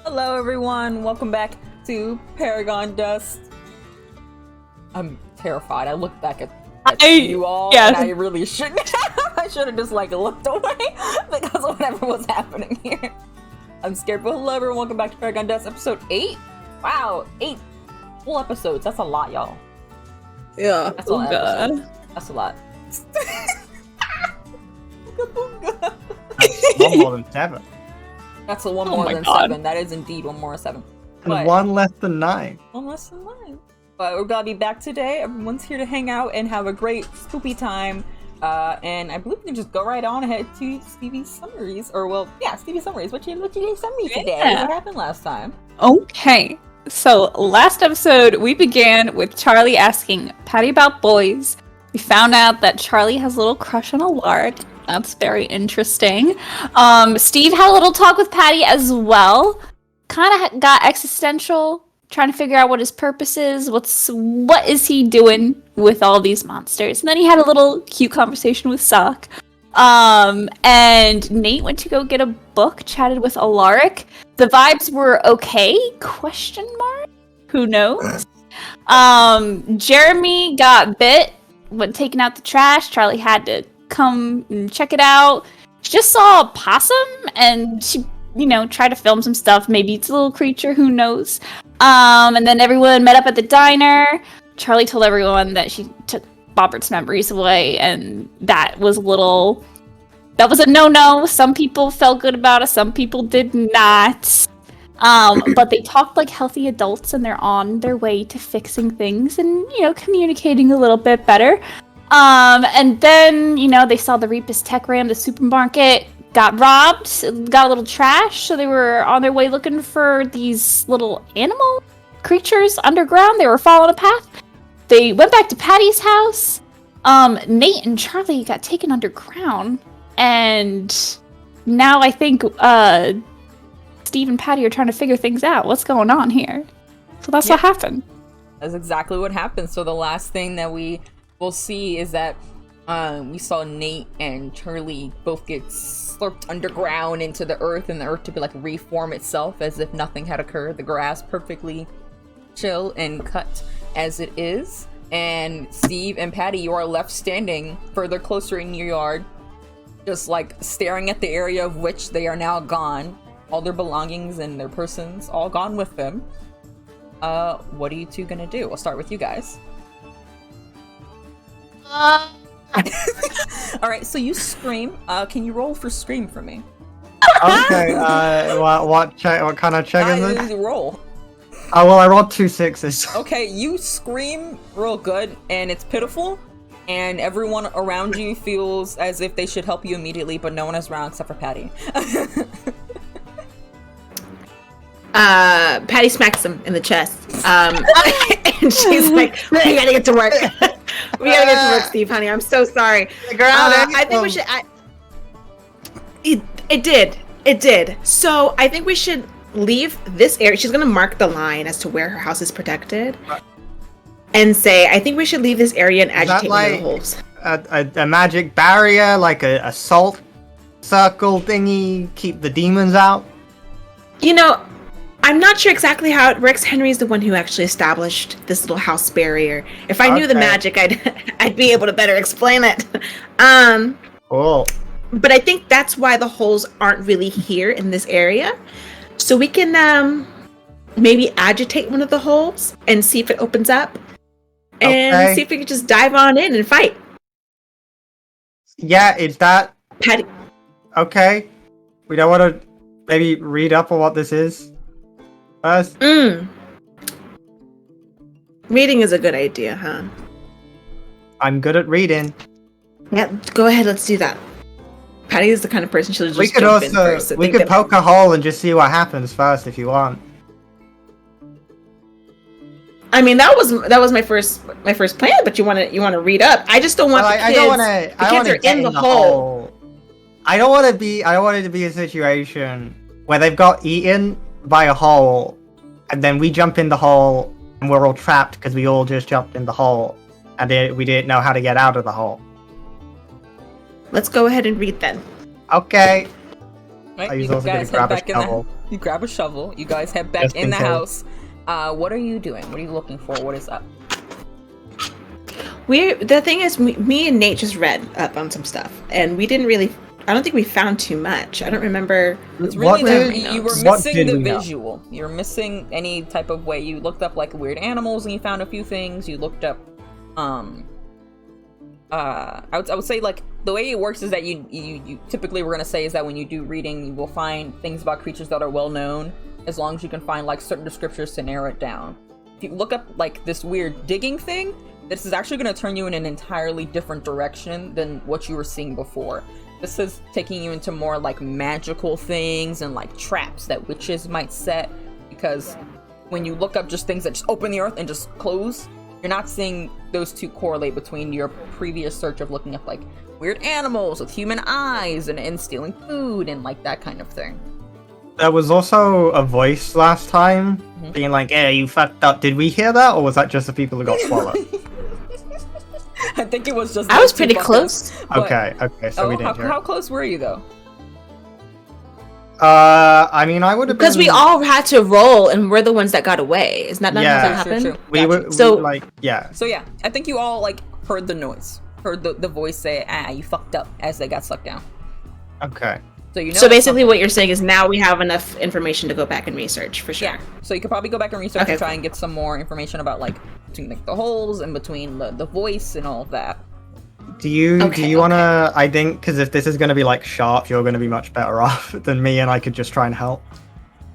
Hello everyone, welcome back to Paragon Dust. I'm terrified. I look back at you all and I really shouldn't have. I should have just looked away because of whatever was happening here. I'm scared, but hello everyone, welcome back to Paragon Dust, episode 8. Wow, 8 full episodes. That's a lot, y'all. Yeah. That's a lot. That's a lot. That's one more than 7. That's one more than 7. That is indeed one more than 7. And one less than 9. One less than 9. But we're gonna be back today. Everyone's here to hang out and have a great spoopy time. And I believe we can just go right on ahead to Stevie's summaries. Or, well, yeah, Stevie's summaries. What you send me today? What happened last time? Okay. So, last episode, we began with Charlie asking Patty about boys. We found out that Charlie has a little crush on Alaric. That's very interesting. Steve had a little talk with Patty as well. Kind of got existential, trying to figure out what his purpose is. What is he doing with all these monsters? And then he had a little cute conversation with Sock. And Nate went to go get a book, chatted with Alaric. The vibes were okay? Question mark? Who knows? Jeremy got bit when taking out the trash. Charlie had to come and check it out. She just saw a possum and she, tried to film some stuff. Maybe it's a little creature, who knows? And then everyone met up at the diner. Charlie told everyone that she took Bobbert's memories away, and that was a no-no. Some people felt good about it, some people did not. But they talked like healthy adults, and they're on their way to fixing things and, communicating a little bit better. And then, they saw the Reapus Tech Ram, the supermarket, got robbed, got a little trash, so they were on their way looking for these little animal creatures underground. They were following a path. They went back to Patty's house. Nate and Charlie got taken underground, and now I think, Steve and Patty are trying to figure things out. What's going on here? So that's what happened. That's exactly what happened. So the last thing that we will see is that we saw Nate and Charlie both get slurped underground into the earth, and the earth to be reform itself as if nothing had occurred. The grass perfectly chill and cut as it is. And Steve and Patty, you are left standing further closer in your yard, just staring at the area of which they are now gone. All their belongings and their persons all gone with them. What are you two gonna do? We'll start with you guys. Alright, so you scream. Can you roll for scream for me? Okay, what kind of check is it? Roll. Oh, well, I rolled 2 6s. Okay, you scream real good, and it's pitiful, and everyone around you feels as if they should help you immediately, but no one is around except for Patty. Patty smacks him in the chest. And she's like, we gotta get to work. We gotta get to work, Steve, honey. I'm so sorry. I think we should... It did. So I think we should leave this area. She's gonna mark the line as to where her house is protected. And say, I think we should leave this area and agitate one of the holes. A magic barrier, like a salt circle thingy, keep the demons out? I'm not sure exactly how it works. Henry's the one who actually established this little house barrier. If I knew the magic, I'd be able to better explain it. Cool. But I think that's why the holes aren't really here in this area. So we can maybe agitate one of the holes and see if it opens up. And see if we can just dive on in and fight. Yeah, is that... Patty. Okay. We don't want to maybe read up on what this is first? Reading is a good idea, huh? I'm good at reading. Yeah, go ahead, let's do that. Patty is the kind of person she'll just jump in first. We could poke a hole and just see what happens first if you want. I mean, that was my first plan, but you want to read up. I just don't want the kids. I don't want to. The kids are in the hole. I don't want it to be a situation where they've got eaten by a hole, and then we jump in the hole and we're all trapped because we all just jumped in the hole, and we didn't know how to get out of the hole. Let's go ahead and read then. Okay. Right, He's you also gonna guys head grab a back in shovel. You grab a shovel. You guys head back Just in in the case. house. What are you doing? What are you looking for? What is up? The thing is, me and Nate just read up on some stuff, and we didn't really. I don't think we found too much. I don't remember. It's What really did- you were what missing did the we know? visual. You're missing any type of way. You looked up like weird animals and you found a few things. You looked up I would say like the way it works is that you typically we're gonna say is that when you do reading you will find things about creatures that are well known as long as you can find like certain descriptors to narrow it down. If you look up like this weird digging thing, this is actually going to turn you in an entirely different direction than what you were seeing before. This is taking you into more like magical things and like traps that witches might set, because when you look up just things that just open the earth and just close, you're not seeing those two correlate between your previous search of looking up like weird animals with human eyes and stealing food and like that kind of thing. There was also a voice last time being like, "Hey, you fucked up." Did we hear that, or was that just the people who got swallowed? I think it was just I was those two pretty buckets, Okay, but- okay, so we didn't hear. How close were you though? I mean, I would have Because been... we all had to roll, and we're the ones that got away. Isn't that not Yeah. how that True, happened? true. We Gotcha. were So- like, yeah. So yeah, I think you all like heard the noise, heard the voice say, you fucked up, as they got sucked down. Okay. So you know. So it's basically, something. what you're saying is now we have enough information to go back and research for sure. Yeah. So you could probably go back and research Okay, and try cool. and get some more information about like between like the holes and between the voice and all of that. Do you Okay, want to? I think because if this is going to be like sharp, you're going to be much better off than me, and I could just try and help.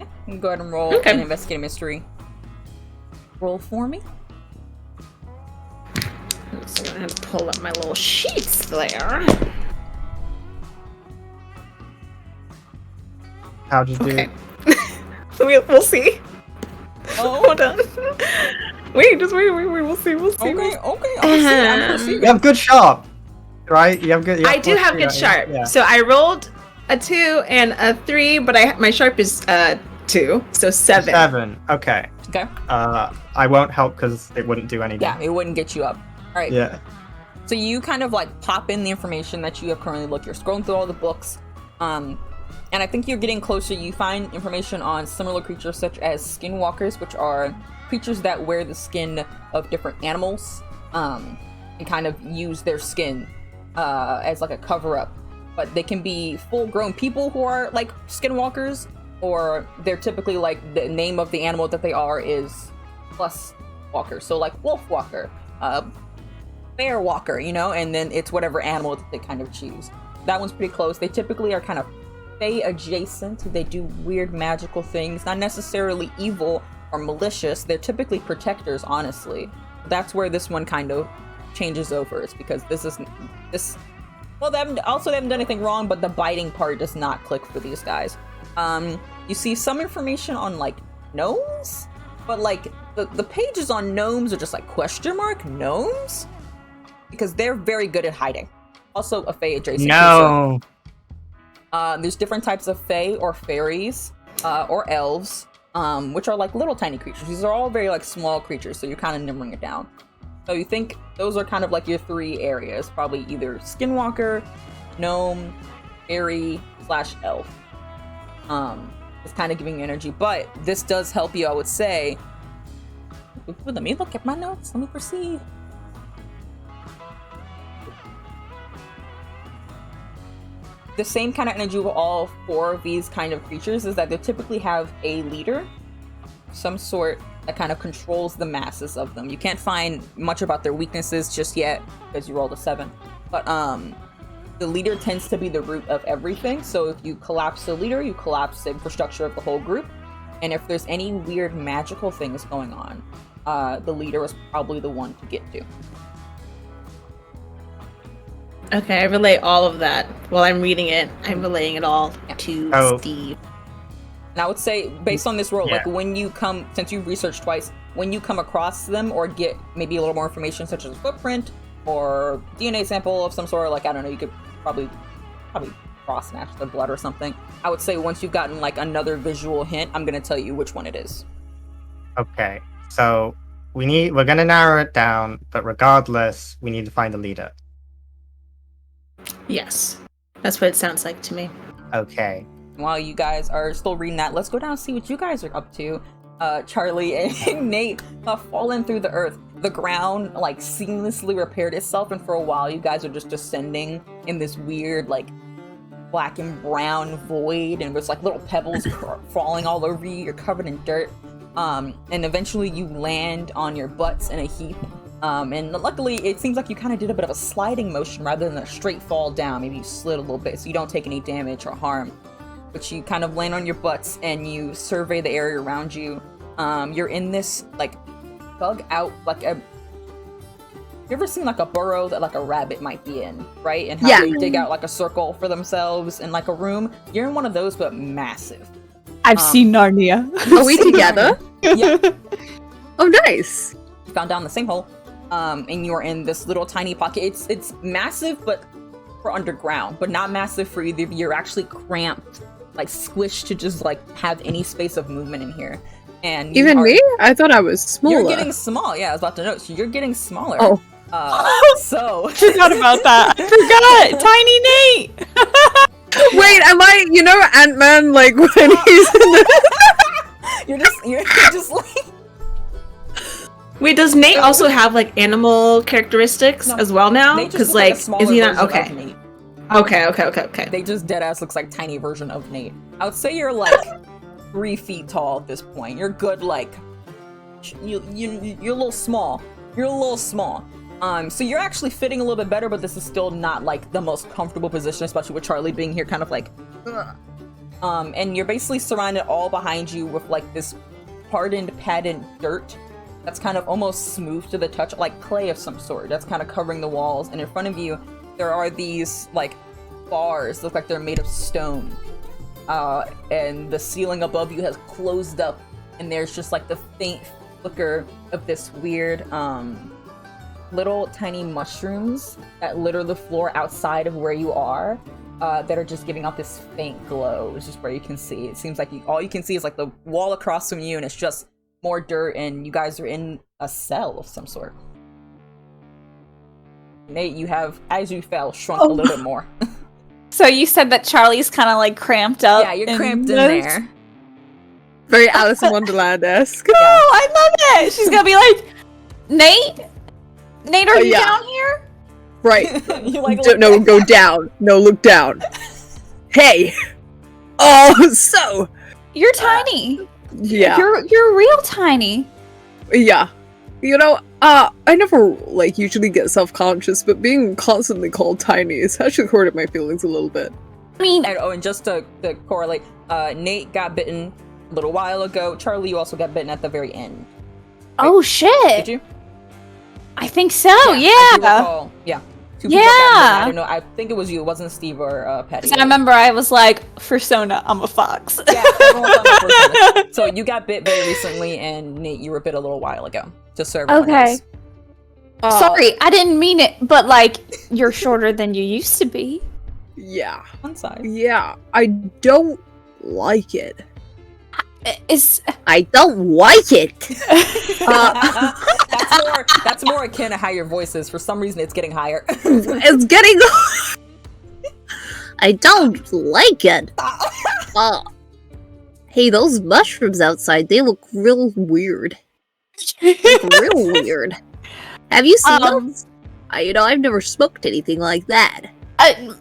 You can go ahead and roll Okay. an investigate a mystery. Roll for me. So I'm gonna pull up my little sheets there. How'd you do? Okay. We'll see. Oh. Hold on. Wait, just wait. We'll see. We'll see. Okay. I'm proceeding. You have good sharp, right? You have good. you I do plus have two, good right? sharp. Yeah. So I rolled a 2 and a 3, but my sharp is 2, so 7. 7. Okay. Okay. I won't help because it wouldn't do anything. Yeah, it wouldn't get you up. All right. Yeah. So you kind of like pop in the information that you have currently looked. You're scrolling through all the books, and I think you're getting closer. You find information on similar creatures such as skinwalkers, which are creatures that wear the skin of different animals, and kind of use their skin as like a cover-up. But they can be full-grown people who are like skinwalkers, or they're typically like the name of the animal that they are is plus walker. So like wolf walker, bear walker, you know, and then it's whatever animal that they kind of choose. That one's pretty close. They typically are kind of Fae adjacent. They do weird magical things, not necessarily evil or malicious. They're typically protectors, honestly. That's where this one kind of changes over. It's because well, they haven't done anything wrong, but the biting part does not click for these guys. You see some information on like gnomes, but like the pages on gnomes are just like question mark gnomes, because they're very good at hiding. Also a Fae adjacent. No. There's different types of Fae or fairies or elves, which are like little tiny creatures. These are all very like small creatures, so you're kind of numbering it down. So you think those are kind of like your 3 areas, probably either skinwalker, gnome, fairy / elf. It's kind of giving you energy, but this does help you, I would say. Let me look at my notes. Let me proceed. The same kind of energy with all 4 of these kind of creatures is that they typically have a leader, some sort, that kind of controls the masses of them. You can't find much about their weaknesses just yet because you rolled a 7, but the leader tends to be the root of everything. So if you collapse the leader, you collapse the infrastructure of the whole group. And if there's any weird magical things going on, the leader is probably the one to get to. Okay, I relay all of that. While I'm reading it, I'm relaying it all to Oh. Steve. And I would say, based on this roll, Yeah. like when you come, since you've researched twice, when you come across them or get maybe a little more information, such as a footprint or DNA sample of some sort, like, I don't know, you could probably cross-match the blood or something. I would say once you've gotten like another visual hint, I'm going to tell you which one it is. Okay. So we're gonna narrow it down, but regardless, we need to find a leader. Yes, that's what it sounds like to me. Okay. while you guys are still reading that, let's go down and see what you guys are up to. Charlie and Nate fallen through the earth. The ground like seamlessly repaired itself, and for a while you guys are just descending in this weird like black and brown void, and there's like little pebbles falling all over you. You're covered in dirt, and eventually you land on your butts in a heap. And luckily it seems like you kind of did a bit of a sliding motion rather than a straight fall down. Maybe you slid a little bit so you don't take any damage or harm. But you kind of land on your butts and you survey the area around you. You're in this like dug out like a. You ever seen like a burrow that like a rabbit might be in, right? And how they dig out like a circle for themselves in like a room. You're in one of those, but massive. I've seen Narnia. Are we together? Yeah. Oh, nice. You found down the same hole, and you're in this little tiny pocket. It's massive, but for underground, but not massive for either of you. You're actually cramped, like squished to just like have any space of movement in here. And Even me? I thought I was smaller. You're getting small. Yeah, I was about to note. So you're getting smaller. Oh. So Forgot about that. I forgot. Tiny Nate. Wait, am I, Ant-Man, like, when he's in the... you're just like... Wait, does Nate also have like animal characteristics as well now? Because like, is he not okay? Okay. They just deadass looks like tiny version of Nate. I would say you're like 3 feet tall at this point. You're good, like you're a little small. You're a little small. So you're actually fitting a little bit better, but this is still not like the most comfortable position, especially with Charlie being here, kind of like. And you're basically surrounded all behind you with like this hardened, padded dirt. That's kind of almost smooth to the touch, like clay of some sort. That's kind of covering the walls. And in front of you, there are these like bars, look like they're made of stone. And the ceiling above you has closed up, and there's just like the faint flicker of this weird, little tiny mushrooms that litter the floor outside of where you are, that are just giving off this faint glow. It's just where you can see. It seems like all you can see is like the wall across from you, and it's just more dirt, and you guys are in a cell of some sort. Nate, you have, as you fell, shrunk a little bit more. So you said that Charlie's kind of like cramped up. Yeah, you're cramped in there. Very Alice in Wonderland-esque. Oh, I love it! She's gonna be like, Nate, are you down here? Right. You like No, go down. No, look down. Hey! Oh, so... You're tiny. Yeah. You're real tiny. Yeah. I never, like, usually get self-conscious, but being constantly called tiny has actually hurted my feelings a little bit. I mean... And just to correlate, Nate got bitten a little while ago. Charlie, you also got bitten at the very end. Oh, shit! Did you? I think so, yeah! I do recall. Yeah. Two people got bitten. I don't know, I think it was you. It wasn't Steve or Patty. I remember I was like, Fursona, I'm a fox. Yeah, everyone was on the Fursona. So you got bit very recently, and Nate, you were bit a little while ago. Just so everyone knows. Sorry, I didn't mean it, but like, you're shorter than you used to be. Yeah. One side. Yeah, I don't like it. I don't like it. That's more akin to how your voice is. For some reason, it's getting higher. It's getting... I don't like it. Hey, those mushrooms outside, they look real weird. Real weird. Have you seen those? I've never smoked anything like that.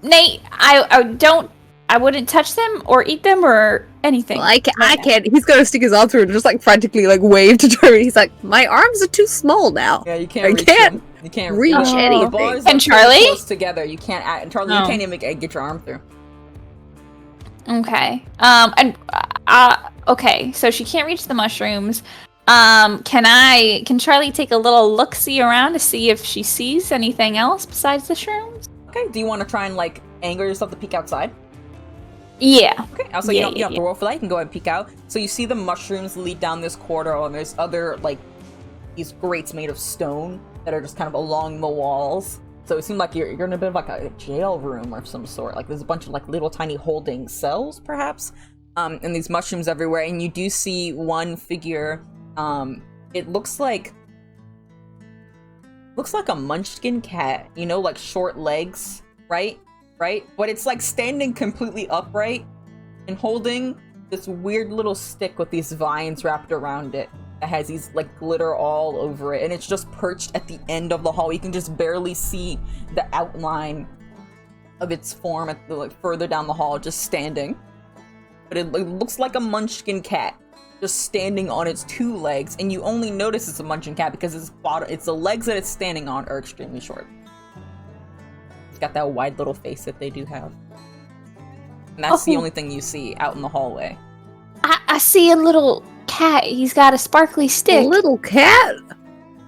Nate, I wouldn't touch them or eat them or anything. Well, I can't. He's gonna stick his arm through and just like frantically like wave to Charlie. He's like, my arms are too small now. Yeah, you can't. You can't reach anything. The bars and are Charlie close together. You can't. And Charlie, you can't even get your arm through. Okay. Okay. So she can't reach the mushrooms. Can Charlie take a little look-see around to see if she sees anything else besides the shrooms? Okay. Do you want to try and like angle yourself to peek outside? Yeah. Okay. Also, you don't have to roll for that. You can go ahead and peek out. So you see the mushrooms lead down this corridor, and there's other like these grates made of stone that are just kind of along the walls. So it seems like you're in a bit of like a jail room of some sort. Like there's a bunch of like little tiny holding cells, perhaps, and these mushrooms everywhere. And you do see one figure. It looks like a munchkin cat. Like short legs, right? But it's like standing completely upright, and holding this weird little stick with these vines wrapped around it that has these like glitter all over it, and it's just perched at the end of the hall. You can just barely see the outline of its form at the, like, further down the hall, just standing. But it looks like a munchkin cat, just standing on its 2 legs, and you only notice it's a munchkin cat because it's the legs that it's standing on are extremely short. It's got that wide little face that they do have. And that's the only thing you see out in the hallway. I see a little cat. He's got a sparkly stick. A little cat?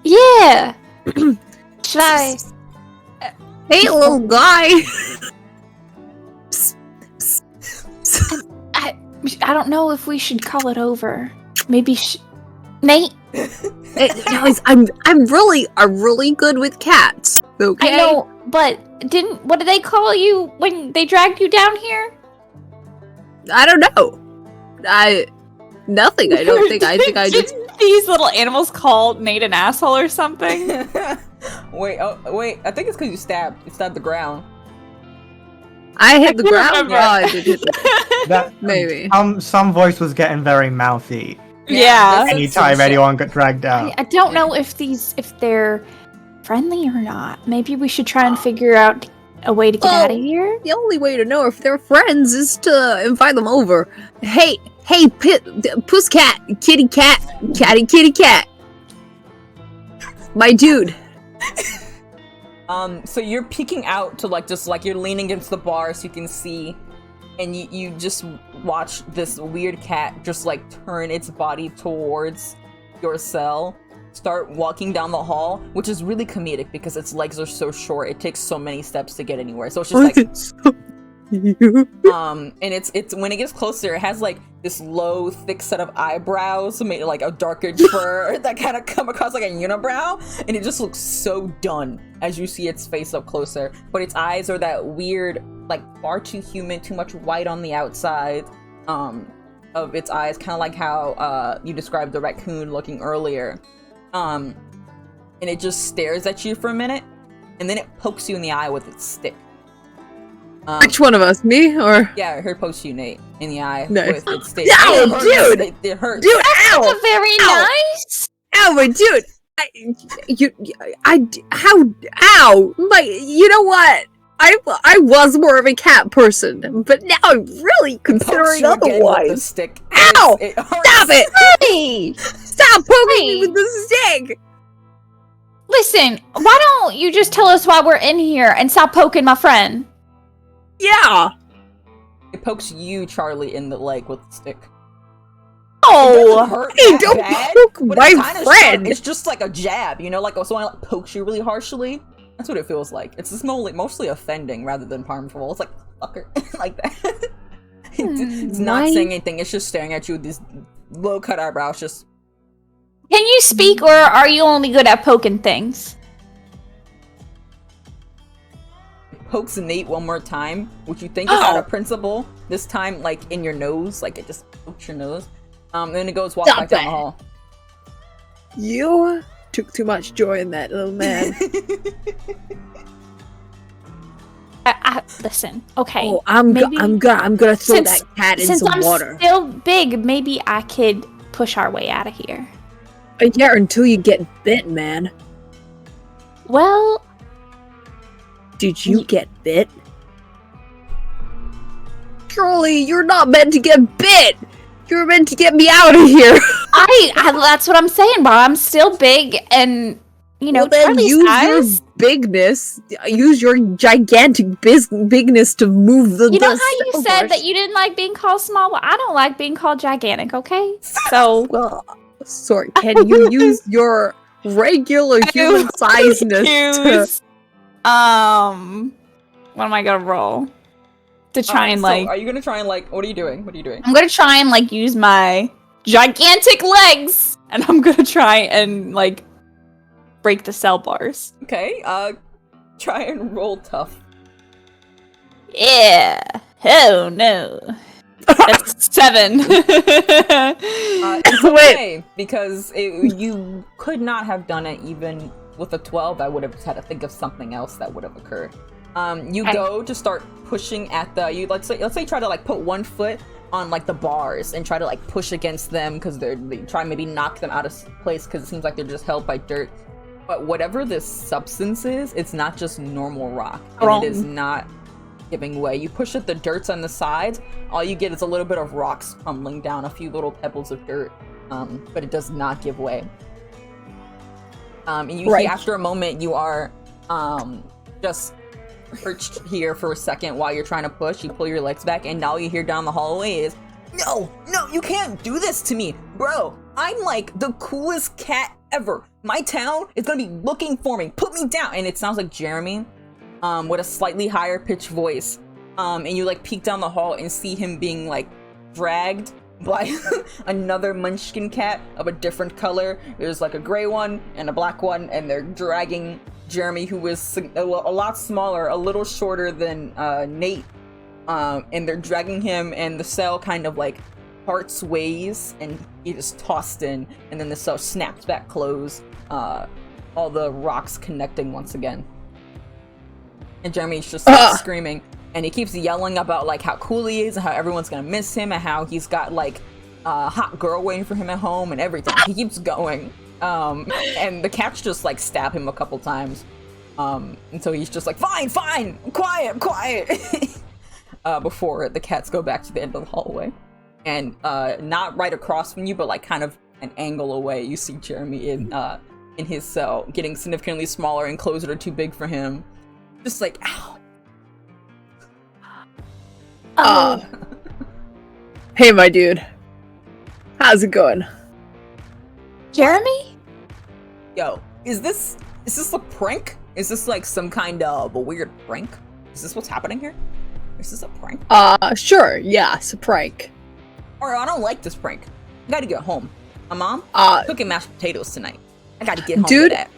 Yeah. Should I? Hey, little guy. I don't know if we should call it over. Maybe Nate? Guys, I'm really good with cats. Okay. I know, but what did they call you when they dragged you down here? I don't know. Nothing. I don't think. I think I just. These little animals called Nate an asshole or something. Wait. I think it's because you stabbed the ground. I hit the ground. remember. Oh, I did hit the That Maybe. Some voice was getting very mouthy Yeah. this is anytime some anyone got dragged out. I don't know if they're friendly or not. Maybe we should try and figure out a way to get out of here. The only way to know if they're friends is to invite them over. Hey, puss cat, kitty cat, kitty cat. My dude. So you're peeking out to you're leaning against the bar so you can see, and you just watch this weird cat just like turn its body towards your cell, start walking down the hall, which is really comedic because its legs are so short. It takes so many steps to get anywhere. So it's just like and it's when it gets closer, it has like this low, thick set of eyebrows made like a darker fur that kind of come across like a unibrow, and it just looks so done as you see its face up closer. But its eyes are that weird, like far too human, too much white on the outside of its eyes, kind of like how you described the raccoon looking earlier. And it just stares at you for a minute, and then it pokes you in the eye with its stick. Which one of us, me or? Yeah, her pokes you, Nate, in the eye Nice. with its stick. Ow, It hurts. dude! It hurts. Dude, ow! That's very Ow. nice. Ow, my dude! Ow! You know what? I was more of a cat person, but now I'm really It pokes considering you again with the otherwise. stick. Ow! It hurts. Stop it! Hey, Stop poking me Hey. with the stick! listen. Why don't you just tell us why we're in here and stop poking my friend? Yeah! It pokes you, Charlie, in the leg with the stick. Oh, Hurt Hey, that don't bad, poke but my it's kinda friend. Sharp. It's just like a jab, you know, like someone like pokes you really harshly. That's what it feels like. It's just mostly offending rather than harmful. It's like fucker, like that. It's not why- saying anything. It's just staring at you with these low cut eyebrows. Just can you speak, or are you only good at poking things? pokes Nate one more time, which you think is out Oh. of principle. This time, like in your nose, like it just pokes your nose. Then it goes walk Stop back down it. the hall. You took too much joy in that, little man. Listen, okay. Oh, I'm maybe- gonna throw Since- that cat in Since some I'm water. still big, maybe I could push our way out of here. Yeah, until you get bit, man. Well, Did you get bit? Surely you're not meant to get bit. You're meant to get me out of here. that's what I'm saying, Bob. I'm still big, and you know, Well, then Charlie's use eyes. your bigness. Use your gigantic bigness to move the. You know the how you cell said bars. that you didn't like being called small? Well, I don't like being called gigantic. Okay, so Well, sorry. Can you use your regular human sizeness to? use, what am I gonna roll to try and So like? are you gonna try and like? What are you doing? What are you doing? I'm gonna try and like use my gigantic legs, and I'm gonna try and like break the cell bars. Okay. Try and roll tough. Yeah. Oh no. That's 7. It's Wait. okay because you could not have done it even with a 12. I would have had to think of something else that would have occurred. You Okay. go to start pushing at the. Let's say try to like put one foot on like the bars and try to like push against them because they try and maybe knock them out of place because it seems like they're just held by dirt. But whatever this substance is, it's not just normal rock. And it is not giving way. You push it, the dirt's on the sides, all you get is a little bit of rocks crumbling down, a few little pebbles of dirt, but it does not give way. And you see after a moment, you are just perched here for a second while you're trying to push. You pull your legs back, and all you hear down the hallway is, no, you can't do this to me, bro. I'm like the coolest cat ever. My town is gonna be looking for me. Put me down. And it sounds like Jeremy, with a slightly higher pitched voice. And you like peek down the hall and see him being like dragged by another munchkin cat of a different color. There's like a gray one and a black one, and they're dragging Jeremy, who is a lot smaller, a little shorter than Nate, and they're dragging him, and the cell kind of like parts ways, and he is tossed in, and then the cell snaps back closed, all the rocks connecting once again. And Jeremy's just screaming, and he keeps yelling about like how cool he is and how everyone's gonna miss him and how he's got like a hot girl waiting for him at home and everything. He keeps going. And the cats just like stab him a couple times. And so he's just like, fine, quiet. Before the cats go back to the end of the hallway. And not right across from you, but like kind of an angle away, you see Jeremy in his cell, getting significantly smaller and clothes that are too big for him. Just like, ow. Hey, my dude. How's it going? Jeremy? Yo, is this a prank? Is this like some kind of a weird prank? Is this what's happening here? Is this a prank? Sure, yeah, it's a prank. Or I don't like this prank. I gotta get home. My mom cooking mashed potatoes tonight. I gotta get home to that.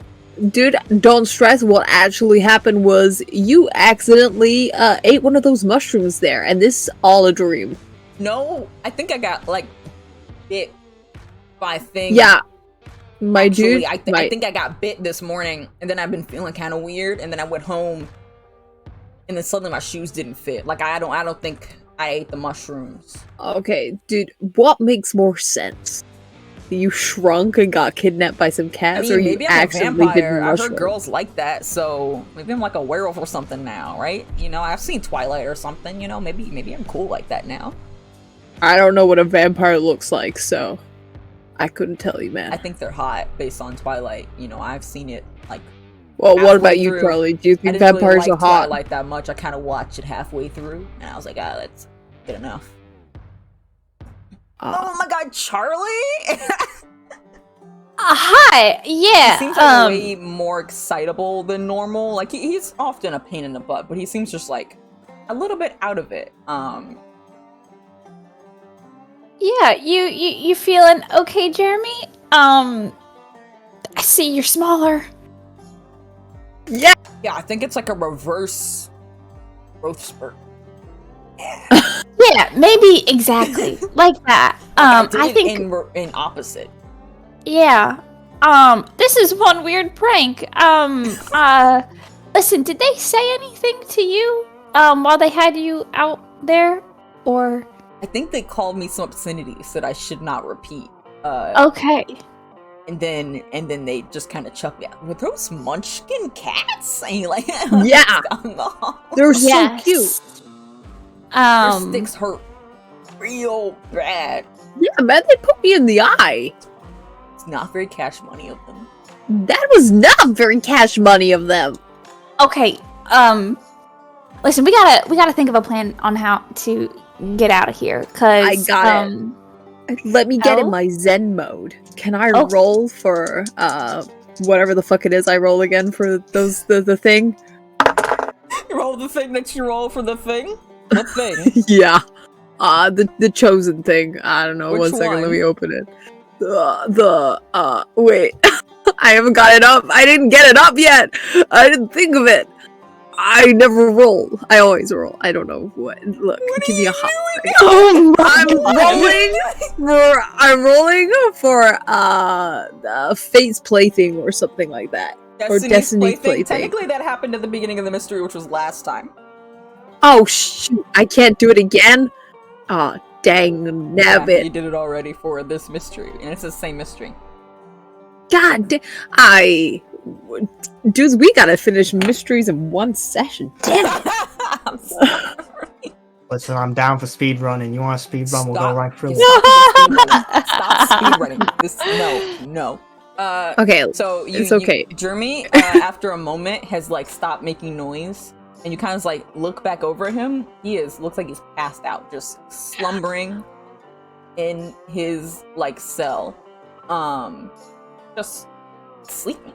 Dude, don't stress. What actually happened was you accidentally ate one of those mushrooms there, and this is all a dream. No, I think I got like bit by a thing. Yeah. My Actually, dude, I think I got bit this morning, and then I've been feeling kind of weird, and then I went home, and then suddenly my shoes didn't fit. Like I don't think I ate the mushrooms. Okay, dude, what makes more sense? You shrunk and got kidnapped by some cats, I mean, or maybe you I'm a accidentally did vampire. I've mushrooms? heard girls like that, so maybe I'm like a werewolf or something now, right? You know, I've seen Twilight or something. You know, maybe I'm cool like that now. I don't know what a vampire looks like, so I couldn't tell you, man. I think they're hot based on Twilight. You know, I've seen it like. Well, what about you, through. Charlie? Do you I think didn't vampires really like are hot? Twilight that much. I kind of watched it halfway through, and I was like, that's good enough. Oh my God, Charlie! Hi. Yeah. He seems like way more excitable than normal. Like he's often a pain in the butt, but he seems just like a little bit out of it. Yeah. You feeling okay, Jeremy? I see you're smaller. Yeah. Yeah, I think it's like a reverse growth spurt. Yeah, maybe exactly like that. I think in opposite. Yeah. This is one weird prank. Listen, did they say anything to you while they had you out there, or? I think they called me some obscenities that I should not repeat. Okay. And then they just kind of chucked me out. Were those munchkin cats? And like, Yeah. They're so cute. Their sticks hurt real bad. Yeah, man, they put me in the eye. It's not very cash money of them. That was not very cash money of them. Okay. Listen, we gotta think of a plan on how to get out of here. Cause I got it. Let me get in my Zen mode. Can I roll for whatever the fuck it is I roll again for the thing? You roll the thing that you roll for the thing? What thing? Yeah. The chosen thing. I don't know. Which One second, one? let me open it. Wait. I haven't got it up. I didn't get it up yet. I didn't think of it. I never roll. I always roll. I don't know what. Look, give me a hot second. Oh I'm rolling for Fate's Plaything or something like that. Or Destiny's Plaything. Technically, that happened at the beginning of the mystery, which was last time. Oh shoot! I can't do it again. Dang Yeah, nabbit. you did it already for this mystery, and it's the same mystery. God dudes, we gotta finish mysteries in one session. Damn it. I'm sorry. Listen, I'm down for speed running. You want a speed run? We'll go right through it. Stop speed running. This no. Okay, So it's okay. Jeremy, after a moment, has like stopped making noise, and you kind of like look back over him. Looks like he's passed out, just slumbering in his like cell, just sleeping,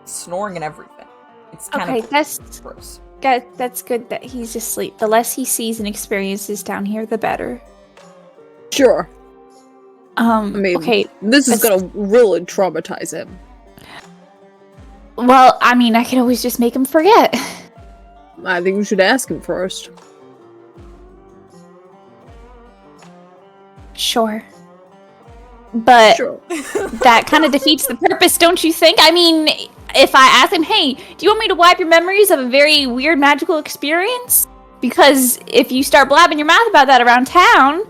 snoring and everything. It's kind Okay, of that's gross. that's good that he's asleep. The less he sees and experiences down here, the better. Sure. I mean, okay. this is that's- gonna really traumatize him. Well, I mean, I can always just make him forget. I think we should ask him first. Sure. But Sure. that kind of defeats the purpose, don't you think? I mean, if I ask him, hey, do you want me to wipe your memories of a very weird magical experience? Because if you start blabbing your mouth about that around town,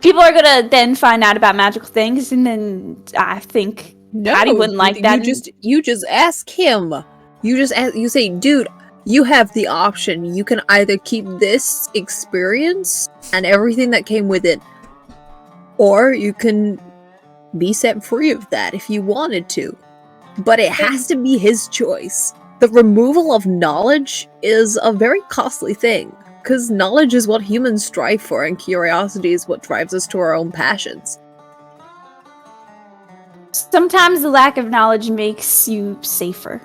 people are gonna then find out about magical things, and then I think No, Patty wouldn't like that. You just ask him. You say, dude, you have the option. You can either keep this experience and everything that came with it, or you can be set free of that if you wanted to. But it has to be his choice. The removal of knowledge is a very costly thing, because knowledge is what humans strive for, and curiosity is what drives us to our own passions. Sometimes the lack of knowledge makes you safer.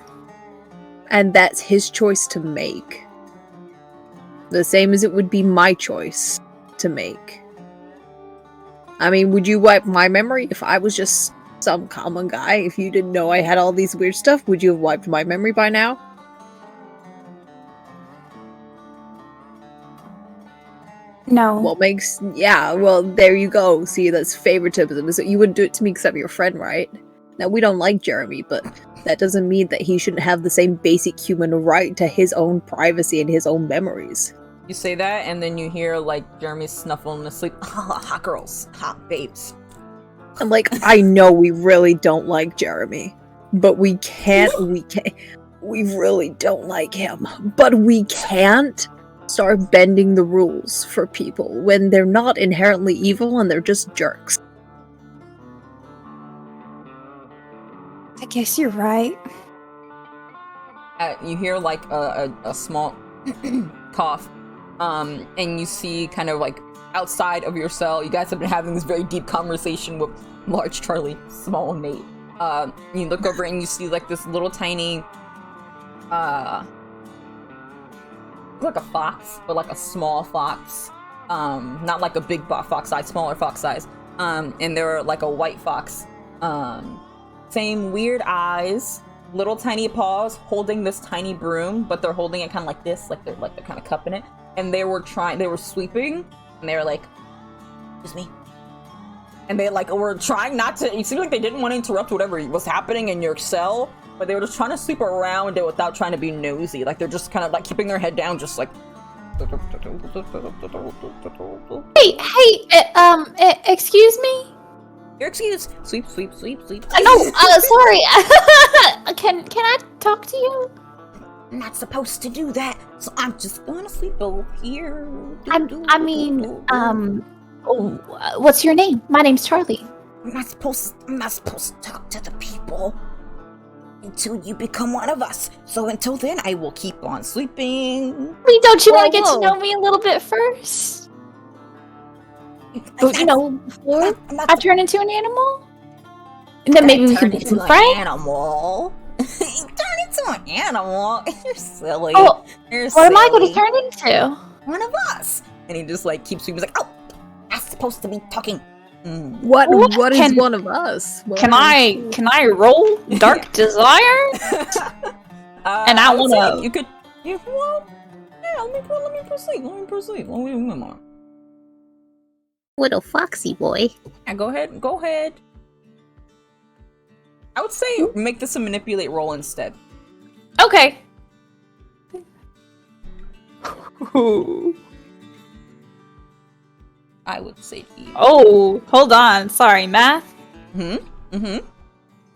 And that's his choice to make. The same as it would be my choice to make. I mean, would you wipe my memory if I was just some common guy? If you didn't know I had all these weird stuff, would you have wiped my memory by now? No. Well, there you go. See, that's favoritism. So you wouldn't do it to me because I'm your friend, right? Now, we don't like Jeremy, but that doesn't mean that he shouldn't have the same basic human right to his own privacy and his own memories. You say that, and then you hear like Jeremy snuffling asleep. Hot girls, hot babes. I'm like, I know we really don't like Jeremy, but we really don't like him, but we can't start bending the rules for people when they're not inherently evil and they're just jerks. I guess you're right. You hear like a small cough, and you see kind of like outside of your cell, you guys have been having this very deep conversation with large Charlie, small Nate. You look over and you see like this little tiny, like a fox, but like a small fox, not like a big fox size, smaller fox size. And they're like a white fox, same weird eyes, little tiny paws, holding this tiny broom, but they're holding it kind of like this, like they're kind of cupping it. And they were sweeping, and they were like, "Excuse me." And they like were trying not to. It seemed like they didn't want to interrupt whatever was happening in your cell, but they were just trying to sweep around it without trying to be nosy. Like they're just kind of like keeping their head down, just like. Hey, excuse me? Your excuse. Sweep. No, sorry. Can I talk to you? I'm not supposed to do that, so I'm just gonna sleep over here. What's your name? My name's Charlie. I'm not supposed to talk to the people until you become one of us. So until then, I will keep on sleeping. Wait, don't you want to get to know me a little bit first? Before I turn into an animal? And then maybe we can be some friends? Animal. Turn into an animal? You're silly. Oh, You're what am I going silly. to turn into? One of us. And he just like keeps sweeping. He's like, oh, I'm supposed to be talking. What is one of us? Can I roll Dark Desire? And I want to. You could. Yeah, let me proceed. Little foxy boy. Yeah, go ahead. I would say make this a manipulate roll instead. Okay. I would say to you. Oh, hold on. Sorry, math.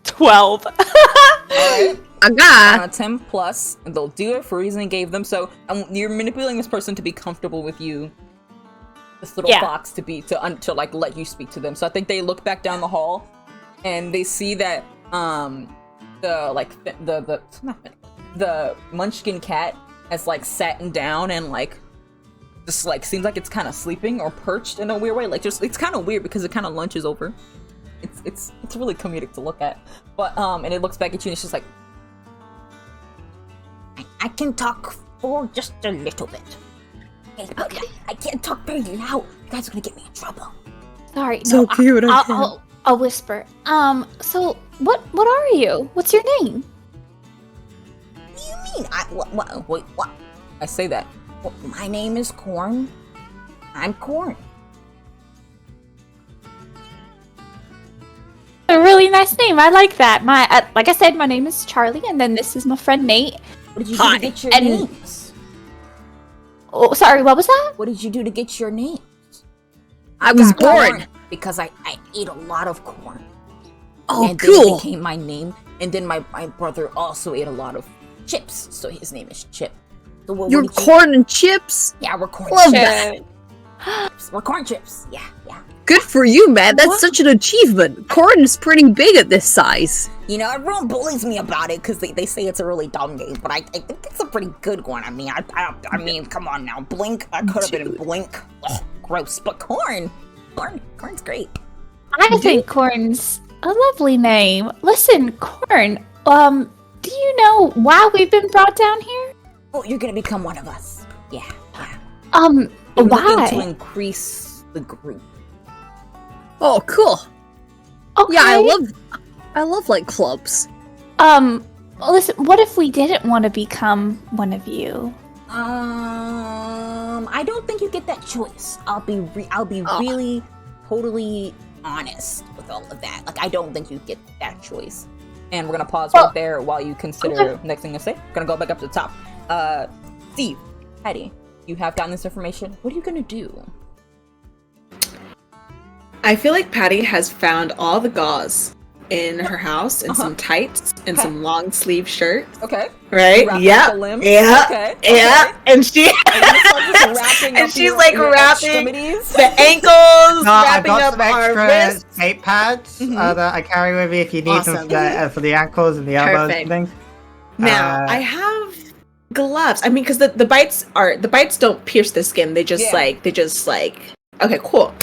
12. Alright. Aga. 10 plus, and they'll do it for a reason I gave them. So you're manipulating this person to be comfortable with you. This little fox to like let you speak to them. So I think they look back down the hall, and they see that the Munchkin cat has like sat down and like just like seems like it's kind of sleeping or perched in a weird way. Like just it's kind of weird because it kind of lunches over. It's really comedic to look at. But and it looks back at you and it's just like, I can talk for just a little bit. Okay. I can't talk very loud. You guys are gonna get me in trouble. Sorry. So no, cute. I'll whisper. So what are you? What's your name? What do you mean? Wait, what? I say that. Well, my name is Corn. I'm Corn. A really nice name. I like that. Like I said, my name is Charlie, and then this is my friend Nate. What did you do to get your names? Oh, sorry. What was that? What did you do to get your names? I was got born. corn because I ate a lot of corn. Oh, and cool. Then became my name. And then my brother also ate a lot of chips, so his name is Chip. So what You're did you- corn and chips? Yeah, we're corn Love chips. that. We're corn chips. Yeah. Good for you, man. That's such an achievement. Corn is pretty big at this size. You know, everyone bullies me about it because they say it's a really dumb name, but I think it's a pretty good one. I mean, I mean, come on now, Blink. I could have been Blink. Ugh, gross, but Corn's great. I think Corn's a lovely name. Listen, Corn. Do you know why we've been brought down here? Oh, you're gonna become one of us. Yeah. We're looking Why? to increase the group. Oh, cool. Okay. Yeah, I love like clubs. Listen, what if we didn't want to become one of you? I don't think you get that choice. I'll be really totally honest with all of that. Like, I don't think you get that choice. And we're gonna pause right there while you consider next thing to say. We're gonna go back up to the top. Steve, Patty, you have gotten this information. What are you gonna do? I feel like Patty has found all the gauze in her house and some tights and some long sleeve shirts. Okay. Right? Wrap Yeah. up the limbs? Yeah. Okay. Yeah. And she And she's like wrapping extremities. the ankles, No, I've wrapping got up some our extra wrists. tape pads that I carry with me if you need Awesome. them for the ankles and the elbows Perfect. and things. Now, I have gloves. I mean, because the bites don't pierce the skin. They just okay, cool.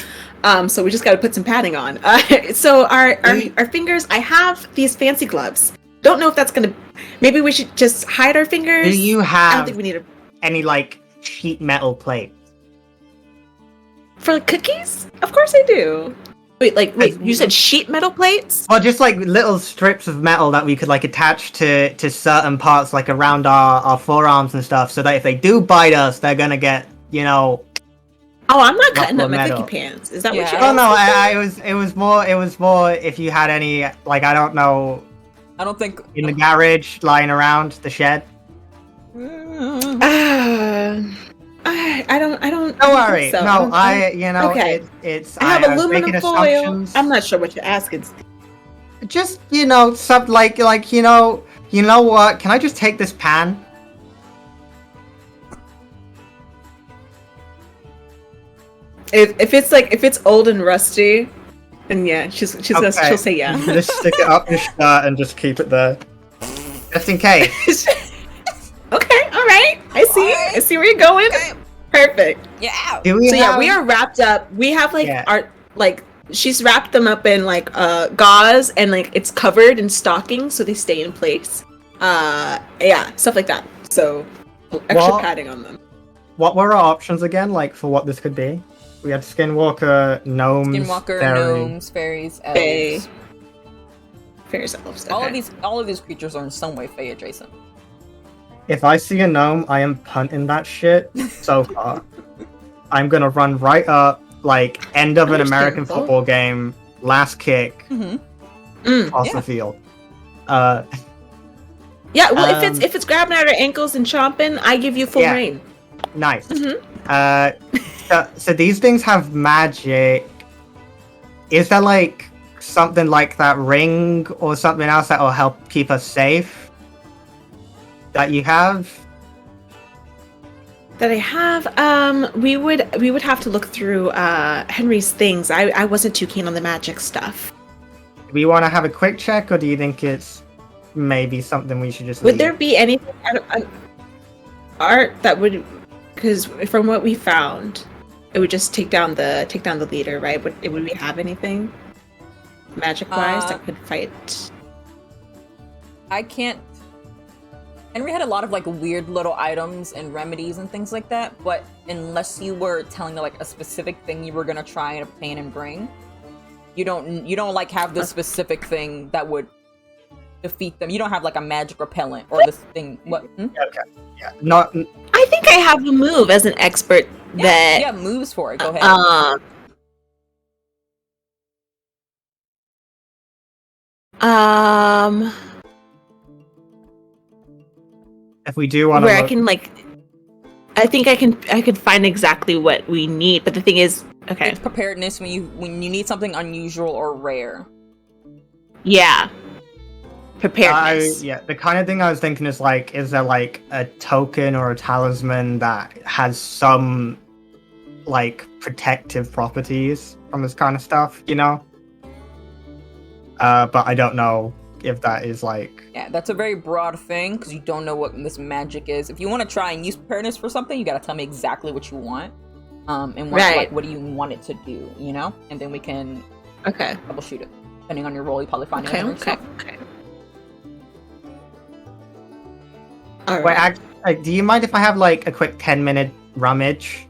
So we just got to put some padding on. So our fingers. I have these fancy gloves. Don't know if that's gonna. Maybe we should just hide our fingers. Do you I don't have think we need any like sheet metal plates? for like, cookies. Of course I do. Wait. You said sheet metal plates? Well, just like little strips of metal that we could like attach to certain parts, like around our forearms and stuff, so that if they do bite us, they're gonna get, you know. Oh, I'm not cutting up my metal. cookie pans. Is that what Yeah. you're? Oh no, it was more if you had any, like, I don't know, I don't think in the garage lying around the shed. I don't. Don't think worry. so. No, okay. it's I have was aluminum making foil. assumptions. I'm not sure what you're asking. Just, something like you know what? Can I just take this pan? If it's old and rusty, then yeah, she'll say yeah. Just stick it up your shirt and just keep it there, just in case. Okay, all right. I see where you're going. Okay. Perfect. yeah. Do we So yeah, have- we are wrapped up. We have Yeah. our she's wrapped them up in gauze and it's covered in stockings so they stay in place. Yeah, stuff like that. So extra What? padding on them. What were our options again? Like for what this could be? We had Skinwalker, gnomes, Skinwalker, fairy. gnomes, fairies, Fae. elves. Fairies elves. All okay. of these creatures are in some way Fae adjacent. If I see a gnome, I am punting that shit so far. I'm gonna run right up, like end of an American Understandable. football game, last kick off Yeah. the field. Yeah, well, Um, if it's grabbing at her ankles and chomping, I give you full Yeah. reign. Nice. Mhm. So these things have magic. Is there like something like that ring or something else that will help keep us safe? That you have? That I have, we would have to look through Henry's things. I wasn't too keen on the magic stuff. Do we want to have a quick check, or do you think it's maybe something we should just Would leave? there be anything art that would? Because from what we found, it would just take down the leader, right? Would we have anything magic wise that could fight? I can't. Henry had a lot of like weird little items and remedies and things like that, but unless you were telling me like a specific thing you were gonna try and obtain and bring, you don't like have the specific thing that would defeat them. You don't have like a magic repellent or this thing. What? Okay. Yeah. Not. I think I have a move as an expert that. Yeah, moves for it. Go ahead. If we do want to, where I can like, I think I could find exactly what we need. But the thing is, okay, It's preparedness when you need something unusual or rare. yeah, preparedness. yeah, the kind of thing I was thinking is like, is there like a token or a talisman that has some like protective properties from this kind of stuff, you know? But I don't know if that is like. Yeah, that's a very broad thing because you don't know what this magic is. If you want to try and use preparedness for something, you gotta tell me exactly what you want, and what do you want it to do, you know? And then we can troubleshoot it. Depending on your role, you probably find it. Okay. All Wait, right. do you mind if I have like a quick 10-minute rummage,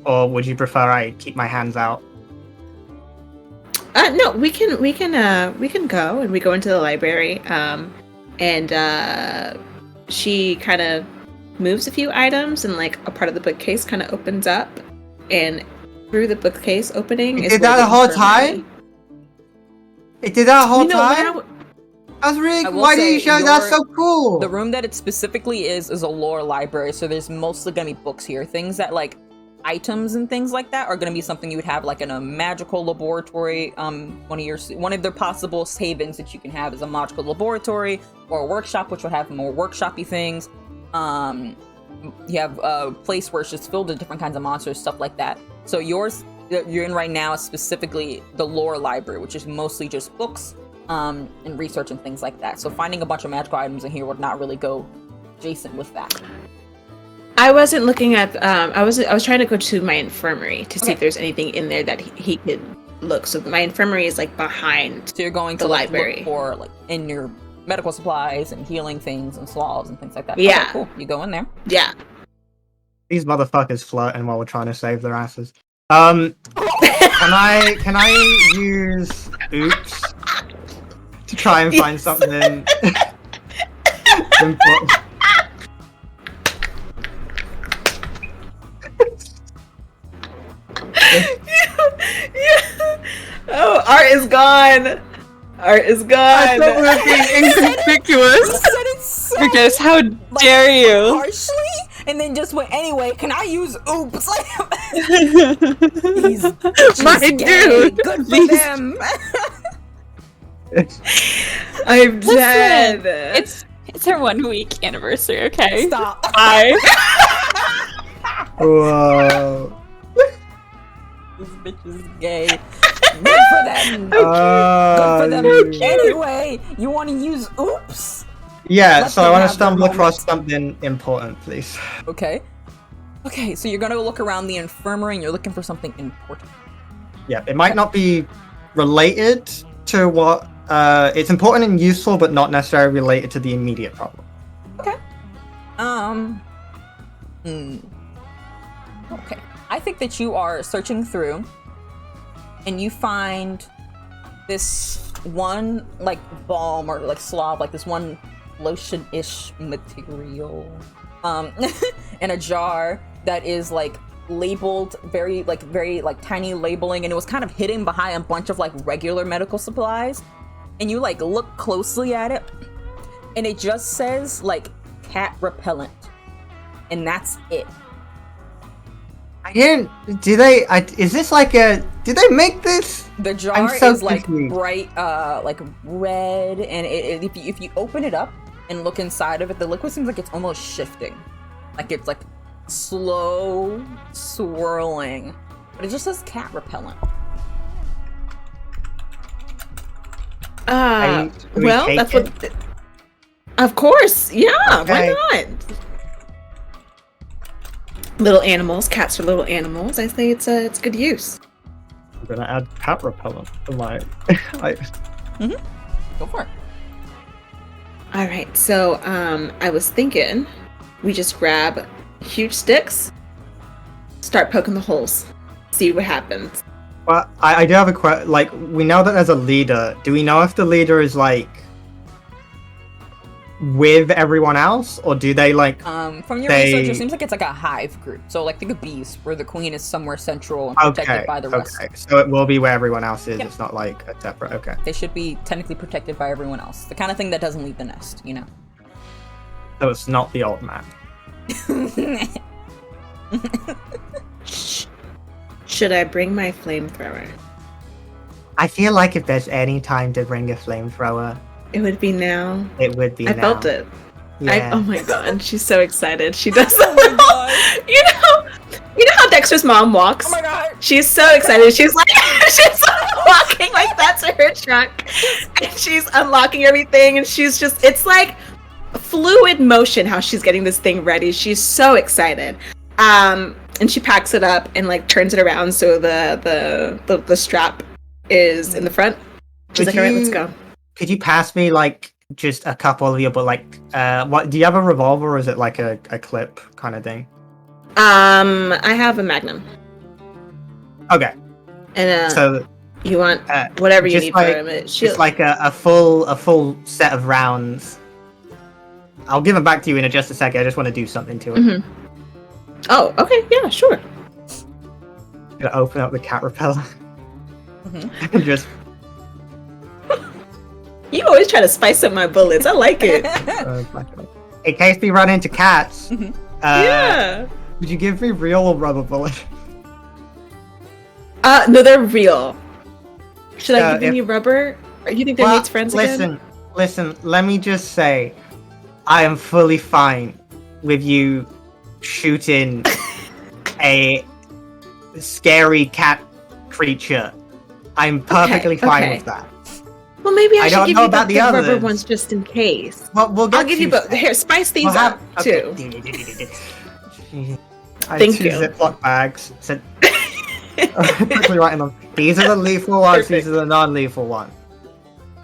or would you prefer I keep my hands out? No, we can go, and we go into the library. And she kind of moves a few items, and like a part of the bookcase kind of opens up, and through the bookcase opening It is did where that the whole time? It did that the whole time? I was really. Why did you show? That's so cool. The room that it specifically is a lore library, so there's mostly gonna be books here. Things that like items and things like that are gonna be something you would have like in a magical laboratory. One of their possible havens that you can have is a magical laboratory or a workshop, which would have more workshopy things. You have a place where it's just filled with different kinds of monsters, stuff like that. So yours that you're in right now is specifically the lore library, which is mostly just books and research and things like that. So finding a bunch of magical items in here would not really go adjacent with that. I wasn't looking at. I was trying to go to my infirmary to see if there's anything in there that he could look. So my infirmary is like behind. So you're going to the like, library look for like in your medical supplies and healing things and swabs and things like that. Yeah. Okay, cool. You go in there. Yeah. These motherfuckers flirting while we're trying to save their asses. Can I use oops to try and find something important? Oh, art is gone. Art is gone. I thought we were being inconspicuous. Because how dare you? Harshly, and then just went anyway. Can I use oops? These My bitches gay. dude, Good for these- them. I'm dead. It's her 1 week anniversary, okay? Stop. Bye. Whoa. This bitch is gay. Good for them. Good for them. Anyway, you want to use oops? Yeah, Let so them I want have to their stumble across moment. something important, please. Okay. Okay, so you're gonna look around the infirmary and you're looking for something important. Yeah, it might not be related to what. It's important and useful, but not necessarily related to the immediate problem. Okay. Okay. I think that you are searching through and you find this one like balm or like swab, like this one lotion-ish material in a jar that is like labeled very tiny labeling, and it was kind of hidden behind a bunch of like regular medical supplies. And you like look closely at it and it just says like cat repellent, and that's it. I didn't. Do they? Is this like a? Did they make this? The jar I'm so is like confused. bright, like red, and if you open it up and look inside of it, the liquid seems like it's almost shifting, like it's like slow swirling, but it just says cat repellent. Well, that's what. Of course, yeah. Okay. Why not? Little animals, cats are little animals. I say it's good use. I'm gonna add cat repellent to my. Go for it. All right, so I was thinking we just grab huge sticks, start poking the holes, see what happens. Well, I do have a question. Like, we know that there's a leader. Do we know if the leader is like with everyone else, or do they like? From your research, it seems like it's like a hive group. So like think of bees, where the queen is somewhere central and protected by the rest. Okay, so it will be where everyone else is. Yep. It's not like a separate. Okay. They should be technically protected by everyone else. The kind of thing that doesn't leave the nest, you know. So it's not the old man. Should I bring my flamethrower? I feel like if there's any time to bring a flamethrower, It would be now. it would be I now. felt it. Yeah. Oh my god, she's so excited. She does. Oh my god. You know how Dexter's mom walks? Oh my god. She's so excited. She's like, she's walking like that's her trunk, and she's unlocking everything, and she's just, it's like fluid motion how she's getting this thing ready. She's so excited. And she packs it up and like turns it around so the strap is in the front. She's like, all right, let's go. Could you pass me like just a couple of your, but like, what? Do you have a revolver, or is it like a clip kind of thing? I have a Magnum, Okay, and so you want whatever you just need like, for it. just like a full set of rounds. I'll give it back to you in just a second. I just want to do something to it. Mhm. Oh, okay, yeah, sure. Gonna open up the cat repeller Mhm. and just. You always try to spice up my bullets. I like it. In case we run into cats, Yeah. would you give me real or rubber bullet? No, they're real. Should I give if- you rubber? Or you think they're mates friends again? Listen. Let me just say, I am fully fine with you shooting a scary cat creature. I'm perfectly fine okay. with that. Well, maybe I I should don't give know you about the the rubber others. ones just in case. Well, we'll get I'll give you to both. Here, spice these We'll up have- too. I Thank two you. Ziploc bags. Said, quickly writing them. These are the lethal ones. Perfect. These are the non-lethal ones.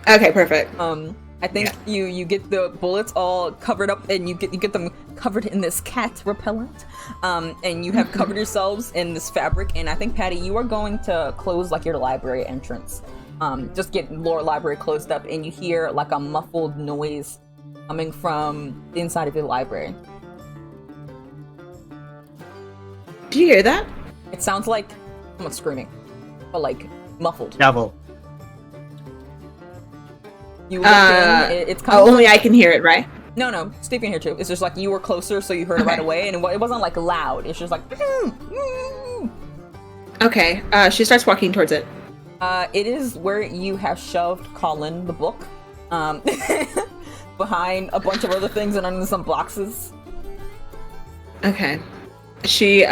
Okay, perfect. I think you get the bullets all covered up, and you get them covered in this cat repellent, and you have covered yourselves in this fabric. And I think, Patty, you are going to close like your library entrance. Just get your library closed up, and you hear like a muffled noise coming from the inside of your library. Do you hear that? It sounds like someone screaming, but like muffled. Devil. You look in, it's coming. Only I can hear it, right? No, Steve can hear too. It's just like you were closer, so you heard it right away, and it wasn't like loud. It's just like. Okay. She starts walking towards it. It is where you have shoved Colin the book, behind a bunch of other things and under some boxes. Okay. She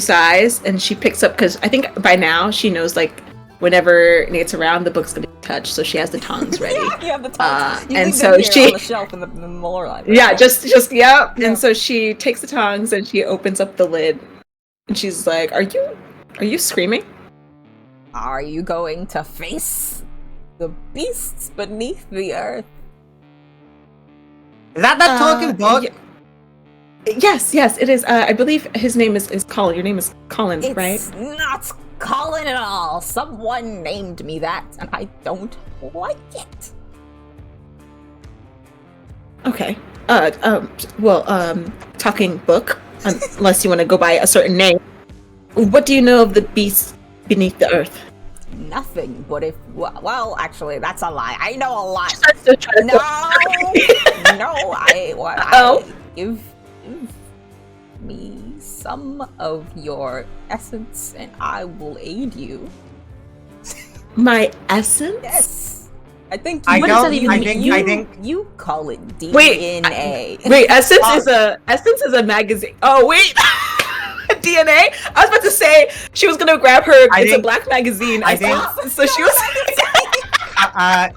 sighs and she picks up, because I think by now she knows like whenever Nate's around, the book's gonna be touched, so she has the tongs ready. Yeah, you have the tongs. You and leave so them here she- on the shelf in the Muller library. Yeah, just yeah. Yeah. And so she takes the tongs and she opens up the lid, and she's like, "Are you screaming?" Are you going to face the beasts beneath the earth? Is that the talking book? Yes, it is. I believe his name is Colin. Your name is Colin, right? It's not Colin at all. Someone named me that, and I don't like it. Okay. Talking book, unless you want to go by a certain name. What do you know of the beasts beneath the earth? Nothing, but well, actually, that's a lie. I know a lot. Starts to try to No, Oh. give me some of your essence and I will aid you. My essence? Yes. I think I you, don't- you, I think- you, I think- you call it DNA. Wait, Essence is a magazine. Oh wait, DNA. I was about to say she was gonna grab her. It's a black magazine. I think- Essence, so she was.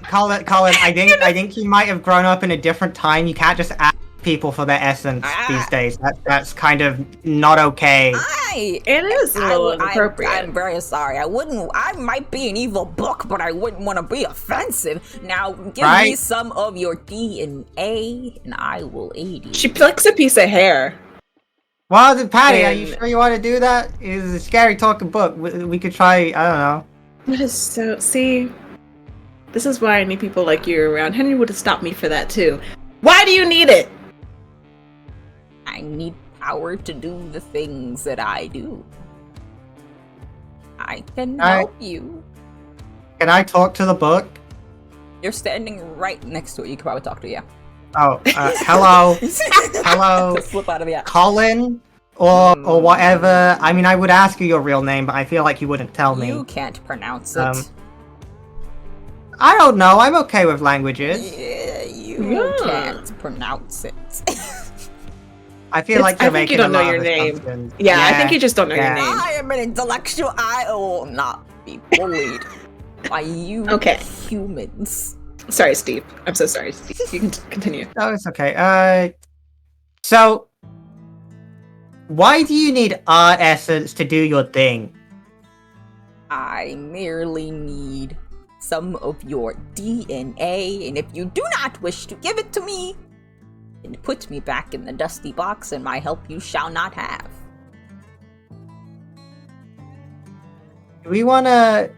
Colin, I think you might have grown up in a different time. You can't just ask people for their essence these days. That's kind of not okay. It is a little inappropriate. I'm very sorry. I might be an evil book, but I wouldn't want to be offensive. Now, give me some of your DNA, and I will aid you. She plucks a piece of hair. Well, Patty, are you sure you want to do that? It's a scary talking book. We could try, I don't know. That is so... See? This is why I need people like you around. Henry would have stopped me for that, too. Why do you need it? I need power to do the things that I do. I can help you. Can I talk to the book? You're standing right next to it. You can probably talk to it, yeah. Oh, hello. Hello. Slip out of it, yeah. Colin? Or whatever. I mean, I would ask you your real name, but I feel like you wouldn't tell me. You can't pronounce it. I don't know. I'm okay with languages. Yeah, you can't pronounce it. I feel like you're making you don't a know lot your of name. assumptions. Yeah, I think you just don't know your name. I am an intellectual. I will not be bullied by you humans. Sorry, Steve. I'm so sorry, Steve. You can continue. No, it's okay. So, why do you need art essence to do your thing? I merely need some of your DNA, and if you do not wish to give it to me, then put me back in the dusty box, and my help you shall not have. Do we want to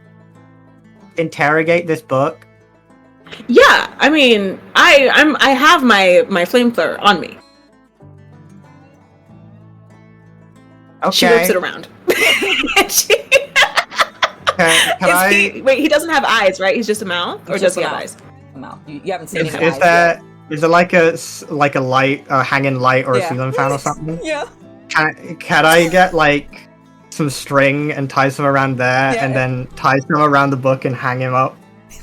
interrogate this book? Yeah, I mean, I have my flamethrower on me. Okay. She whips it around. Wait, he doesn't have eyes, right? He's just a mouth, or does he have eyes? A mouth. You haven't seen his Is eyes there yet. is there like a light, a hanging light, or a ceiling fan or something? Yeah. Can I get like some string and tie some around there, and then tie some around the book and hang him up?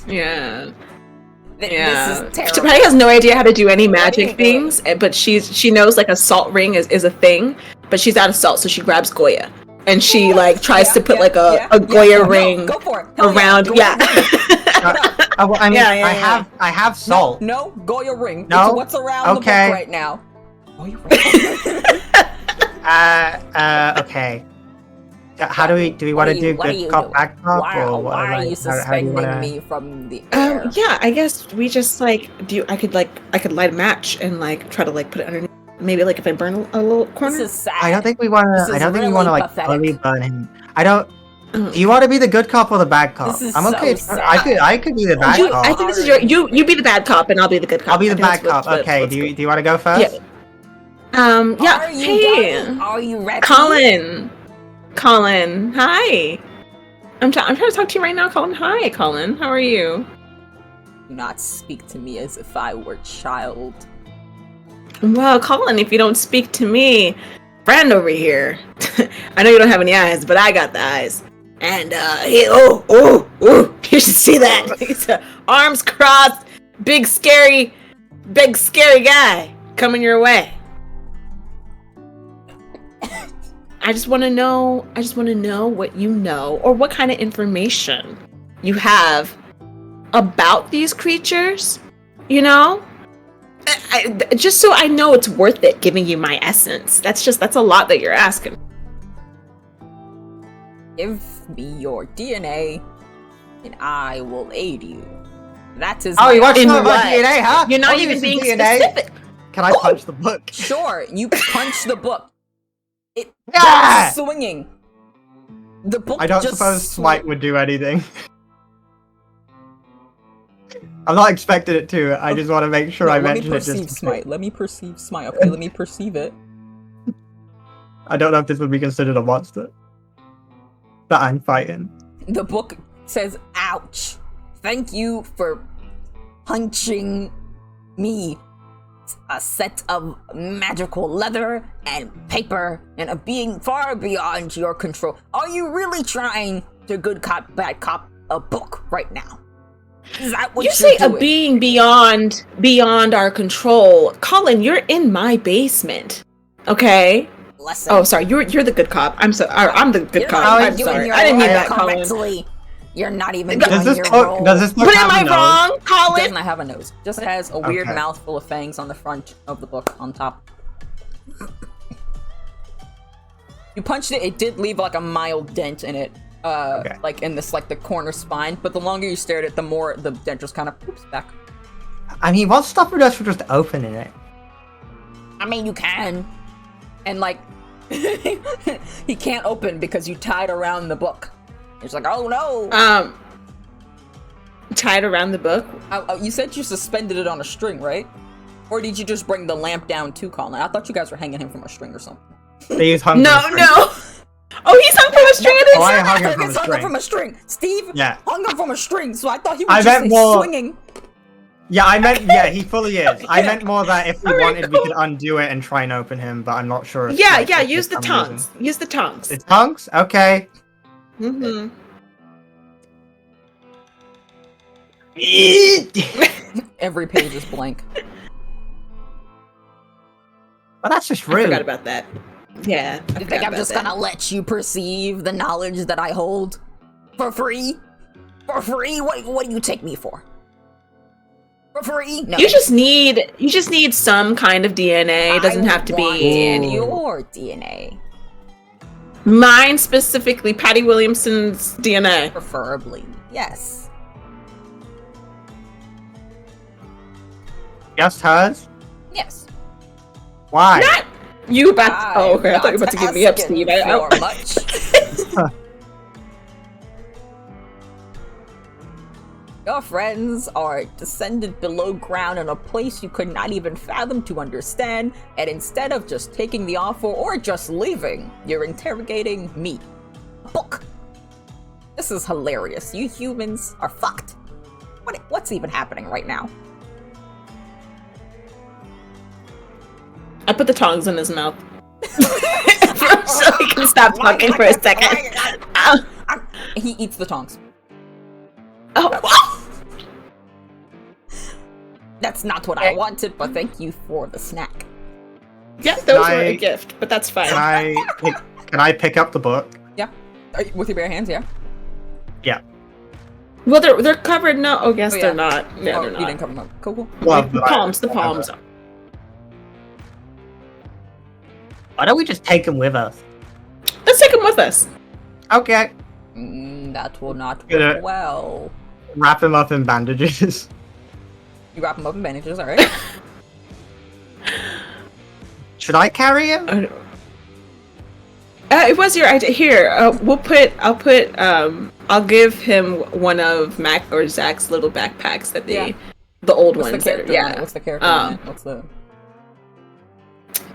Yeah. This is terrible. Patty has no idea how to do any magic things, but she knows like a salt ring is a thing, but she's out of salt, so she grabs Goya. And she like tries to put like a Goya ring go for it. around. Well, I mean, I have salt. No, Goya ring. No? It's what's around the book right now. Goya ring. Okay. How do we want to do good cop, bad cop, or why are you suspending me from the air? Yeah, I guess we just like I could light a match and like try to like put it underneath. Maybe like if I burn a little corner. This is sad. I don't think we want to. I don't think we want to like fully burn him. I don't. Do you want to be the good cop or the bad cop? This is I'm okay. so sad. I could be the bad cop. I think this is you be the bad cop and I'll be the good cop. I'll be the bad cop. Okay. Do you want to go first? Yeah. Yeah. Hey. Are you ready? Colin. Hi. I'm trying to talk to you right now, Colin. Hi, Colin. How are you? Do not speak to me as if I were a child. Well, Colin, if you don't speak to me, friend over here. I know you don't have any eyes, but I got the eyes. And you should see that. He's arms crossed, big scary guy coming your way. I just want to know what you know, or what kind of information you have about these creatures, you know? Just so I know it's worth it giving you my essence. That's a lot that you're asking. Give me your DNA, and I will aid you. That is. Oh, you want to know what? about DNA, huh? You're not I'll even give you being some DNA. specific. Can I punch the book? Sure, you punch the book. It Yeah! goes swinging. The book. I don't just suppose Smite would do anything. I'm not expecting it to. I just want to make sure I mention it. Just Smite. Let me perceive Smite. Okay, let me perceive it. I don't know if this would be considered a monster that I'm fighting. The book says, "Ouch! Thank you for punching me. a set of magical leather and paper and a being far beyond your control. Are you really trying to good cop, bad cop a book right now? Is that what You you're say doing? a being beyond our control. Colin, you're in my basement. Okay? Listen, Oh, sorry. You're the good cop. I'm the good you're cop. not I'm doing sorry. your I didn't mean role that, Colin. correctly. You're not even Does doing this your book role. does this book But have am I a nose? wrong, It does Colin? not have a nose. Just has a weird Okay. mouthful of fangs on the front of the book on top. You punched it, it did leave like a mild dent in it. Like in this, like the corner spine, but the longer you stared at it, the more the dent just kind of poops back. I mean, what's stopping us from just opening it? I mean, you can. And like, he can't open because you tied around the book. It's like, oh no. Tied around the book. You said you suspended it on a string, right? Or did you just bring the lamp down to Colin? I thought you guys were hanging him from a string or something. They use hung No, from a string. no. Oh, he's hung from a string. Oh, I hung him from a It's hung string. from a string. Steve Yeah. hung him from a string, so I thought he I was meant just more- swinging. Yeah, I meant, yeah, he fully is. I Yeah. meant more that if we Alright, wanted, we cool. could undo it and try and open him, but I'm not sure. If, Yeah, like, yeah. if Use the for some tongues. reason- Use the tongues. The tongues? Okay. Mm-hmm. Every page is blank. Well, that's just I rude. forgot about that. Yeah. You think I'm just gonna let you perceive the knowledge that I hold for free? For free? What do you take me for? For free? No. You just need some kind of DNA. It doesn't have to want be your DNA, mine specifically. Patty Williamson's DNA. preferably. Yes. Just hers? Yes. Why? Not you about. Oh, okay. I thought you were about to give me up, asking Steve. for much. Your friends are descended below ground in a place you could not even fathom to understand, and instead of just taking the offer or just leaving, you're interrogating me. A book. This is hilarious. You humans are fucked. What's even happening right now? I put the tongs in his mouth so he can stop talking for a second. Ow. He eats the tongs. Oh. That's not what I wanted, but thank you for the snack. Yeah, those were I- a gift, but that's fine. Can I pick up the book? Yeah. With your bare hands, yeah? Yeah. Well, they're covered. No, oh yes, Oh, yeah. they're not. Yeah, Oh, they're you not. didn't cover them up. Cool, cool. Well, The palms. The palms. Why don't we just take him with us? Let's take them with us. Okay. That will not Get work it. well. Wrap him up in bandages. You wrap them up in bandages, alright? Should I carry him? It was your idea. Here, I'll give him one of Mac or Zach's little backpacks that Yeah. the old What's the ones. That, character in it? yeah. What's the character in Um, it? What's the...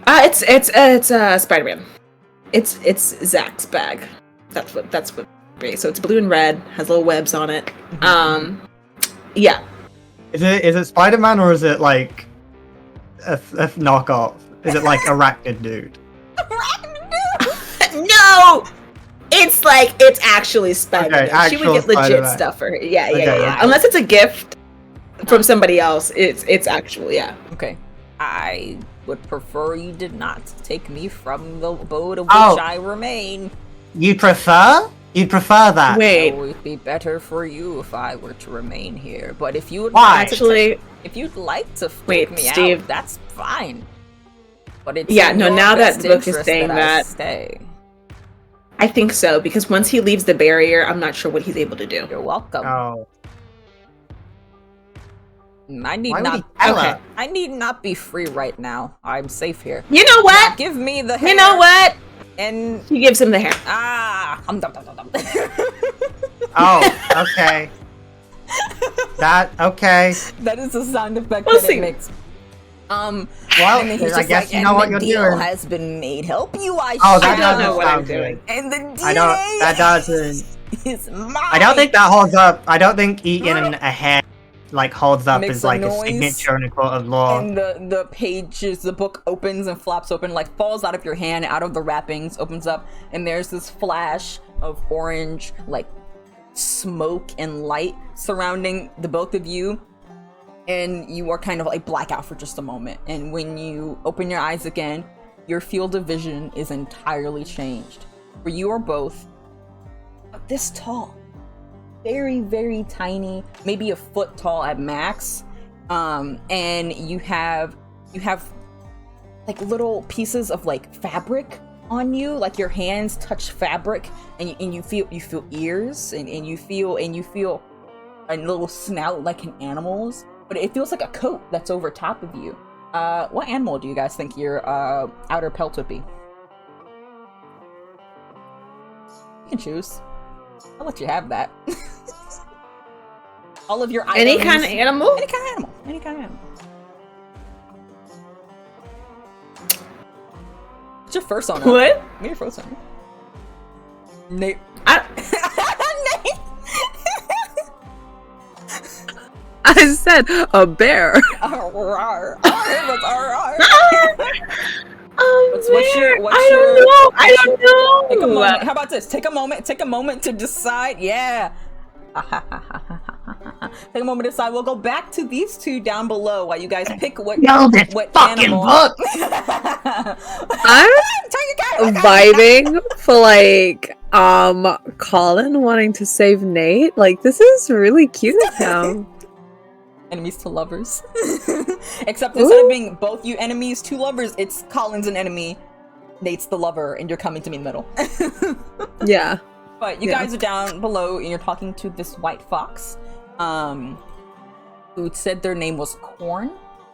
It's Spider-Man. It's Zach's bag. That's what. So it's blue and red. Has little webs on it. Yeah. Is it Spider-Man or is it like a knockoff? Is it like Arachnid Dude? No. It's actually Spider-Man. Okay, She would actual get legit Spider-Man. stuff for her. Yeah. Okay. Unless it's a gift from somebody else, it's actual. Yeah. Okay. I would prefer you did not take me from the abode of which Oh. I remain. You'd prefer that? Wait. It would be better for you if I were to remain here. But if you would Why? like to Actually, if you'd like to Wait, freak me Steve. out, that's fine. But it's Yeah, in no, your now that best book is interest saying I that- stay. I think so because once he leaves the barrier, I'm not sure what he's able to do. You're welcome. Oh. I need Why would he not. tell Okay. her? I need not be free right now. I'm safe here. You know what? Give me the hair. You know what? And He gives him the hair. dum, dum, dum, dum. Oh, okay. Okay. That is the sound effect We'll that see. it makes. Well, and then he's I just guess like, you and know what the you're deal doing. has been made. Help you, I Oh, shall. that don't know doesn't what I'm sound doing. good. And the DNA I don't. That doesn't. is mine. I don't think that holds up. I don't think eating a hair like holds up Makes as a like a noise, signature in a court of law. and the pages, the book opens and flops open, like falls out of your hand, out of the wrappings, opens up, and there's this flash of orange, like smoke and light surrounding the both of you, and you are kind of like black out for just a moment. And when you open your eyes again, your field of vision is entirely changed. For you are both this tall, very, very tiny, maybe a foot tall at max, and you have like little pieces of like fabric on you, like your hands touch fabric, and you feel ears, and you feel a little snout like an animal's, but it feels like a coat that's over top of you. What animal do you guys think your outer pelt would be? You can choose. I'll let you have that. All of your items. Any kind of animal? Any kind of animal. Any kind of animal. What's your first one? What? What's your first one? Nate. Nate. I said a bear. Arr. What's your? I don't know. Take a moment. How about this? Take a moment to decide. Yeah. Take a moment to decide. We'll go back to these two down below while you guys pick what fucking animal. book. I'm vibing for like Colin wanting to save Nate. Like, this is really cute of him. Enemies to lovers. Except instead of being both you enemies to lovers, it's Colin's an enemy, Nate's the lover, and you're coming to me in the middle. Yeah. But you guys are down below and you're talking to this white fox, who said their name was Corn,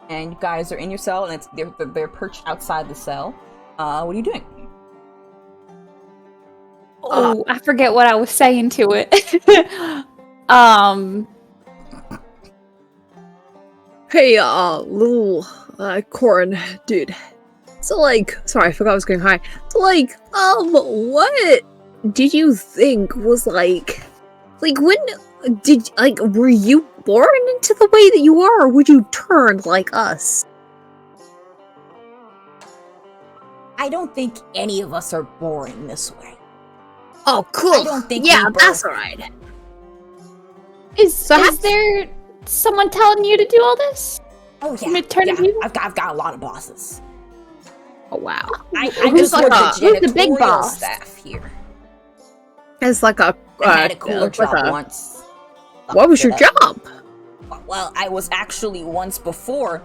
and you guys are in your cell, and they're perched outside the cell. What are you doing? Oh, I forget what I was saying to it. Hey, little Corn dude. So like, sorry, I forgot I was going high. So like, what did you think was like when were you born into the way that you are, or would you turn like us? I don't think any of us are born this way. Oh, cool. I don't think yeah, we both- that's alright. Is there someone telling you to do all this? Oh yeah, Maternity? I've got a lot of bosses. Oh wow. I Who's just like work a- the who's the big janitorial boss? staff here. It's like a I had a cooler like job a- once. What was your Fucked it up. job? Well, I was actually once before.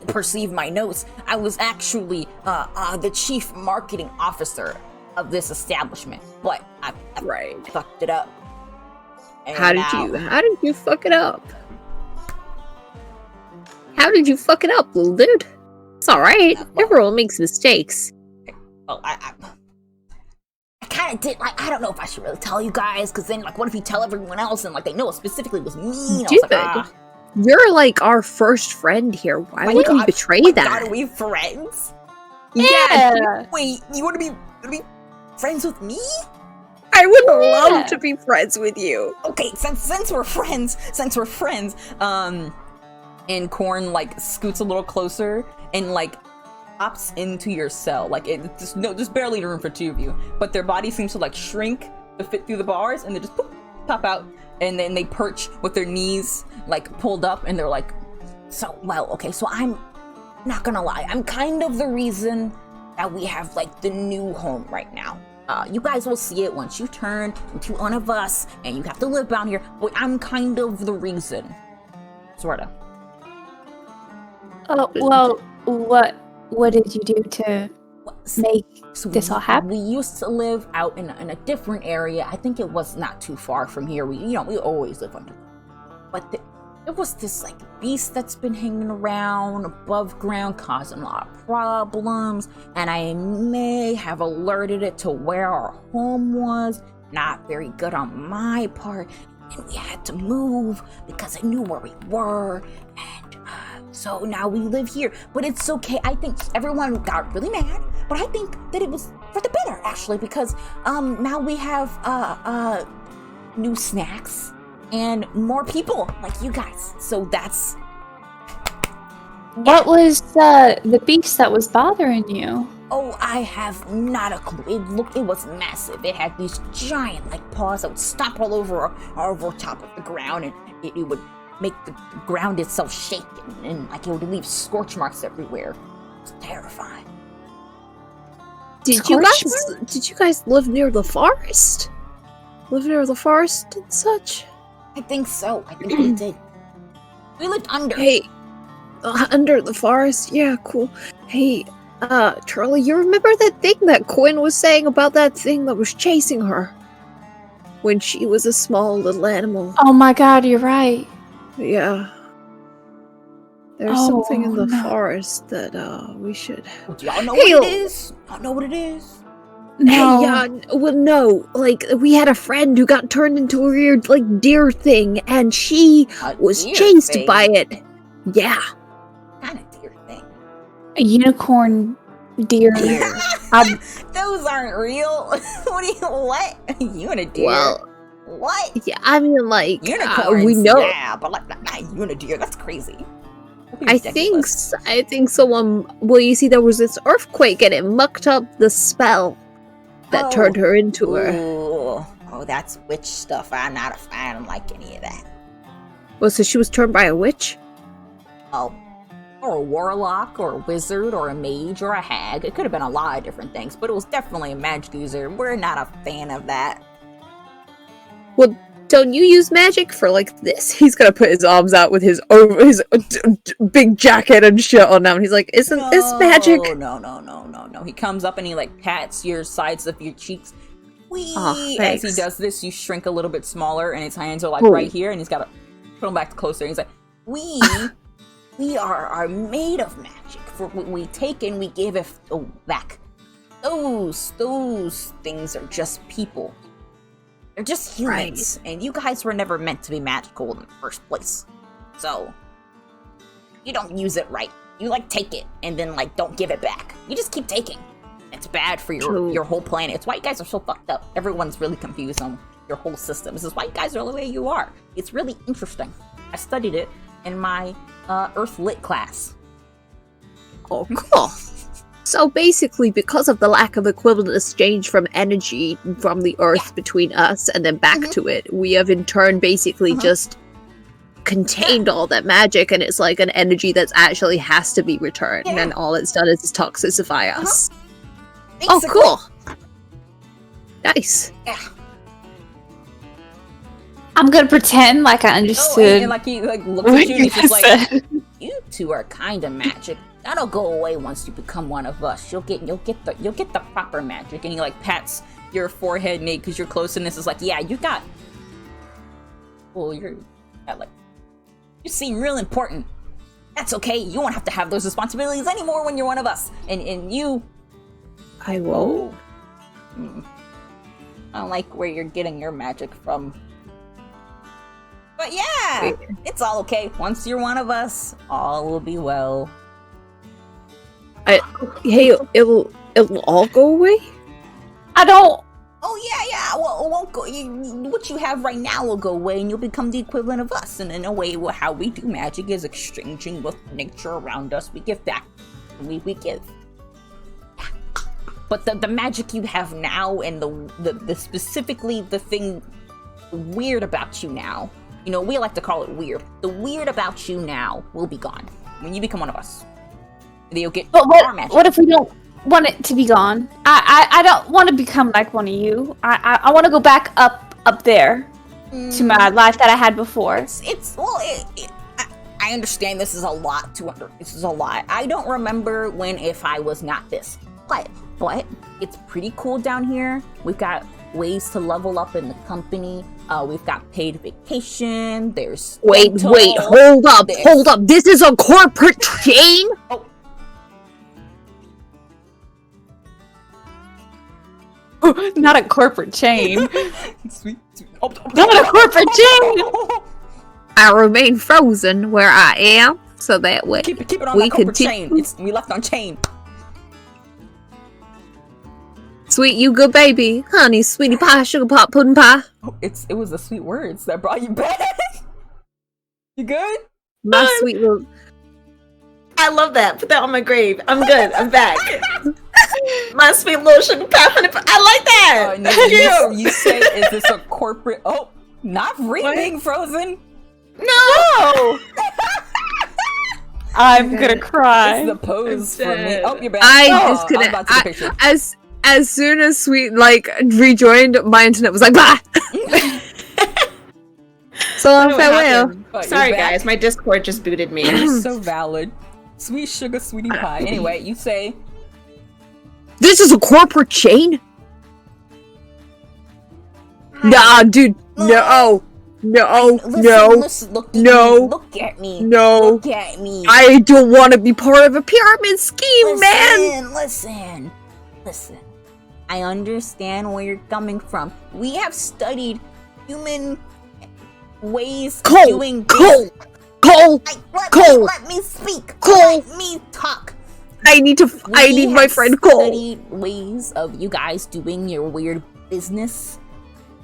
Perceive my notes. I was actually the chief marketing officer of this establishment, but I Right. fucked it up. And How did you fuck it up? How did you fuck it up, little dude? It's alright. Well- Everyone makes mistakes. Well, I kind of did. Like, I don't know if I should really tell you guys, because then, like, what if you tell everyone else and like they know it specifically was me? And I was like, Dude, you're like our first friend here. Why would you betray God, that? are we friends? Yeah. Wait, you want to be friends with me? I would Yeah. love to be friends with you. Okay, since we're friends, and Corn like scoots a little closer and like pops into your cell. Like there's barely room for two of you, but their body seems to like shrink to fit through the bars, and they just pop out, and then they perch with their knees like pulled up, and they're like, so I'm not gonna lie, I'm kind of the reason that we have like the new home right now. You guys will see it once you turn into one of us and you have to live down here, but I'm kind of the reason. Sorta. Oh, well, what did you do to make So this all happen? We used to live out in a different area. I think it was not too far from here. We always live under. But there was this like beast that's been hanging around above ground, causing a lot of problems, and I may have alerted it to where our home was. Not very good on my part, and we had to move because I knew where we were, and so now we live here. But it's okay. I think everyone got really mad, but I think that it was for the better actually, because now we have new snacks. and more people like you guys. So that's... What was the beast that was bothering you? Oh, I have not a clue. It was massive. It had these giant, like, paws that would stomp all over top of the ground, and it would make the ground itself shake, and like, it would leave scorch marks everywhere. It's terrifying. Did you guys live near the forest? Live near the forest and such? I think so. I think we did. We lived under. Hey, under the forest? Yeah, cool. Hey, Charlie, you remember that thing that Quinn was saying about that thing that was chasing her? When she was a small little animal. Oh my god, you're right. Yeah. There's something in the forest that, we should... Do y'all know what it is? Y'all know what it is? No. Hey, well, no. Like, we had a friend who got turned into a weird, like, deer thing, and she was chased by it. Yeah. What kind of deer thing? A unicorn deer. Those aren't real. What? You and a deer? Well, what? yeah, I mean, like, Unicorns, we know. yeah, but like, not you and a deer. That's crazy. I think someone. Well, you see, there was this earthquake, and it mucked up the spell that turned her into her. Oh, that's witch stuff. I'm not a fan. I don't like any of that. Well, so she was turned by a witch? Oh, or a warlock, or a wizard, or a mage, or a hag. It could have been a lot of different things, but it was definitely a magic user. We're not a fan of that. Well, don't you use magic for like this? He's gonna put his arms out with his big jacket and shit on now, and he's like, "Isn't this magic?" No. He comes up and he like pats your sides of your cheeks. As he does this, you shrink a little bit smaller, and his hands are like right here, and he's got to put them back closer. And he's like, we are made of magic. For what we take and we give it back. Those things are just people. They're just humans, and you guys were never meant to be magical in the first place. So, you don't use it right. You, like, take it, and then, like, don't give it back. You just keep taking. It's bad for your whole planet. It's why you guys are so fucked up. Everyone's really confused on your whole system. This is why you guys are the way you are. It's really interesting. I studied it in my Earth Lit class. Oh, cool. So basically, because of the lack of equivalent exchange from energy from the Earth between us and then back to it, we have in turn basically just contained all that magic, and it's like an energy that actually has to be returned, and all it's done is toxicify us. Oh, cool. Nice. Yeah. I'm gonna pretend like I understood. And like he like looks at you and he's just like, you two are kind of magic. That'll go away once you become one of us. You'll get the proper magic. And he like pats your forehead, Nate, because you're close. And this is like, yeah, you got. Well, you seem real important. That's okay. You won't have to have those responsibilities anymore when you're one of us. And you. I won't. I don't like where you're getting your magic from. But yeah, it's all okay. Once you're one of us, all will be well. Hey, it'll all go away? I don't. Oh yeah. Well, it won't go. What you have right now will go away, and you'll become the equivalent of us. And in a way, how we do magic is exchanging with nature around us. We give back. We give. But the magic you have now, and the specifically the thing weird about you now. You know, we like to call it weird. The weird about you now will be gone when you become one of us. You'll get our magic. What if we don't want it to be gone? I don't want to become like one of you. I want to go back up there to my life that I had before. I understand this is a lot This is a lot. I don't remember if I was not this, but it's pretty cool down here. We've got ways to level up in the company. We've got paid vacation. There's wait, hold up. This is a corporate chain? Oh. Not a corporate chain. Sweet. Not a corporate chain. I remain frozen where I am, so that way keep it on that corporate chain. We left on chain. Sweet, you good baby. Honey, sweetie pie, sugar pop, pudding pie. Oh, it was the sweet words that brought you back. You good? My sweet little... I love that. Put that on my grave. I'm good. I'm back. My sweet little sugar pie, honey pie. I like that. No, you say, is this a corporate? Oh, not being frozen. No. I'm gonna cry. It's the pose for me. dead. Oh, you're back. I I'm about to take a picture. as soon as Sweet rejoined, my internet was like bah. So I don't know what farewell. happened. Oh, you're Sorry, back. guys. My Discord just booted me. So valid. Sweet sugar sweetie pie. Anyway, you say This is a corporate chain? Nah, dude. No. No. No. Look at me. No. Look at me. I don't want to be part of a pyramid scheme, man. Listen. I understand where you're coming from. We have studied human ways of doing Cole. Let me speak. Cole. Let me talk. I need my friend Cole. Studied ways of you guys doing your weird business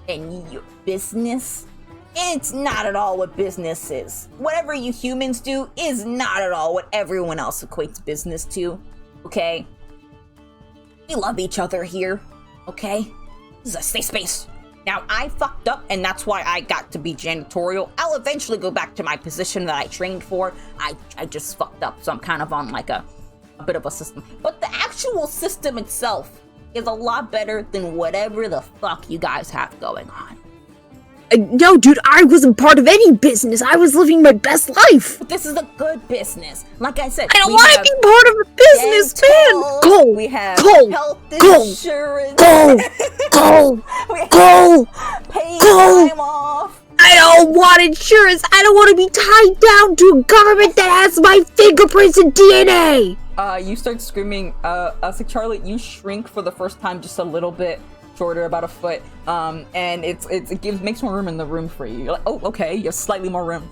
and your business. It's not at all what business is. Whatever you humans do is not at all what everyone else equates business to. Okay? We love each other here. Okay? This is a safe space. Now, I fucked up, and that's why I got to be janitorial. I'll eventually go back to my position that I trained for. I just fucked up, so I'm kind of on like a bit of a system. But the actual system itself is a lot better than whatever the fuck you guys have going on. No, dude, I wasn't part of any business. I was living my best life. But this is a good business. Like I said, I don't we want to have be part of a business, man. dental, Cole. We have Cole. health Cole. insurance. Cole. We have Cole. paid Cole. time off. I don't want insurance. I don't want to be tied down to a government that has my fingerprints and DNA. You start screaming. So Charlie, you shrink for the first time just a little bit. Shorter, about a foot, and it makes more room in the room for you. You're like, oh, okay, you have slightly more room.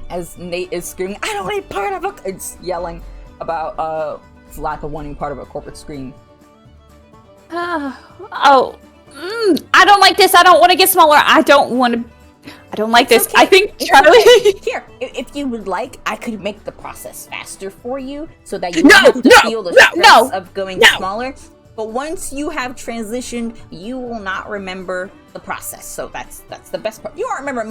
As Nate is screaming, I don't need part of it. It's yelling about its lack of wanting part of a corporate screen. I don't like this. I don't want to get smaller. I don't like this. Okay. I think It's Charlie. okay. Here, if you would like, I could make the process faster for you, so that you don't have to feel the stress of going smaller. But once you have transitioned, you will not remember the process. So that's the best part. You won't remember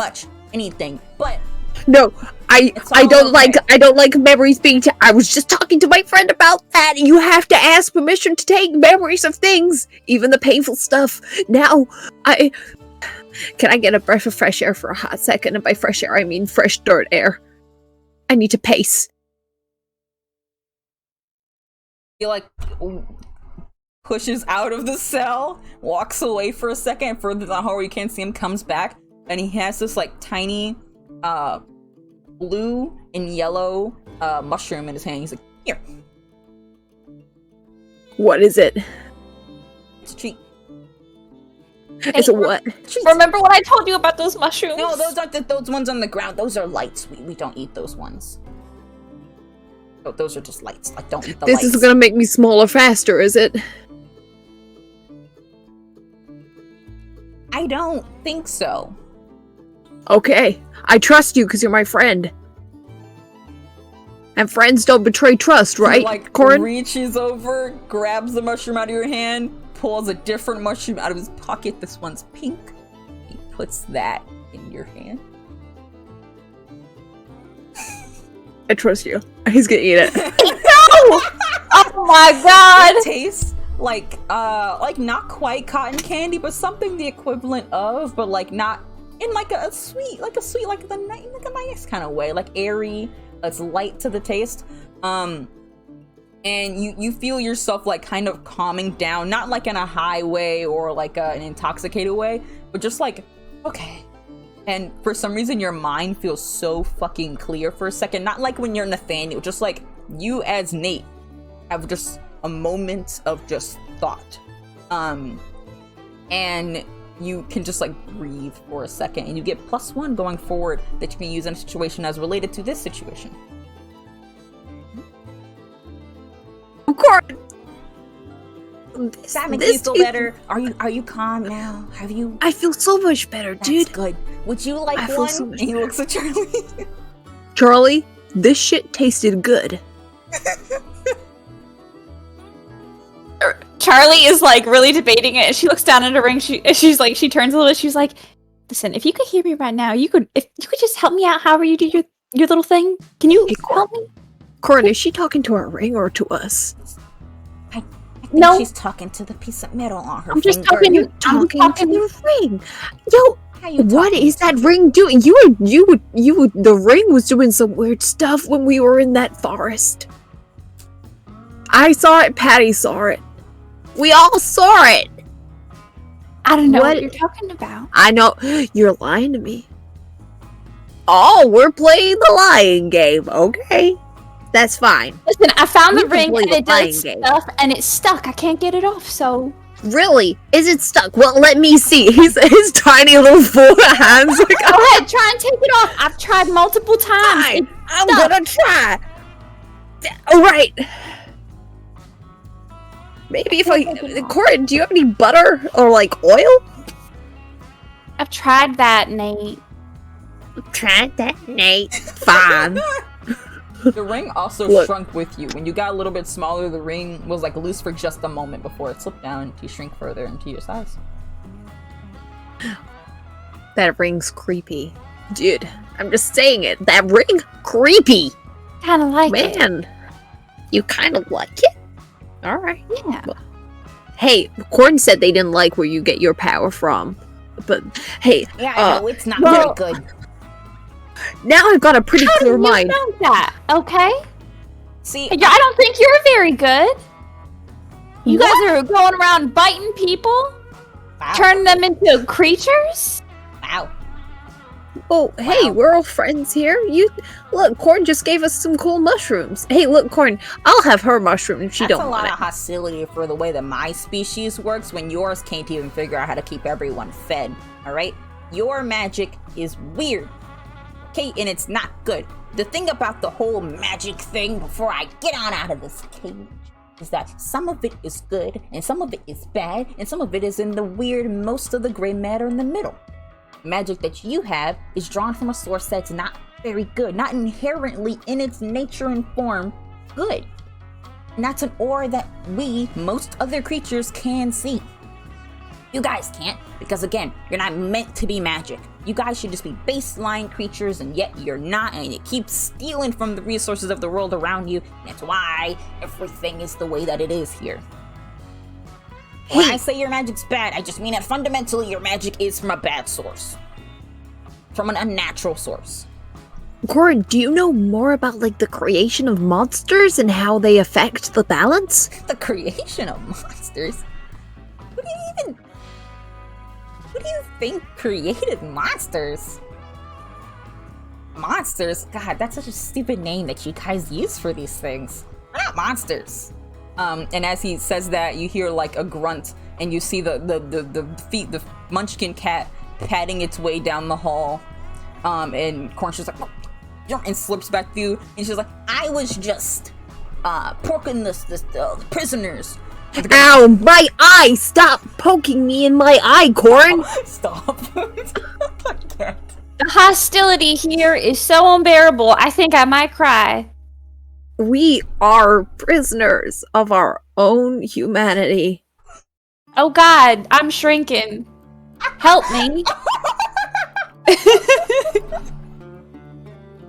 anything, but No, I don't okay. like memories being. I was just talking to my friend about that. You have to ask permission to take memories of things, even the painful stuff. Now, can I get a breath of fresh air for a hot second? And by fresh air, I mean fresh dirt air. I need to pace. he like pushes out of the cell, walks away for a second, further down the hallway you can't see him, comes back, and he has this like tiny blue and yellow mushroom in his hand. He's like, here, What is it? it's a treat. It's a what? Remember when I told you about those mushrooms? No, those aren't those ones on the ground. Those are lights. We don't eat those ones. Oh, those are just lights. Like, don't eat the lights. This is gonna make me smaller faster, is it? I don't think so. Okay, I trust you because you're my friend. And friends don't betray trust, right, He, like, Corin? reaches over, grabs the mushroom out of your hand, pulls a different mushroom out of his pocket. This one's pink. He puts that in your hand. I trust you. He's gonna eat it. Oh my god! It tastes like not quite cotton candy, but something the equivalent of, but like not in like a sweet, like a nice kind of way, like airy. It's light to the taste. And you feel yourself like kind of calming down, not like in a high way or like an intoxicated way, but just like, okay. And for some reason your mind feels so fucking clear for a second. Not like when you're Nathaniel, just like you as Nate have just a moment of just thought. And you can just like breathe for a second, and you get +1 going forward that you can use in a situation as related to this situation. Corin! That makes you feel better. Are you calm now? Have you? I feel so much better, That's dude. good. Would you like I feel one? so much And he looks at Charlie. Charlie, this shit tasted good. Charlie is like really debating it, and she looks down at her ring. She turns a little bit. She's like, "Listen, if you could hear me right now, if you could just help me out. However you do your little thing, can you help me?" Corin, is she talking to her ring or to us? I think No. she's talking to the piece of metal on her I'm just finger. talking. You're I'm talking talking. to the ring. Yo, How you what talking is to? that ring doing? The ring was doing some weird stuff when we were in that forest. I saw it, Patty saw it. We all saw it. I don't know what What? you're talking about. I know, you're lying to me. Oh, we're playing the lying game. Okay, that's fine. Listen, I found We the can ring play and the it does lying game. stuff, and it's stuck. I can't get it off. So Really? Is it stuck? Well, let me see. His tiny little four hands. Like, go ahead, try and take it off. I've tried multiple times. fine. It's I'm stuck. gonna try. All right. Maybe if Corin, do you have any butter or like oil? I've tried that, Nate. Tried that, Nate. Fine. The ring also Look. shrunk with you. When you got a little bit smaller, the ring was like loose for just a moment before it slipped down to shrink further into your size. That ring's creepy, dude. I'm just saying it. That ring, creepy. Kind of like it. Man, you kind of like it. All right. Yeah. Hey, Corin said they didn't like where you get your power from, but hey, Yeah, I know it's not well- very good. now I've got a pretty How do clear you mind. know that? Okay. See, I don't think you're very good. You guys are going around biting people, wow, turning them into creatures. wow. Oh, hey, Wow. we're all friends here. You look, Corin just gave us some cool mushrooms. Hey, look, Corin, I'll have her mushroom if she That's don't a want lot it. of hostility for the way that my species works when yours can't even figure out how to keep everyone fed, alright? Your magic is weird, okay? And it's not good. The thing about the whole magic thing, before I get on out of this cage, is that some of it is good, and some of it is bad, and some of it is in the weird, most of the gray matter in the middle. Magic that you have is drawn from a source that's not very good, not inherently in its nature and form good. And that's an aura that we, most other creatures, can see. You guys can't, because again, you're not meant to be magic. You guys should just be baseline creatures, and yet you're not, and it keeps stealing from the resources of the world around you. That's why everything is the way that it is here. When I say your magic's bad, I just mean that fundamentally your magic is from a bad source. From an unnatural source. Corin, do you know more about like the creation of monsters and how they affect the balance? The creation of monsters? Who do you think created monsters? Monsters? God, that's such a stupid name that you guys use for these things. We're not monsters. And as he says that, you hear like a grunt, and you see the munchkin cat patting its way down the hall. And Corin's just like, oh, and slips back through, and she's like, I was just poking the prisoners. Ow, my eye! Stop poking me in my eye, Corin! Stop. I can't. The hostility here is so unbearable. I think I might cry. We are prisoners of our own humanity. Oh God, I'm shrinking. Help me.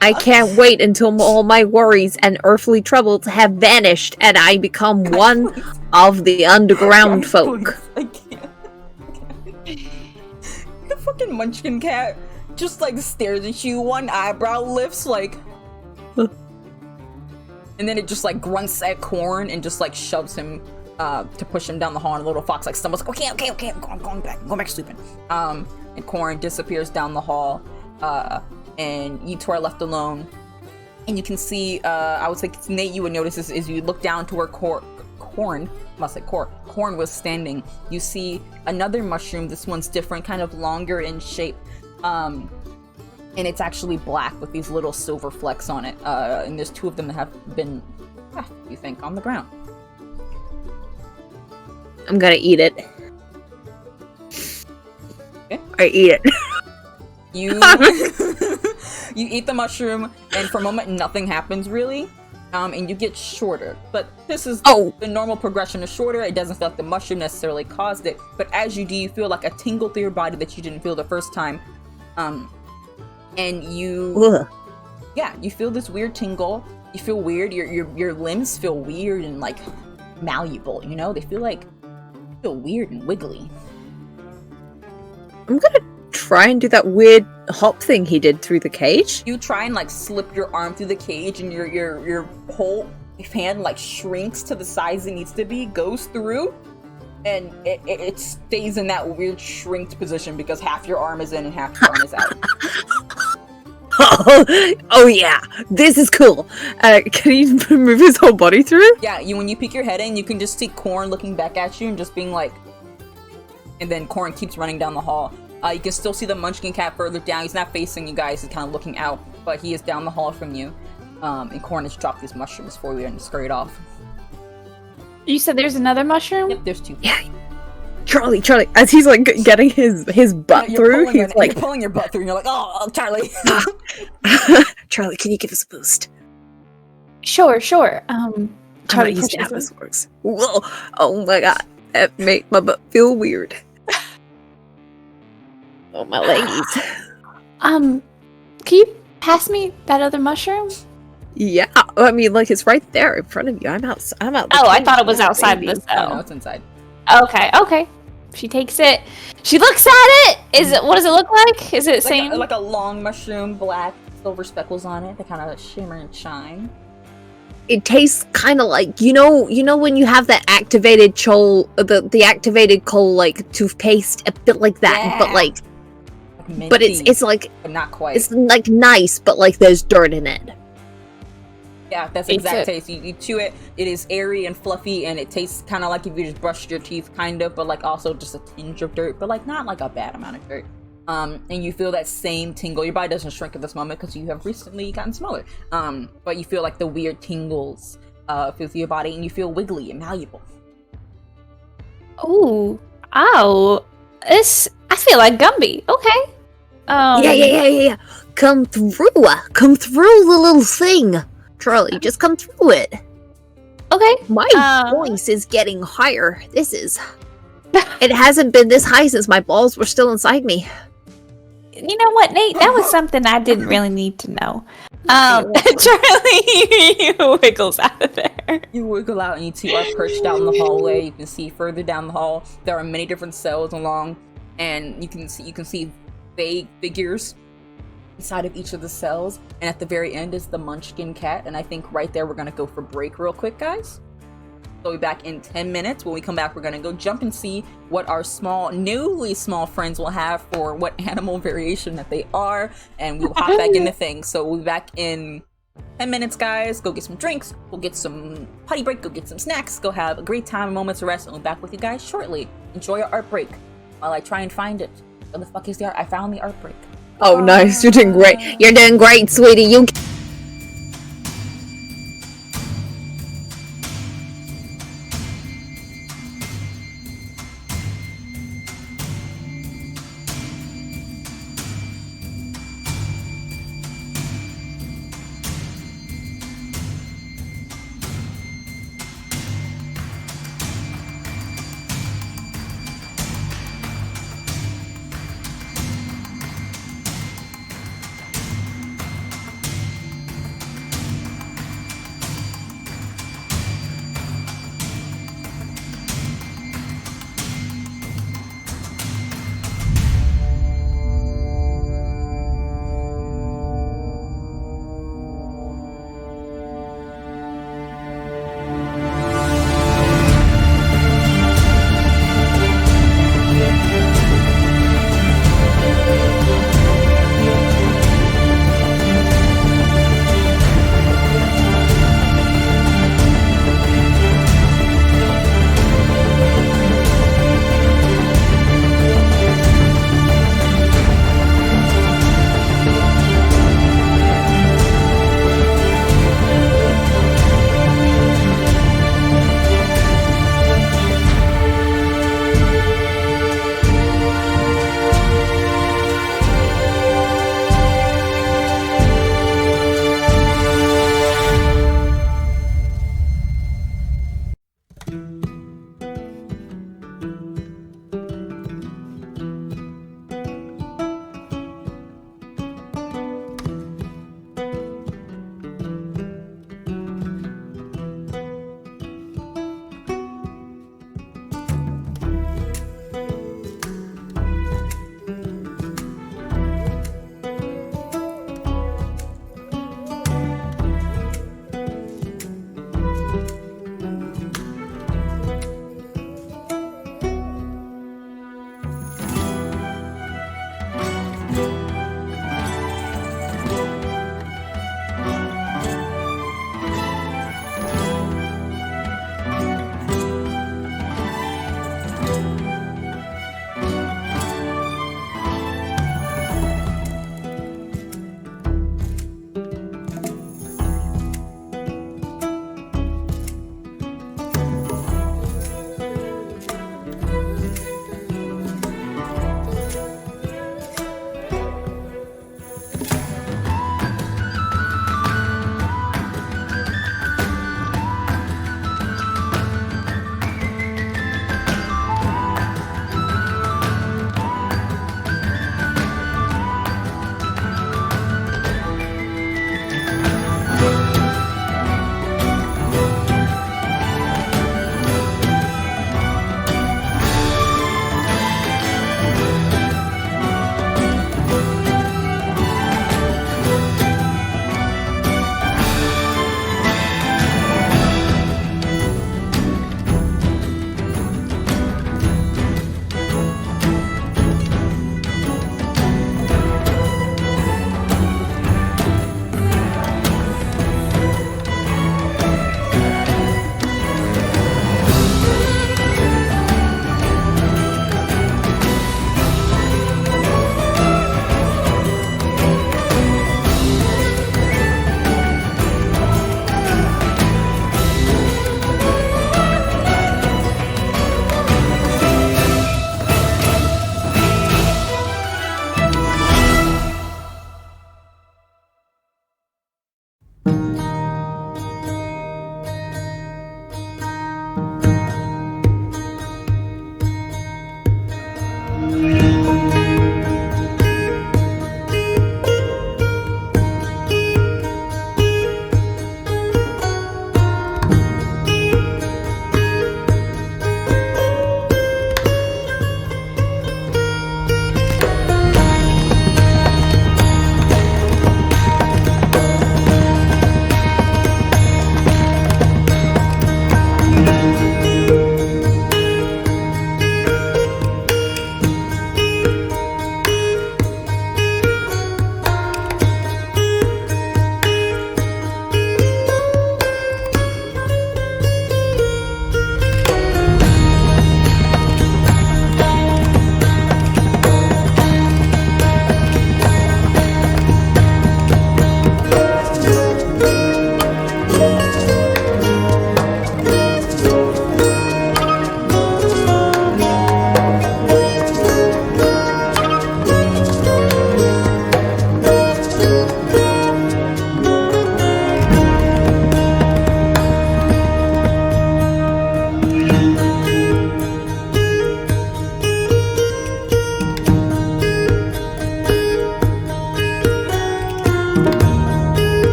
I can't wait until all my worries and earthly troubles have vanished and I become one of the underground folk. I can't. The fucking munchkin cat just like stares at you, one eyebrow lifts like, and then it just like grunts at Corn and just like shoves him to push him down the hall, and little fox like stumbles like, okay, I'm going back to sleeping. And Corn disappears down the hall, and you two are left alone. And you can see, I would say, Nate, you would notice this is you look down to where Corn was standing. You see another mushroom. This one's different, kind of longer in shape. And it's actually black with these little silver flecks on it. And there's two of them that have been left, you think, on the ground. I'm gonna eat it. Okay. I eat it. You you eat the mushroom, and for a moment nothing happens really, and you get shorter. But this is the normal progression of shorter. It doesn't feel like the mushroom necessarily caused it, but as you do, you feel like a tingle through your body that you didn't feel the first time, and you you feel this weird tingle. You feel weird. Your limbs feel weird and like malleable. You know, they feel weird and wiggly. I'm gonna try and do that weird hop thing he did through the cage. You try and like slip your arm through the cage, and your whole hand like shrinks to the size it needs to be, goes through, and it stays in that weird shrinked position because half your arm is in and half your arm is out. Oh yeah, this is cool. Can he move his whole body through? Yeah, when you peek your head in, you can just see Corn looking back at you and just being like, and then Corn keeps running down the hall. You can still see the Munchkin cat further down. He's not facing you guys, he's kind of looking out, but he is down the hall from you. And Corn has dropped these mushrooms for you and scurried off. You said there's another mushroom? Yep, there's 2. Yeah. Charlie, as he's like getting his butt through, he's like you're pulling your butt through, and you're like, oh, Charlie. Charlie, can you give us a boost? Sure. Charlie, I'm not used to how this works. Whoa! Oh my god, that made my butt feel weird. Oh my leggies. Can you pass me that other mushroom? Yeah, I mean, like it's right there in front of you. I'm out. Oh, I thought it was outside the cell. Oh, no, it's inside. Okay. She takes it. She looks at it. What does it look like? Is it same? Like a long mushroom, black, silver speckles on it. They kind of shimmer and shine. It tastes kind of like you know when you have that activated the activated coal like toothpaste, a bit like that, Yeah. but like Minty, but it's like but not quite. it's like nice, but like there's dirt in it. Yeah, that's the exact taste. You chew it, it is airy and fluffy, and it tastes kind of like if you just brushed your teeth, kind of, but like also just a tinge of dirt, but like not like a bad amount of dirt. And you feel that same tingle. Your body doesn't shrink at this moment because you have recently gotten smaller. But you feel like the weird tingles feel through your body, and you feel wiggly and malleable. Ooh, ow! I feel like Gumby. Okay. Yeah. Come through the little thing. Charlie, just come through it. Okay. My voice is getting higher. It hasn't been this high since my balls were still inside me. You know what, Nate? That was something I didn't really need to know. Charlie wiggles out of there. You wiggle out, and you two are perched out in the hallway. You can see further down the hall. There are many different cells along, and you can see vague figures inside of each of the cells, and at the very end is the Munchkin cat, and I think right there we're gonna go for break real quick, guys. So we'll be back in 10 minutes. When we come back, we're gonna go jump and see what our newly small friends will have for what animal variation that they are, and we'll hop back into things. So we'll be back in 10 minutes, guys. Go get some drinks, go get some potty break, go get some snacks, go have a great time, moments of rest, and we'll be back with you guys shortly. Enjoy your art break while I try and find it. Where the fuck is the art? I found the art break. Oh, nice. You're doing great. You're doing great, sweetie. You.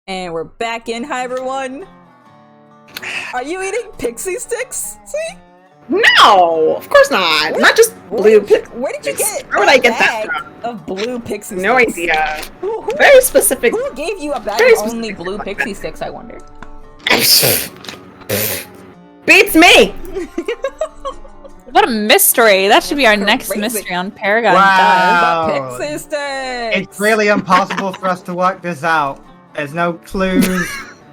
And we're back in. Hi, everyone. Are you eating pixie sticks? See? No, of course not. Not just blue. Where did you get? Where would I get that from? Of blue pixie sticks? No idea. Very specific. Who gave you a bag Very of only specific blue like pixie that. sticks? I wonder. Beats me. What a mystery! That should be our That's next crazy. mystery on Paragon Wow. Dust. The pixie sticks! It's really impossible for us to work this out. There's no clues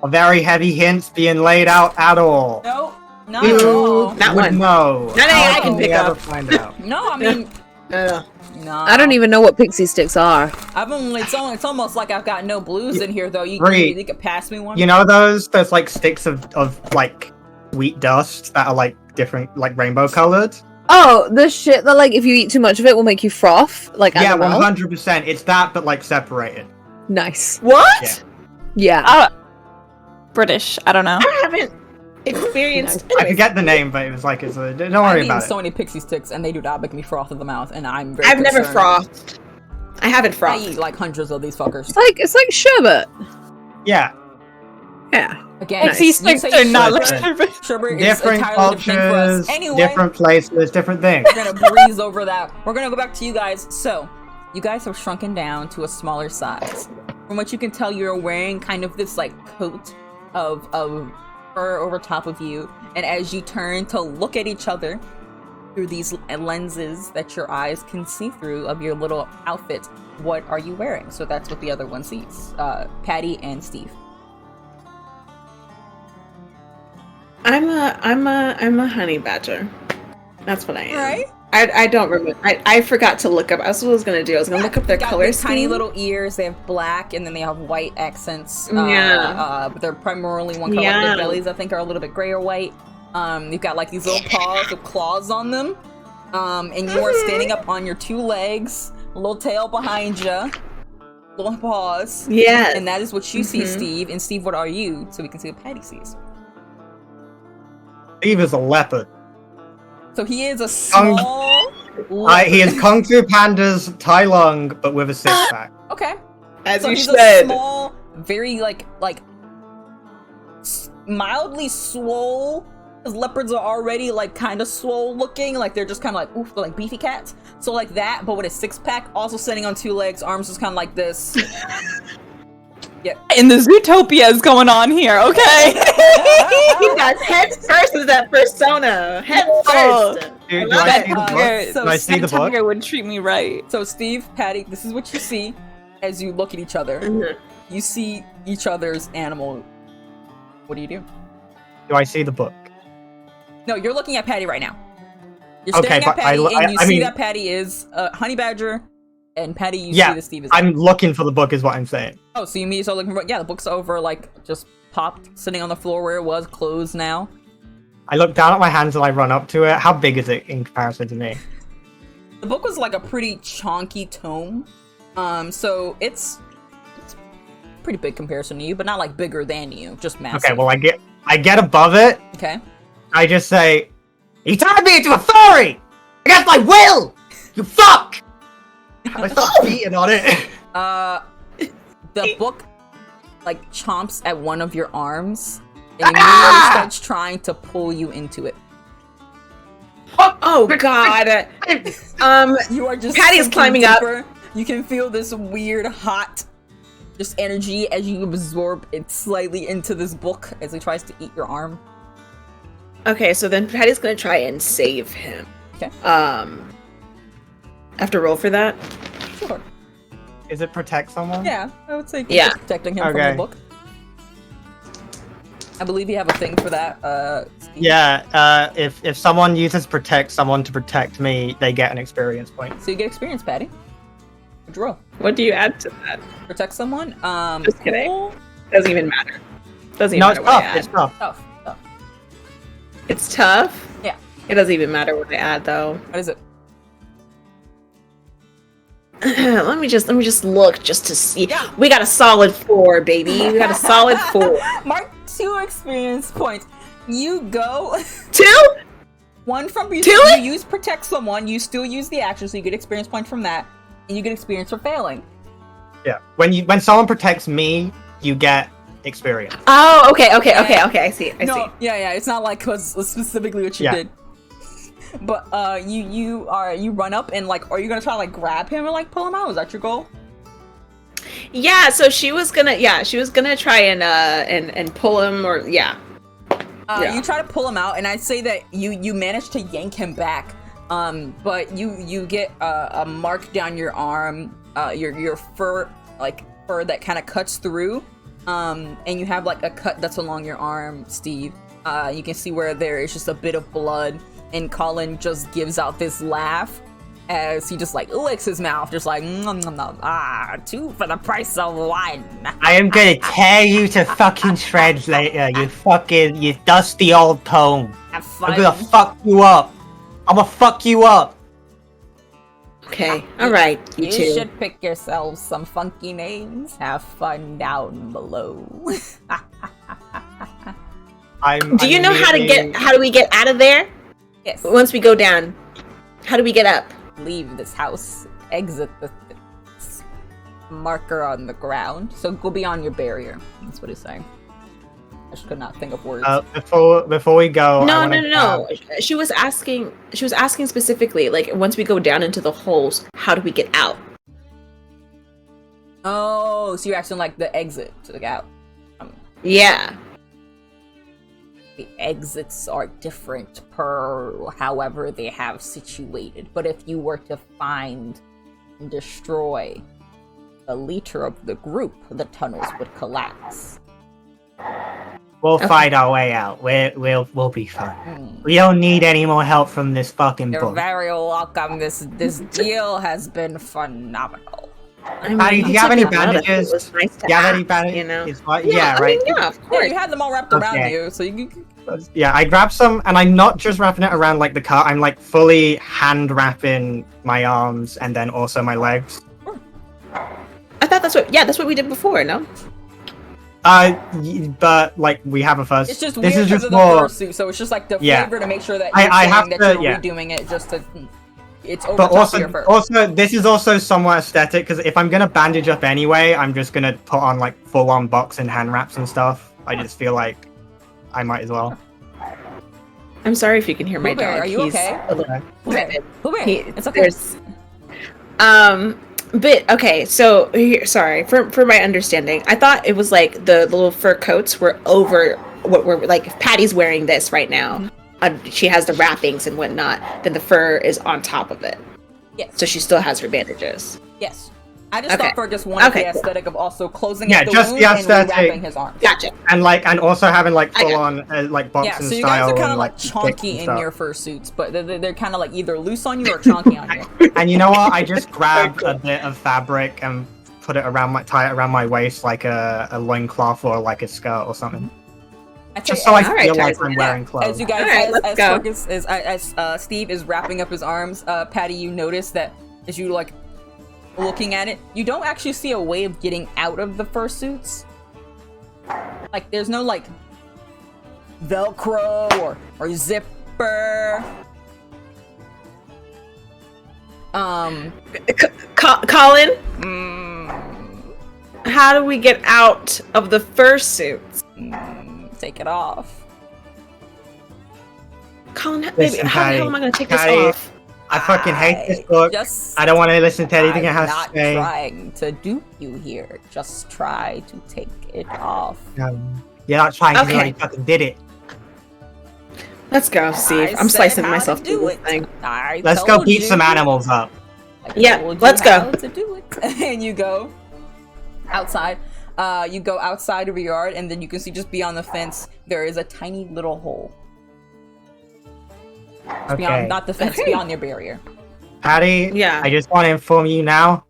or very heavy hints being laid out at all. No, not at all. That Would one. know. That How I can will we pick ever up. find out? No, I mean, no. I don't even know what pixie sticks are. It's almost like I've got no blues in here, though. You could pass me one? You know those like sticks of like wheat dust that are like different, like rainbow colored? Oh, the shit that like if you eat too much of it will make you froth. Like Yeah, at the mouth? 100%. It's that, but like separated. Nice. What? Yeah. Yeah. British. I don't know. I haven't experienced. I forget the name, but it was like don't I've worry eaten about so it. many pixie sticks, and they do not make me froth at the mouth, and I'm very I've never concerned. frothed. I haven't I frothed. eat like hundreds of these fuckers. It's like sherbet. Yeah, Yeah. Again, Pixie you sticks say are not like sherbet. Sherbet is different entirely different for us. cultures, Anyway, different places, different things. we're gonna breeze over that. We're gonna go back to you guys. So, you guys have shrunken down to a smaller size. From what you can tell, you're wearing kind of this like coat of fur over top of you, and as you turn to look at each other through these lenses that your eyes can see through of your little outfit, what are you wearing? So that's what the other one sees. Patty and Steve. I'm a honey badger. That's what I am. Right? I don't remember. I forgot to look up. That's what I was gonna do. I was gonna look up their Got color these tiny scheme. little ears. They have black, and then they have white accents. But they're primarily one color. Like Yeah. their bellies, I think, are a little bit gray or white. You've got like these little paws with claws on them. And you are standing up on your two legs, a little tail behind you, little paws. Yes. And that is what you see, Steve. And Steve, what are you? So we can see what Patty sees. Steve is a leopard. So he is a small. He is Kung Fu Panda's Tai Lung, but with a six pack. Okay. As So you he's said. a small, very mildly swole. Because leopards are already like kind of swole looking, like they're just kind of like oof, they're like beefy cats. So like that, but with a six pack, also sitting on two legs, arms just kind of like this. In the Zootopia is going on here, okay? He does head first is that persona. Head first. Do love I it. see the book? So Do I see the book? Tiger would treat me right. So Steve, Patty, this is what you see as you look at each other. Mhm. You see each other's animal. What do you do? Do I see the book? No, you're looking at Patty right now. You're Okay, staring at but Patty, and you I see mean- that Patty is a honey badger, and Patty, you Yeah, see that Steve is. I'm looking for the book, is what I'm saying. Oh, so you mean so looking for? Yeah, the book's over, like just popped, sitting on the floor where it was, closed now. I look down at my hands and I run up to it. How big is it in comparison to me? The book was like a pretty chonky tome, so it's pretty big comparison to you, but not like bigger than you, just massive. Okay, well I get above it. Okay. I just say, "You turned me into a furry against my will. You fuck!" I start beating on it. The book like chomps at one of your arms and immediately starts trying to pull you into it. Oh God. You are just Patty's sinking climbing up. deeper. You can feel this weird hot just energy as you absorb it slightly into this book as he tries to eat your arm. Okay, so then Patty's gonna try and save him. Okay. I have to roll for that. Sure. Is it protect someone? Yeah, I would say Yeah. protecting him from Okay. the book. I believe you have a thing for that, Steve. Yeah. If someone uses protect someone to protect me, they get an experience point. So you get experience, Patty. What'd you roll? What do you add to that? Protect someone? Just kidding. Cool. Doesn't even matter. Doesn't even No, matter it's what I tough. add. It's tough. Tough. It's tough. Yeah. It doesn't even matter what I add though. What is it? let me just look just to see. Yeah. We got a solid 4, baby. We got a solid 4. Mark 2 experience points. You go 2? one from you. Two? You use protect someone. You still use the action, so you get experience point from that, and you get experience for failing. Yeah. When someone protects me, you get experience. Oh, okay. I see. I see. Yeah. It's not like cause specifically what you Yeah. did. But you run up and like, are you gonna try to like grab him or like pull him out? Is that your goal? Yeah, so she was gonna try and pull him or yeah. Yeah. You try to pull him out, and I'd say that you manage to yank him back. But you get a mark down your arm, your fur that kind of cuts through, and you have like a cut that's along your arm, Steve. You can see where there is just a bit of blood, and Colin just gives out this laugh as he just like licks his mouth, just like two for the price of one. I am gonna tear you to fucking shreds later, you dusty old tone. Have fun. I'm gonna fuck you up. I'm gonna fuck you up. Okay, all right, you You two. should pick yourselves some funky names. Have fun down below. Do you know how do we get out of there? Yes. Once we go down, how do we get up? Leave this house. Exit the marker on the ground. So go beyond your barrier. That's what he's saying. I just could not think of words. Before we go, No. She was asking specifically, like, once we go down into the holes, how do we get out? Oh, so you're asking like the exit to get out. Yeah. The exits are different per however they have situated. But if you were to find and destroy the leader of the group, the tunnels would collapse. We'll find our way out. We'll be fine. We don't need any more help from this fucking You're book. very welcome. This deal has been phenomenal. Patty, do you have any bandages? It was nice to Do you have ask, any bandages? you know? Yeah, right. Yeah, of Yeah, course. you had them all wrapped around Okay. you, so you Yeah, I grabbed some, and I'm not just wrapping it around like the car. I'm like fully hand wrapping my arms and then also my legs. I thought that's what we did before, no? But like we have a first. It's just this weird is because just of the more. fursuit, so it's just like the Yeah. flavor to make sure that I you're have saying to- that you're yeah. redoing it just to. It's over But top of your fur. also, this is also somewhat aesthetic because if I'm gonna bandage up anyway, I'm just gonna put on like full-on box and hand wraps and stuff. I just feel like I might as well. I'm sorry if you can hear my Blueberry, dog. are you He's okay? a little Blueberry, Blueberry, He- it's okay. there's- But okay, so here, sorry for my understanding. I thought it was like the little fur coats were over what we're like. If Patty's wearing this right now, she has the wrappings and whatnot. Then the fur is on top of it. Yes. So she still has her bandages. Yes. I just Okay. thought for just wanted Okay, the cool. aesthetic of also closing Yeah, up the just wound the and aesthetic. rewrapping his arms. Gotcha. And also having like I got full-on like box Yeah, and so you guys style are kind and of like kicks chonky and in stuff. your fursuits, but they're kind of like either loose on you or chonky on you. And you know what? I just grabbed a bit of fabric and put it tie it around my waist like a loincloth or like a skirt or something. Just so I Alright, feel like Tarzan. I'm wearing clothes. As you guys, Alright, let's as go. Fergus as Steve is wrapping up his arms, Patty, you notice that as you like looking at it, you don't actually see a way of getting out of the fursuits. Like there's no like Velcro or zipper. Colin, Mm, how do we get out of the fursuits? take it off. Colin, baby, Listen, how the Patty, hell am I gonna take this Patty, off? I fucking hate this book. Just, I don't want to listen to anything it I'm has not to say. trying to dupe you here. Just try to take it off. You're not trying because you Okay. already fucking did it. Let's go, Steve. I I'm said slicing how to myself do through this it. thing. I Let's go told beat some you. animals up. I Yeah, told you let's go. how to do it. And you go outside. You go outside of your yard, and then you can see just beyond the fence there is a tiny little hole. Okay. Beyond, not the fence, Okay. beyond your barrier. Patty, Yeah. I just want to inform you now.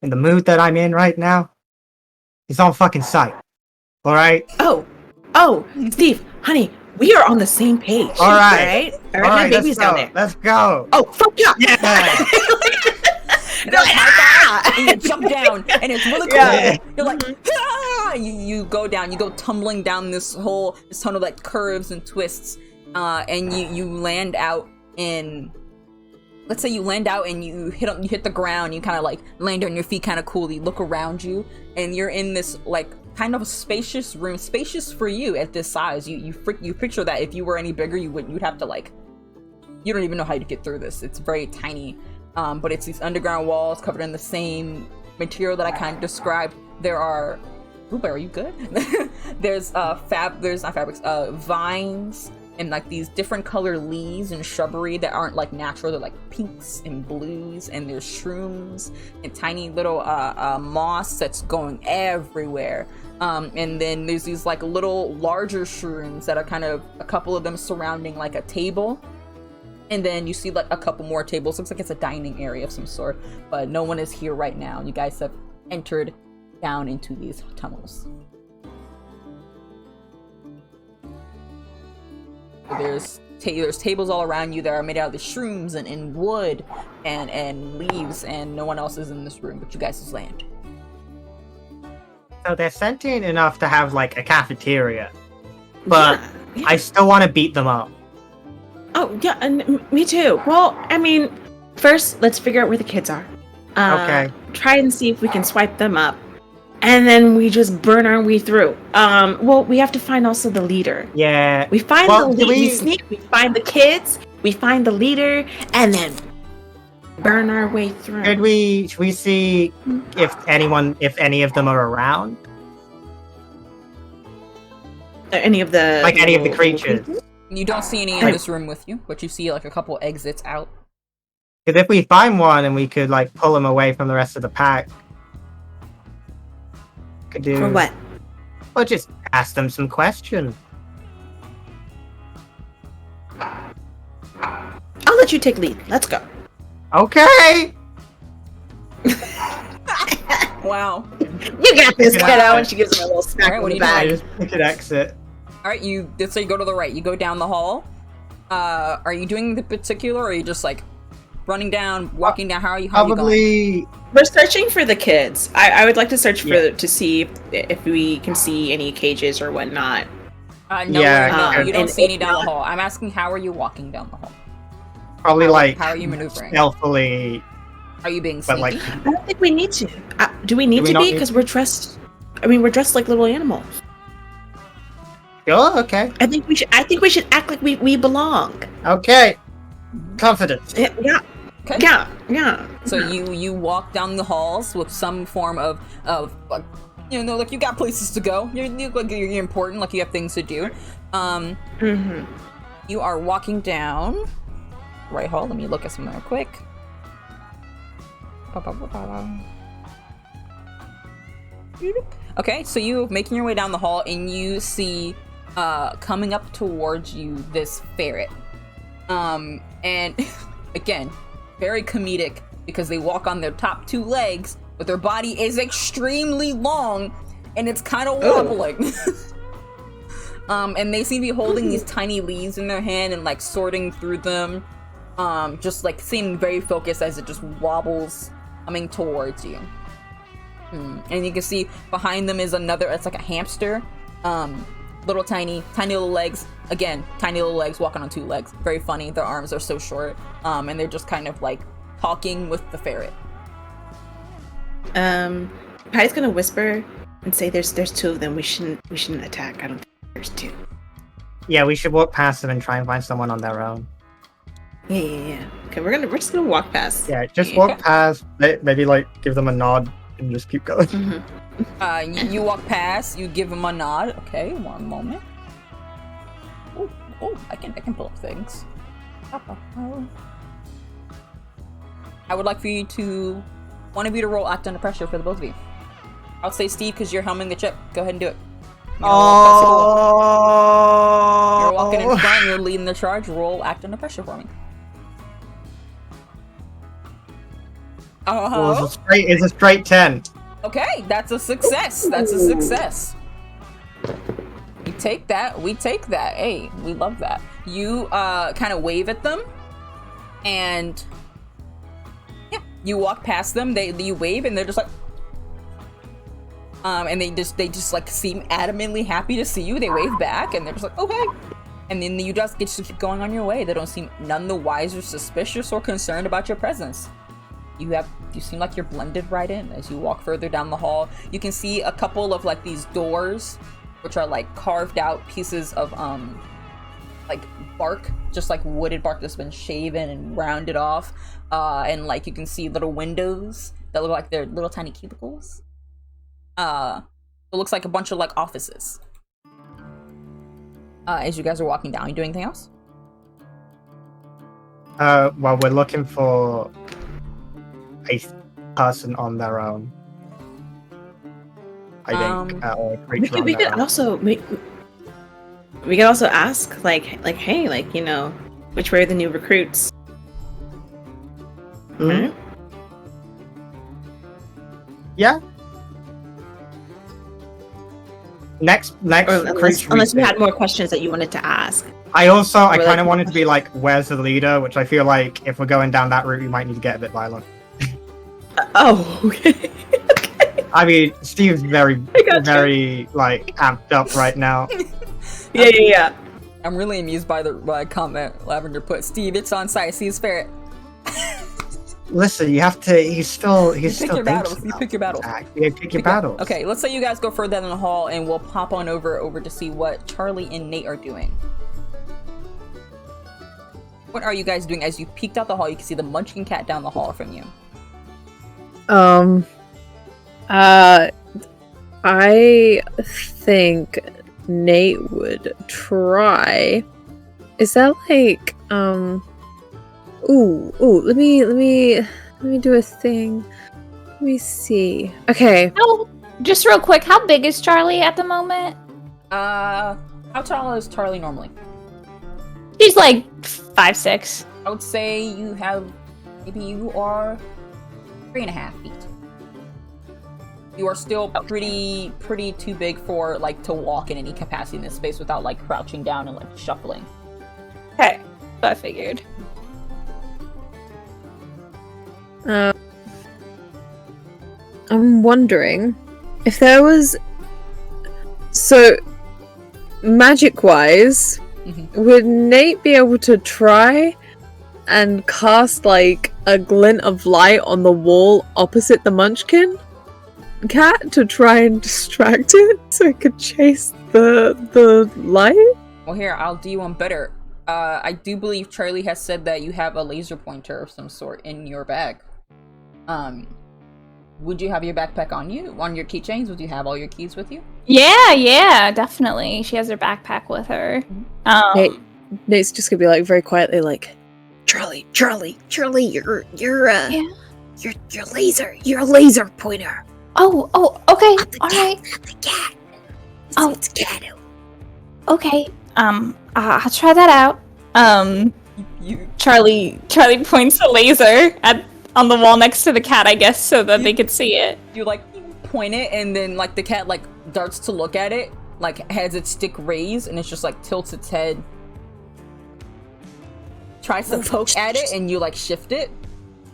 In the mood that I'm in right now, it's on fucking sight. Alright? Oh, Steve, honey, we are on the same page. All right. All right, my baby's let's down go. there. Let's go. Oh, fuck yeah. Yeah. You go high five, and you jump down, and it's really cool. Yeah. You're like, ah! You go down, you go tumbling down this tunnel that curves and twists, and you land out in. Let's say you land out and you hit the ground. You kind of like land on your feet, kind of cool. You look around you, and you're in this like kind of a spacious room, spacious for you at this size. You picture that if you were any bigger, you'd have to like. You don't even know how to get through this. It's very tiny. But it's these underground walls covered in the same material that I kind of described. There are... Blueberry, are you good? there's vines and like these different color leaves and shrubbery that aren't like natural. They're like pinks and blues, and there's shrooms and tiny little moss that's going everywhere. And then there's these like little larger shrooms that are kind of a couple of them surrounding like a table. And then you see like a couple more tables. Looks like it's a dining area of some sort, but no one is here right now. You guys have entered down into these tunnels. There's tables all around you that are made out of the shrooms and wood and leaves, and no one else is in this room but you guys' land. So they're sentient enough to have like a cafeteria, but Yeah. I still want to beat them up. Oh, yeah, and me too. Well, I mean, first, let's figure out where the kids are. Okay. Try and see if we can swipe them up. And then we just burn our way through. Well, we have to find also the leader. Yeah. We find Well, the do leader, we we- sneak, we find the kids, we find the leader, and then burn our way through. Should we see if any of them are around? Any of the... Like any of the creatures? You don't see any in this room with you, but you see like a couple exits out. Because if we find one and we could like pull them away from the rest of the pack, could do. For what? Well, just ask them some questions. I'll let you take lead. Let's go. Okay. Wow. You got this, Yeah. kiddo. And she gives him a little smack Alright, on what the are you I back. just pick an exit. Alright, so you go to the right, you go down the hall. Are you doing the particular, or are you just like running down, walking down? How are you going? Probably. We're searching for the kids. I would like to search for Yeah. to see if we can see any cages or whatnot. No, Yeah, you don't and see any if down not- the hall. I'm asking, how are you walking down the hall? Probably like How are you maneuvering? stealthily, Are you being but sneaky? like I don't think we need to. Do we need Do we to not be? need- Because we're dressed. I mean, we're dressed like little animals. oh, okay, I think we should act like we belong. okay, confidence. Yeah. Okay. Yeah. So you walk down the halls with some form of like, like you got places to go. You look like you're important, like you have things to do. Mm-hmm. You are walking down right hall. Let me look at something real quick. Okay, so you making your way down the hall, and you see coming up towards you this ferret. And again, very comedic because they walk on their top two legs, but their body is extremely long and it's kind of wobbling. And they seem to be holding these tiny leaves in their hand and like sorting through them. Just like seeming very focused as it just wobbles coming towards you. And you can see behind them is another, it's like a hamster. Little tiny little legs. Again, tiny little legs walking on two legs. Very funny. Their arms are so short. And they're just kind of like talking with the ferret. Patty's gonna whisper and say, "There's two of them. We shouldn't attack. I don't think there's two." Yeah, we should walk past them and try and find someone on their own. Yeah. Okay, we're just gonna walk past. Yeah, just walk past. Maybe like give them a nod and just keep going. Mm-hmm. You walk past. You give them a nod. Okay, one moment. Oh, I can pull up things. I would like for one of you to roll act under pressure for the both of you. I'll say Steve because you're helming the chip. Go ahead and do it. You're walking in front. You're leading the charge. Roll act under pressure for me. Oh, it's a straight 10. Okay, that's a success. That's a success. We take that. Hey, we love that. You kind of wave at them, and yeah, you walk past them. You wave, and they're just like, and they just like seem adamantly happy to see you. They wave back, and they're just like, okay. And then you just get to keep going on your way. They don't seem none the wiser, suspicious, or concerned about your presence. You seem like you're blended right in as you walk further down the hall. You can see a couple of like these doors, which are like carved out pieces of like bark, just like wooded bark that's been shaven and rounded off. And like you can see little windows that look like they're little tiny cubicles. It looks like a bunch of like offices. as you guys are walking down. You doing anything else? Well, we're looking for a person on their own. I think, or a creature on We their could own. also we could also ask like hey, like, you know, which way are the new recruits? Mhm. Yeah. Next creature. Unless you had more questions that you wanted to ask. I like- kind of wanted to be like, where's the leader? Which I feel like if we're going down that route, we might need to get a bit violent. Oh, okay. I mean, Steve's very, gotcha. very like amped up right now. Yeah. I'm really amused by the comment Lavender put. Steve, it's on site. See his ferret. Listen, you have to. He's still You pick your battles. You pick your battles. Yeah, pick your battles. Okay, let's say you guys go further in the hall, and we'll pop on over to see what Charlie and Nate are doing. What are you guys doing? As you peeked out the hall, you can see the Munchkin cat down the hall from you. I think Nate would try. Is that like let me do a thing. Let me see. Okay. Just real quick, how big is Charlie at the moment? How tall is Charlie normally? She's like 5'6". I would say you are 3.5 feet. You are still pretty too big for like to walk in any capacity in this space without like crouching down and like shuffling. Okay, so I figured. I'm wondering if there was magic-wise, would Nate be able to try and cast like a glint of light on the wall opposite the Munchkin cat to try and distract it so it could chase the light? Well, here, I'll do you one better. I do believe Charlie has said that you have a laser pointer of some sort in your bag. Would you have your backpack on you? On your keychains? Would you have all your keys with you? Yeah, definitely. She has her backpack with her. Nate's just gonna be like very quietly like, Charlie, you're a laser pointer. Oh, okay, alright. The cat. It's cat. Okay. I'll try that out. Charlie points a laser on the wall next to the cat, I guess, so that they could see it. You like point it, and then like the cat like darts to look at it, like has its stick raised, and it's just like tilts its head, tries to poke at it, and you like shift it,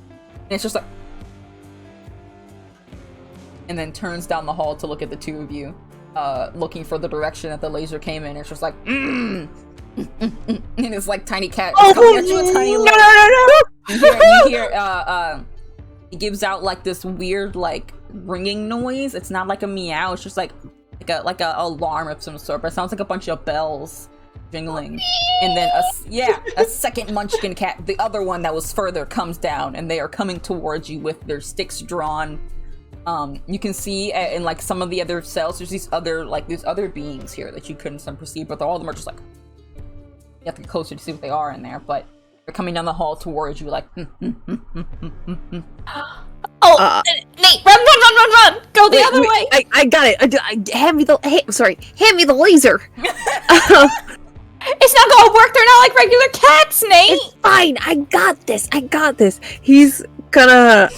and it's just like, and then turns down the hall to look at the two of you, looking for the direction that the laser came in. It's just like, and it's like tiny cat coming at you with tiny legs. No. You hear it gives out like this weird like ringing noise. It's not like a meow, it's just like a alarm of some sort, but it sounds like a bunch of bells jingling. And then a second Munchkin cat, the other one that was further, comes down, and they are coming towards you with their sticks drawn. You can see in like some of the other cells, there's these other beings here that you couldn't perceive, but all of them are just like, you have to get closer to see what they are in there, but they're coming down the hall towards you like, Nate, run! Go the other way! I got it. Hand me the laser. It's not gonna work, they're not like regular cats, Nate! It's fine. I got this. He's gonna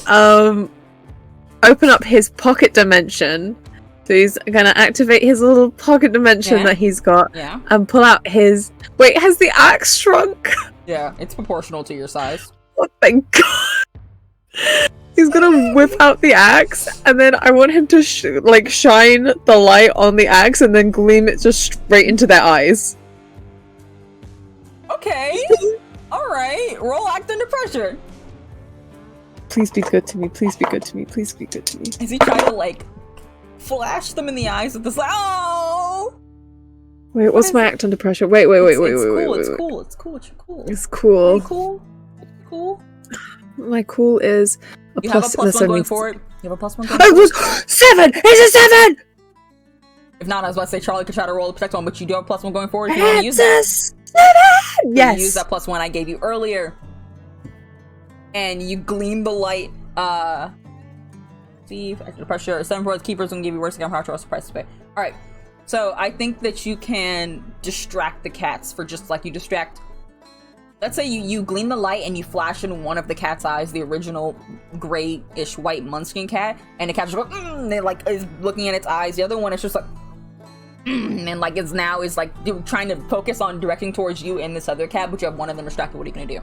open up his pocket dimension. So he's gonna activate his little pocket dimension that he's got and pull out his... Wait, has the axe shrunk? Yeah, it's proportional to your size. Oh, thank God. He's gonna whip out the axe, and then I want him to shine the light on the axe and then gleam it just straight into their eyes. Okay. Alright. Roll act under pressure. Please be good to me. Please be good to me. Please be good to me. As he tries to like flash them in the eyes with this like, oh! Wait, what's my act under pressure? Wait. It's cool. It's cool. Cool. My cool is a You plus. have a plus one going for it. You have a plus one going Oh, for it it. was 7! It's a 7! If not, I was about to say Charlie could try to roll a protect one, but you do have +1 going forward if you want to use that. Yes. Use that +1 I gave you earlier. And you gleam the light. See, extra pressure. 7 for the keepers gonna give you worse again. Power to surprise to pay. Alright. So I think that you can distract the cats for just like you distract. Let's say you gleam the light and you flash in one of the cat's eyes, the original gray-ish white munchkin cat, and the cat's just like, and it like is looking at its eyes. The other one is just like, and like it's now is like trying to focus on directing towards you and this other cat, but you have one of them distracted. What are you gonna do?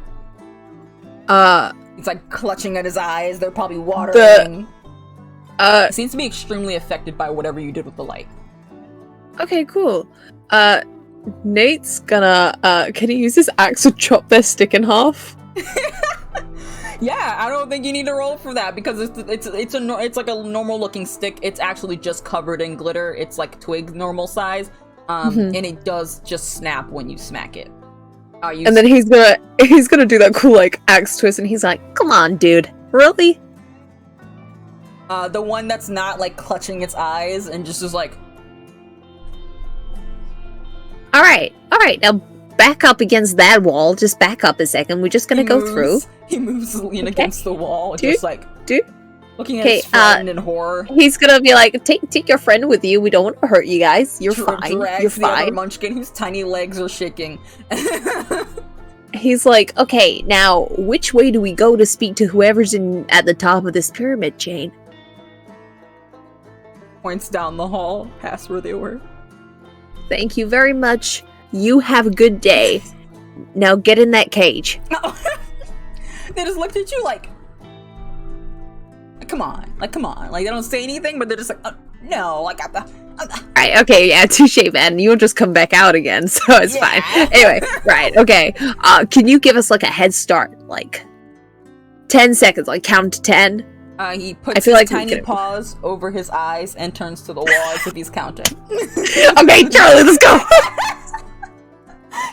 It's like clutching at his eyes. They're probably watering. It seems to be extremely affected by whatever you did with the light. Okay, cool. Nate's gonna, can he use his axe to chop their stick in half? Yeah, I don't think you need to roll for that because it's like a normal looking stick. It's actually just covered in glitter. It's like twig normal size, and it does just snap when you smack it. And then he's gonna do that cool like axe twist, and he's like, "Come on, dude, really?" The one that's not like clutching its eyes and just is like, all right, now back up against that wall. Just back up a second. We're just gonna go through. He moves to lean against the wall, Dude, just like looking at Okay, his friend in horror. He's gonna be like, take your friend with you. We don't want to hurt you guys. You're fine. Drags You're the other fine. munchkin whose tiny legs are shaking. He's like, okay, now which way do we go to speak to whoever's at the top of this pyramid chain? Points down the hall, past where they were. Thank you very much. You have a good day. Now get in that cage. No. They just looked at you like, come on. Like, they don't say anything, but they're just like, no, like, Right, okay, yeah, touche, man. You'll just come back out again, so it's fine. Anyway, right, okay. Can you give us, like, a head start? Like, 10 seconds, like, count to 10? He puts his tiny paws over his eyes and turns to the wall as if he's counting. Okay, Charlie, let's go!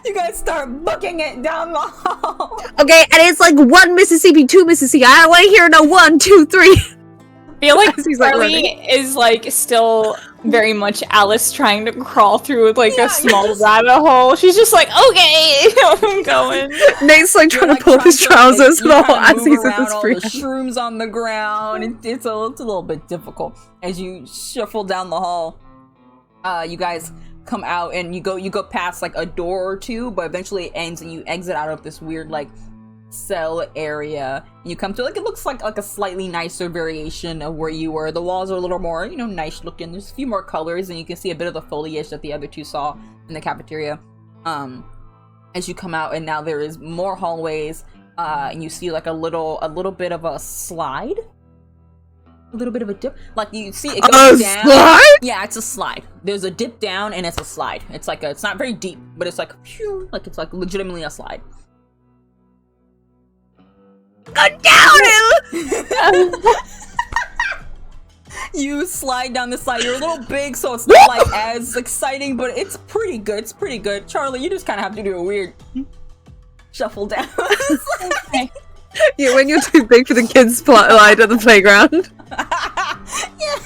You guys start booking it down the hall. Okay, and it's like 1 Mississippi, 2 Mississippi. I don't want to hear no 1, 2, 3. I feel like He's like Charlie is like still very much Alice trying to crawl through like a small rabbit hole. She's just like, okay, I'm going. Nate's like trying to pull up his trousers as he's in this all free. the shrooms on the ground. It's a little bit difficult as you shuffle down the hall. You guys come out and you go past like a door or two, but eventually it ends and you exit out of this weird like cell area. You come to like it looks like a slightly nicer variation of where you were. The walls are a little more, nice looking. There's a few more colors and you can see a bit of the foliage that the other two saw in the cafeteria. As you come out, and now there is more hallways, and you see like a little bit of a slide. A little bit of a dip. Like you see it goes down. Slide? Yeah, it's a slide. There's a dip down and it's a slide. It's like it's not very deep, but it's like phew, like it's like legitimately a slide. Go down! You slide down the slide. You're a little big, so it's not like as exciting, but it's pretty good. It's pretty good. Charlie, you just kind of have to do a weird shuffle down. Yeah, when you're too big for the kids' slide at the playground. Yeah.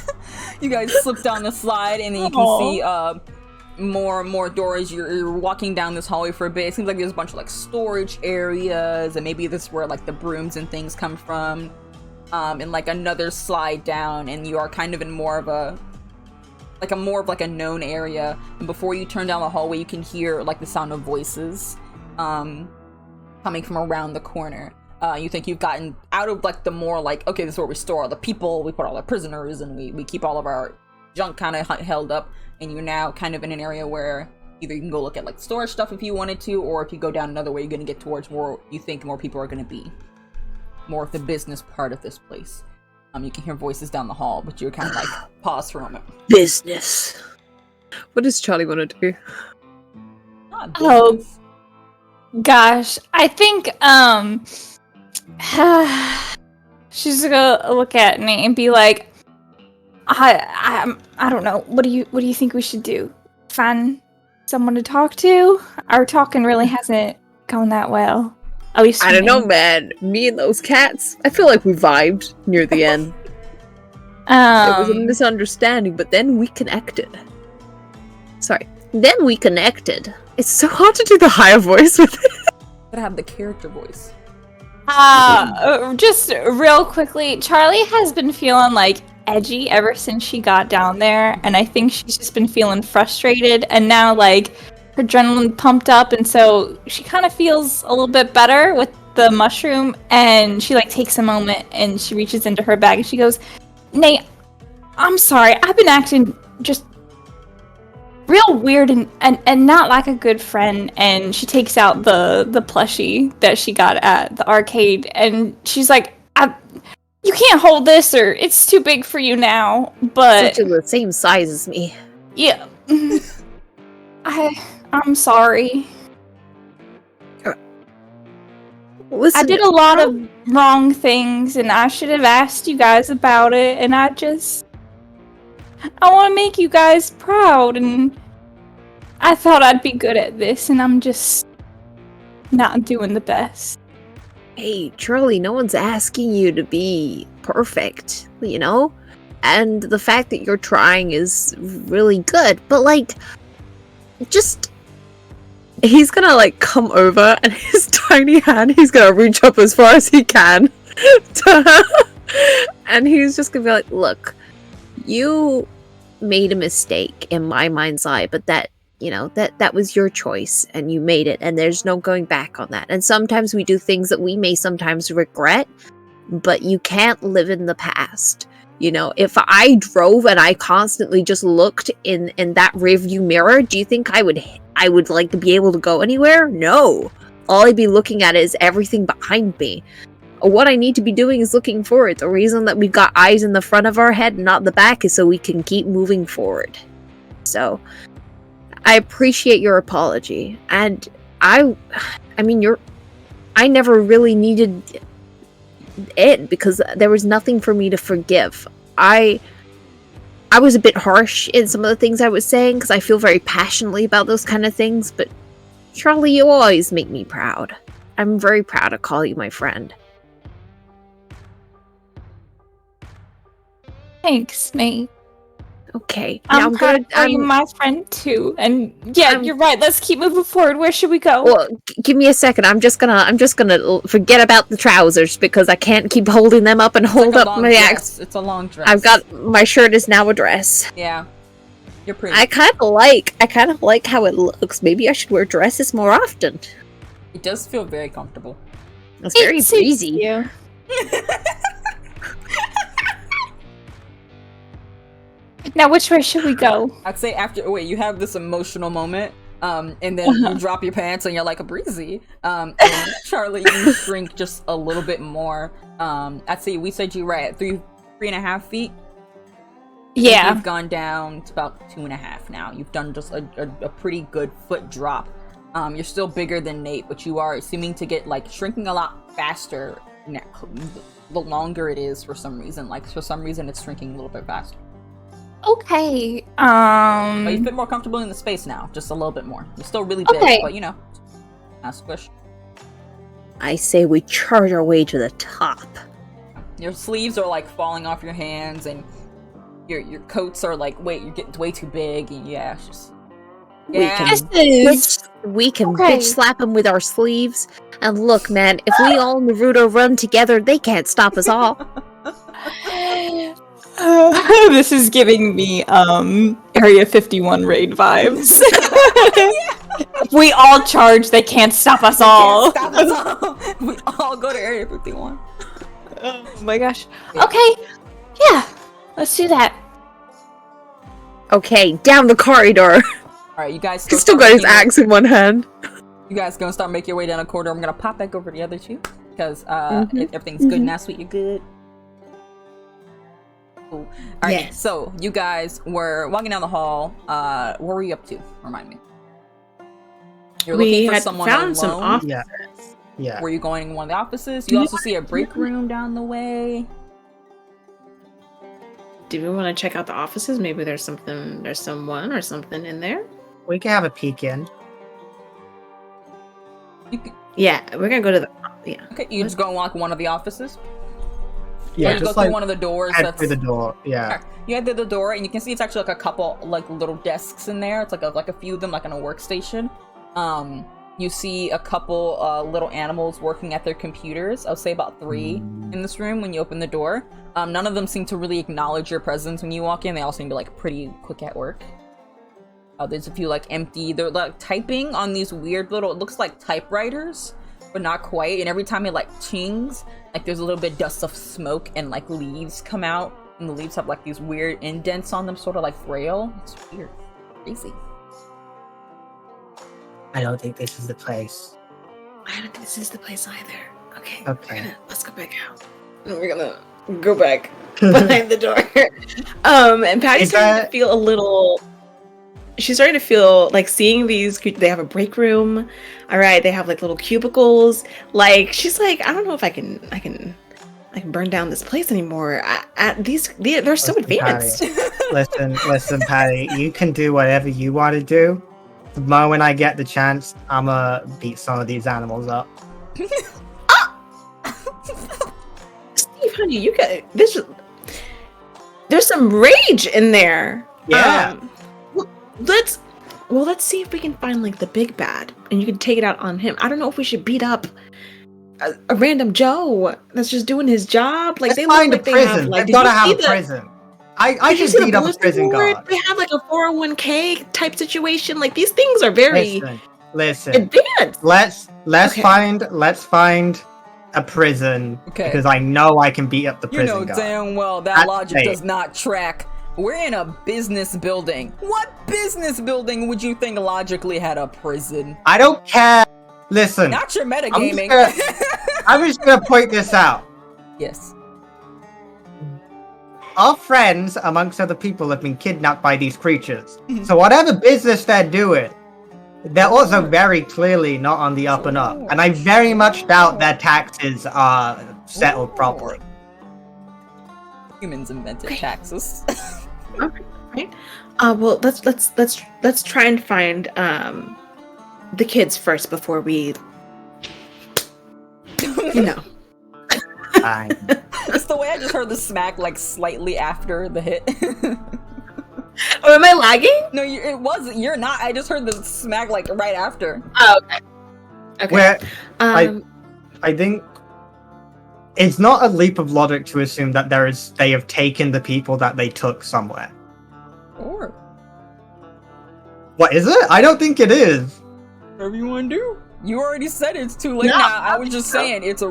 You guys slip down the slide, and then you can see more and more doors. You're walking down this hallway for a bit. It seems like there's a bunch of like storage areas, and maybe this is where like the brooms and things come from. And like another slide down, and you are kind of in more of a known area. And before you turn down the hallway, you can hear like the sound of voices coming from around the corner. You think you've gotten out of like the more like, okay, this is where we store all the people, we put all the prisoners, and we keep all of our junk kind of held up, and you're now kind of in an area where either you can go look at like storage stuff if you wanted to, or if you go down another way, you're going to get towards where you think more people are going to be. More of the business part of this place. You can hear voices down the hall, but you're kind of like, pause for a moment. Business. What does Charlie want to do? Oh, gosh. I think, she's gonna look at me and be like, I don't know. What do you think we should do? Find someone to talk to? Our talking really hasn't gone that well. At least I don't know, man. Me and those cats, I feel like we vibed near the end. It was a misunderstanding, but then we connected. Sorry. Then we connected. It's so hard to do the higher voice with it. Gotta have the character voice. Just real quickly, Charlie has been feeling like edgy ever since she got down there, and I think she's just been feeling frustrated, and now like her adrenaline pumped up, and so she kind of feels a little bit better with the mushroom, and she like takes a moment and she reaches into her bag and she goes, Nate, I'm sorry, I've been acting just real weird and not like a good friend. And she takes out the plushie that she got at the arcade, and she's like, you can't hold this, or it's too big for you now. But Such the same size as me. yeah, I'm sorry. Listen, I did a lot of wrong things, and I should have asked you guys about it, and I want to make you guys proud, and I thought I'd be good at this, and I'm just not doing the best. Hey, Charlie, no one's asking you to be perfect, you know? And the fact that you're trying is really good, but like, just... He's gonna like come over, and his tiny hand, he's gonna reach up as far as he can to her. And he's just gonna be like, look, you made a mistake in my mind's eye, but that, you know, that was your choice and you made it, and there's no going back on that. And sometimes we do things that we may sometimes regret, but you can't live in the past. You know, if I drove and I constantly just looked in that rearview mirror, do you think I would like to be able to go anywhere? No. All I'd be looking at is everything behind me. What I need to be doing is looking forward. The reason that we've got eyes in the front of our head and not the back is so we can keep moving forward. So, I appreciate your apology. And I mean, I never really needed it because there was nothing for me to forgive. I was a bit harsh in some of the things I was saying because I feel very passionately about those kind of things, but Charlie, you always make me proud. I'm very proud to call you my friend. Thanks, Nate. Okay. Now I'm proud to call you my friend too. And yeah, you're right. Let's keep moving forward. Where should we go? Well, give me a second. I'm just gonna forget about the trousers because I can't keep holding them up and hold up my axe. It's a long dress. I've got my shirt is now a dress. Yeah, you're pretty. I kind of like how it looks. Maybe I should wear dresses more often. It does feel very comfortable. It's very suits breezy. you. Now, which way should we go? I'd say wait, you have this emotional moment, and then you drop your pants and you're like a breezy. And Charlie, you shrink just a little bit more. I'd say we said you were at 3.5 feet. Yeah. You've gone down to about 2.5 now. You've done just a pretty good foot drop. You're still bigger than Nate, but you are seeming to get like shrinking a lot faster the longer it is for some reason. Like for some reason it's shrinking a little bit faster. Okay. But you feel more comfortable in the space now, just a little bit more. You're still really big, but you know, squish. I say we charge our way to the top. Your sleeves are like falling off your hands, and your coats are like, wait, you're getting way too big, and yeah, it's just. Yeah. We can bitch slap them with our sleeves. And look, man, if we all Naruto run together, they can't stop us all. This is giving me Area 51 raid vibes. If we all charge, they can't stop us all. Stop us all. We all go to Area 51. Oh my gosh. Okay. Yeah. Let's do that. Okay, down the corridor. Alright, you guys He's still got his axe in one hand. You guys gonna start making your way down the corridor. I'm gonna pop back over the other two. Because if everything's good now, sweet, you're good. Cool. Alright, so you guys were walking down the hall. What were you up to? Remind me. You're looking for someone alone. Some offices. Yeah. Were you going in one of the offices? You also see a break room down the way. Do we want to check out the offices? Maybe there's someone or something in there. We can have a peek in. Yeah, we're gonna go to the. Yeah. Okay, you just go and walk one of the offices. Yeah, you go just through like one of the doors. head That's through the door. Yeah. Sure. You head through the door, and you can see it's actually like a couple like little desks in there. It's like a few of them, like on a workstation. You see a couple little animals working at their computers. I'll say about 3 in this room when you open the door. None of them seem to really acknowledge your presence when you walk in. They all seem to be like pretty quick at work. There's a few like empty. They're like typing on these weird little. It looks like typewriters, but not quite. And every time it like chings, like there's a little bit dust of smoke and like leaves come out, and the leaves have like these weird indents on them, sort of like braille. It's weird, crazy. I don't think this is the place. I don't think this is the place either. Okay. Okay. Let's go back out. And we're gonna go back behind the door. And Patty's starting to feel a little. She's starting to feel like seeing these. They have a break room. All right, they have like little cubicles. Like she's like, I don't know if I can burn down this place anymore. They're so advanced. Patty. listen, Patty. You can do whatever you want to do. The moment I get the chance, I'ma beat some of these animals up. Steve, honey, you got this. There's some rage in there. Yeah. Let's see if we can find like the big bad, and you can take it out on him. I don't know if we should beat up a random Joe that's just doing his job. Like they find look a like prison. they have like. They've gotta have a prison. I just beat up a prison guard. They have like a 401k type situation. Like these things are very listen. advanced. Let's Okay. find a prison because I know I can beat up the prison guard. You know damn well that logic does not track. We're in a business building. What business building would you think logically had a prison? I don't care. Listen. Not your metagaming. I'm just gonna point this out. Yes. Our friends, amongst other people, have been kidnapped by these creatures. So whatever business they're doing, they're also very clearly not on the up and up. And I very much doubt their taxes are settled properly. Humans invented taxes. Right. Well, let's try and find the kids first before we, you know. Fine. It's the way I just heard the smack like slightly after the hit. Oh, am I lagging? No, it wasn't. You're not. I just heard the smack like right after. Oh, okay. Okay. Where I think it's not a leap of logic to assume that they have taken the people that they took somewhere. Or What is it? I don't think it is. whatever you want to do. You already said it's too late No, now. I was just saying it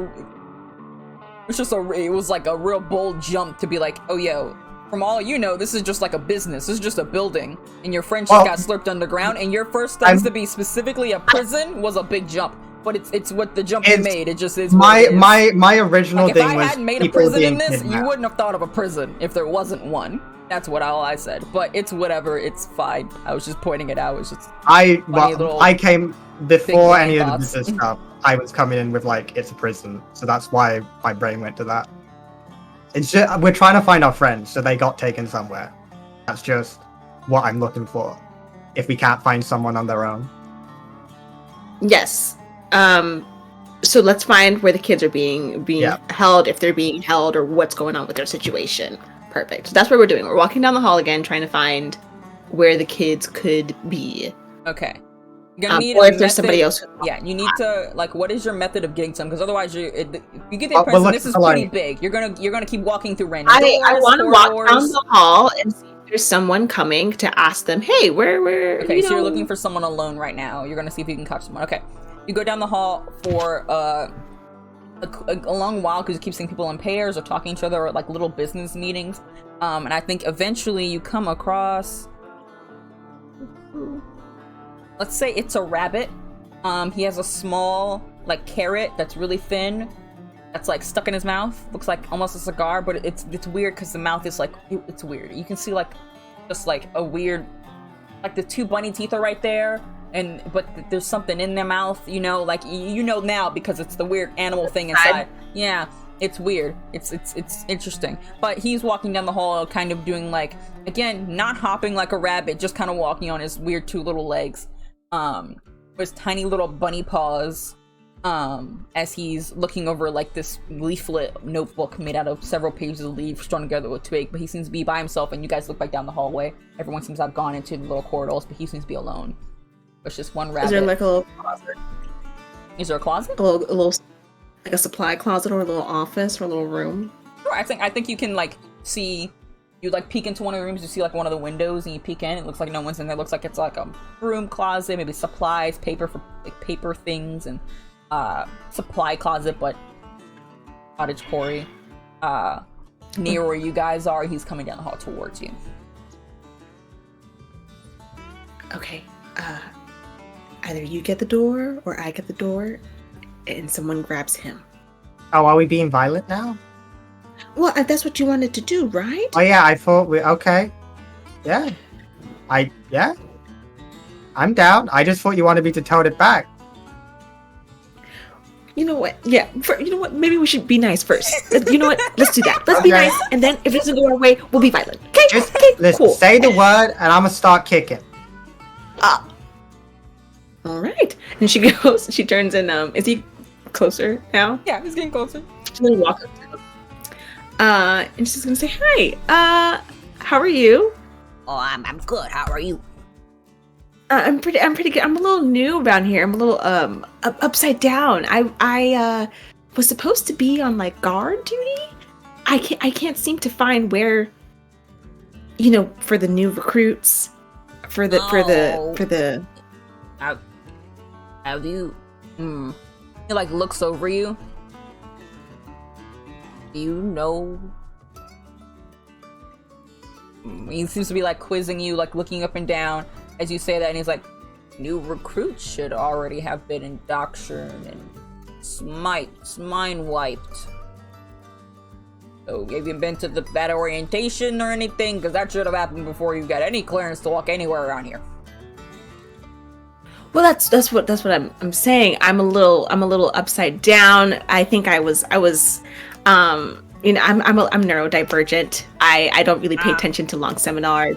was like a real bold jump to be like, oh yo, from all you know, this is just like a business. This is just a building, and your friend just got slurped underground. And your first things to be specifically a prison was a big jump. But it's what the jump you made. It just is. My original like, thing if I was hadn't made a people prison being in this, kidnapped. you wouldn't have thought of a prison if there wasn't one. That's all I said. But it's whatever. It's fine. I was just pointing it out. It's just I came before any of the thoughts. business stuff. I was coming in with like it's a prison, so that's why my brain went to that. It's just we're trying to find our friends, so they got taken somewhere. That's just what I'm looking for. If we can't find someone on their own, Yes. So let's find where the kids are being held, if they're being held, or what's going on with their situation. Perfect. So that's what we're doing. We're walking down the hall again, trying to find where the kids could be. Okay. You're gonna need or a if there's somebody method- else. Yeah, you need to like. What is your method of getting some? Because otherwise, if you get that well, person, look, this is hold on. pretty big. You're gonna keep walking through random I doors, want to walk down corridors. the hall and see if there's someone coming to ask them, hey, where Okay, so you're looking for someone alone right now. You're gonna see if you can catch someone. Okay, you go down the hall for a long while because you keep seeing people in pairs or talking to each other or like little business meetings. And I think eventually you come across. Let's say it's a rabbit. He has a small like carrot that's really thin, that's like stuck in his mouth. Looks like almost a cigar, but it's weird because the mouth is like it's weird. You can see like just like a weird, like the two bunny teeth are right there, but there's something in their mouth. You know, like you know now because it's the weird animal thing inside. Yeah, it's weird. It's interesting. But he's walking down the hall, kind of doing like again, not hopping like a rabbit, just kind of walking on his weird two little legs. With tiny little bunny paws, as he's looking over like this leaflet notebook made out of several pages of leaves strung together with twig, but he seems to be by himself, and you guys look back down the hallway. Everyone seems to have gone into the little corridors, but he seems to be alone. It's just one rabbit. Is there like a little closet? Is there a closet? A little like a supply closet or a little office or a little room? Sure, I think you can like see. You like peek into one of the rooms, you see like one of the windows, and you peek in. It looks like no one's in there. It looks like it's like a room closet, maybe supplies, paper for like paper things, and supply closet, but cottage quarry. Near where you guys are, he's coming down the hall towards you. Okay. Either you get the door or I get the door, and someone grabs him. Oh, are we being violent now? Well, that's what you wanted to do, right? Oh yeah, I thought we okay. Yeah. I'm down. I just thought you wanted me to tote it back. You know what? Yeah. You know what? Maybe we should be nice first. You know what? Let's do that. Let's be Okay. nice, and then if it doesn't go our way, we'll be violent. Okay? Just Okay. listen, Cool. say the word and I'm gonna start kicking. All right. And she goes. She turns and is he closer now? Yeah, he's getting closer. She's gonna walk up to him. And she's gonna say, "Hi. How are you? Oh, I'm good. How are you? I'm pretty good. I'm a little new around here. I'm a little upside down. I was supposed to be on like guard duty. I can't seem to find where, for the new recruits, for the How do you? He like looks over you. Do you know? He seems to be like quizzing you, like looking up and down as you say that, and he's like, "New recruits should already have been indoctrinated and mind wiped. So have you been to that orientation or anything? Because that should have happened before you got any clearance to walk anywhere around here." Well, that's what I'm saying. I'm a little upside down. I think I was I'm neurodivergent. I don't really pay attention to long seminars.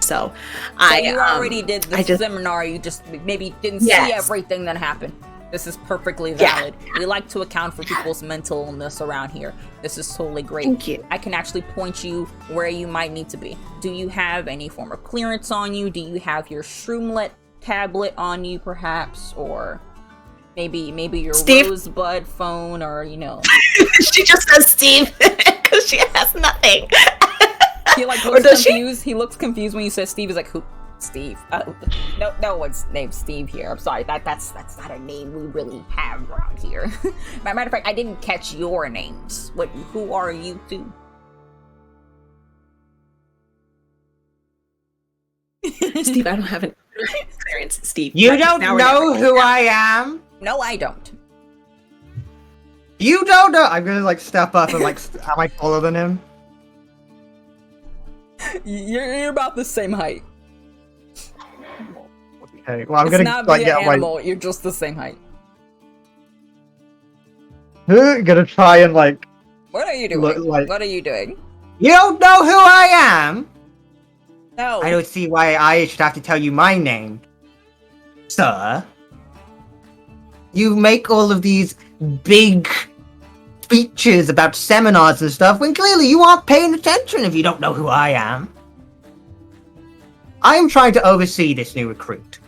So you already did the seminar, you just maybe didn't see everything that happened. This is perfectly valid. We like to account for people's mental illness around here. This is totally great. Thank you. I can actually point you where you might need to be. Do you have any form of clearance on you? Do you have your Shroomlet tablet on you, perhaps? Or maybe your Steve? Rosebud phone, or She just says Steve because she has nothing. He like Or looks does she? confused. He looks confused when you say Steve. He's like, "Who? Steve? No one's named Steve here. I'm sorry. That's not a name we really have around here." Matter of fact, I didn't catch your names. Who are you two? Steve, I don't have an clearance. Steve, You Right, don't now we're know never- who I am? No, I don't. You don't know? I'm gonna like step up and like, am I taller than him? You're about the same height. Okay, well I'm It's gonna not like be an get like, animal. You're just the same height. gonna try and like, What are you doing? Look like- What are you doing? you don't know who I am? No. I don't see why I should have to tell you my name, sir. You make all of these big speeches about seminars and stuff when clearly you aren't paying attention if you don't know who I am. I am trying to oversee this new recruit.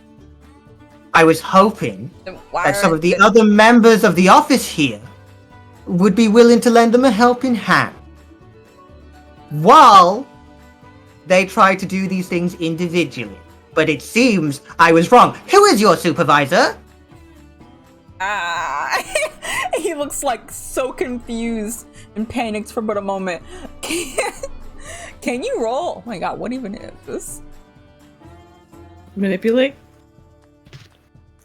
I was hoping Then why that some are- of the other members of the office here would be willing to lend them a helping hand while they try to do these things individually. But it seems I was wrong. Who is your supervisor? He looks like so confused and panicked for but a moment. Can you roll? Oh my god, what even is this? Manipulate.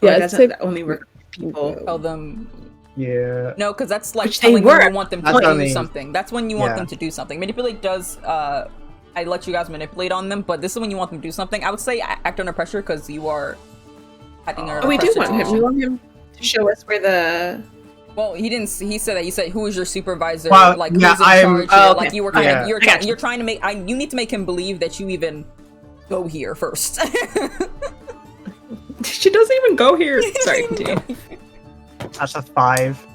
Yeah, that's it's like- not only work for people. Tell them. Yeah. No, because that's like Which they telling them were. you want them to That's what I do mean. something. That's when you want Yeah. them to do something. Manipulate does. I let you guys manipulate on them, but this is when you want them to do something. I would say act under pressure because you are acting under Oh, we do pressure want him. to- We want him to show us where the. Well, he didn't. He said that. You said, "Who is your supervisor?" Well, like, yeah, who's in I'm- charge? oh, Here? okay. Like, you were kind Yeah. of. You're I got you're trying to make. You need to make him believe that you even go here first. She doesn't even go here. Sorry, continue. That's a 5.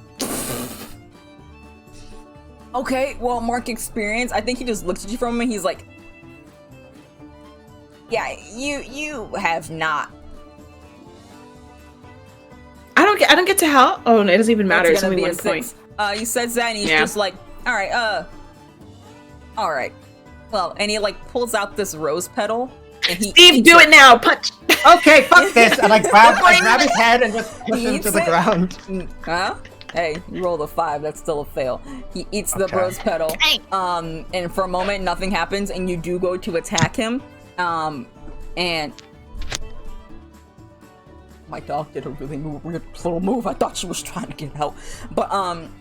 Okay, well, mark experience. I think he just looks at you from him and he's like, yeah, you have not. I don't get to help. Oh, no, it doesn't even matter. It's It's gonna only be a 1 point. 6. He says that and he's just like, all right. Well, and he like pulls out this rose petal and he Steve, do it now. Punch. Okay, fuck this, and I grab his head and just push him to the ground. Huh? Hey, you rolled a 5. That's still a fail. He eats the Okay. rose petal. And for a moment, nothing happens, and you do go to attack him. And my dog did a really weird little move. I thought she was trying to get out, but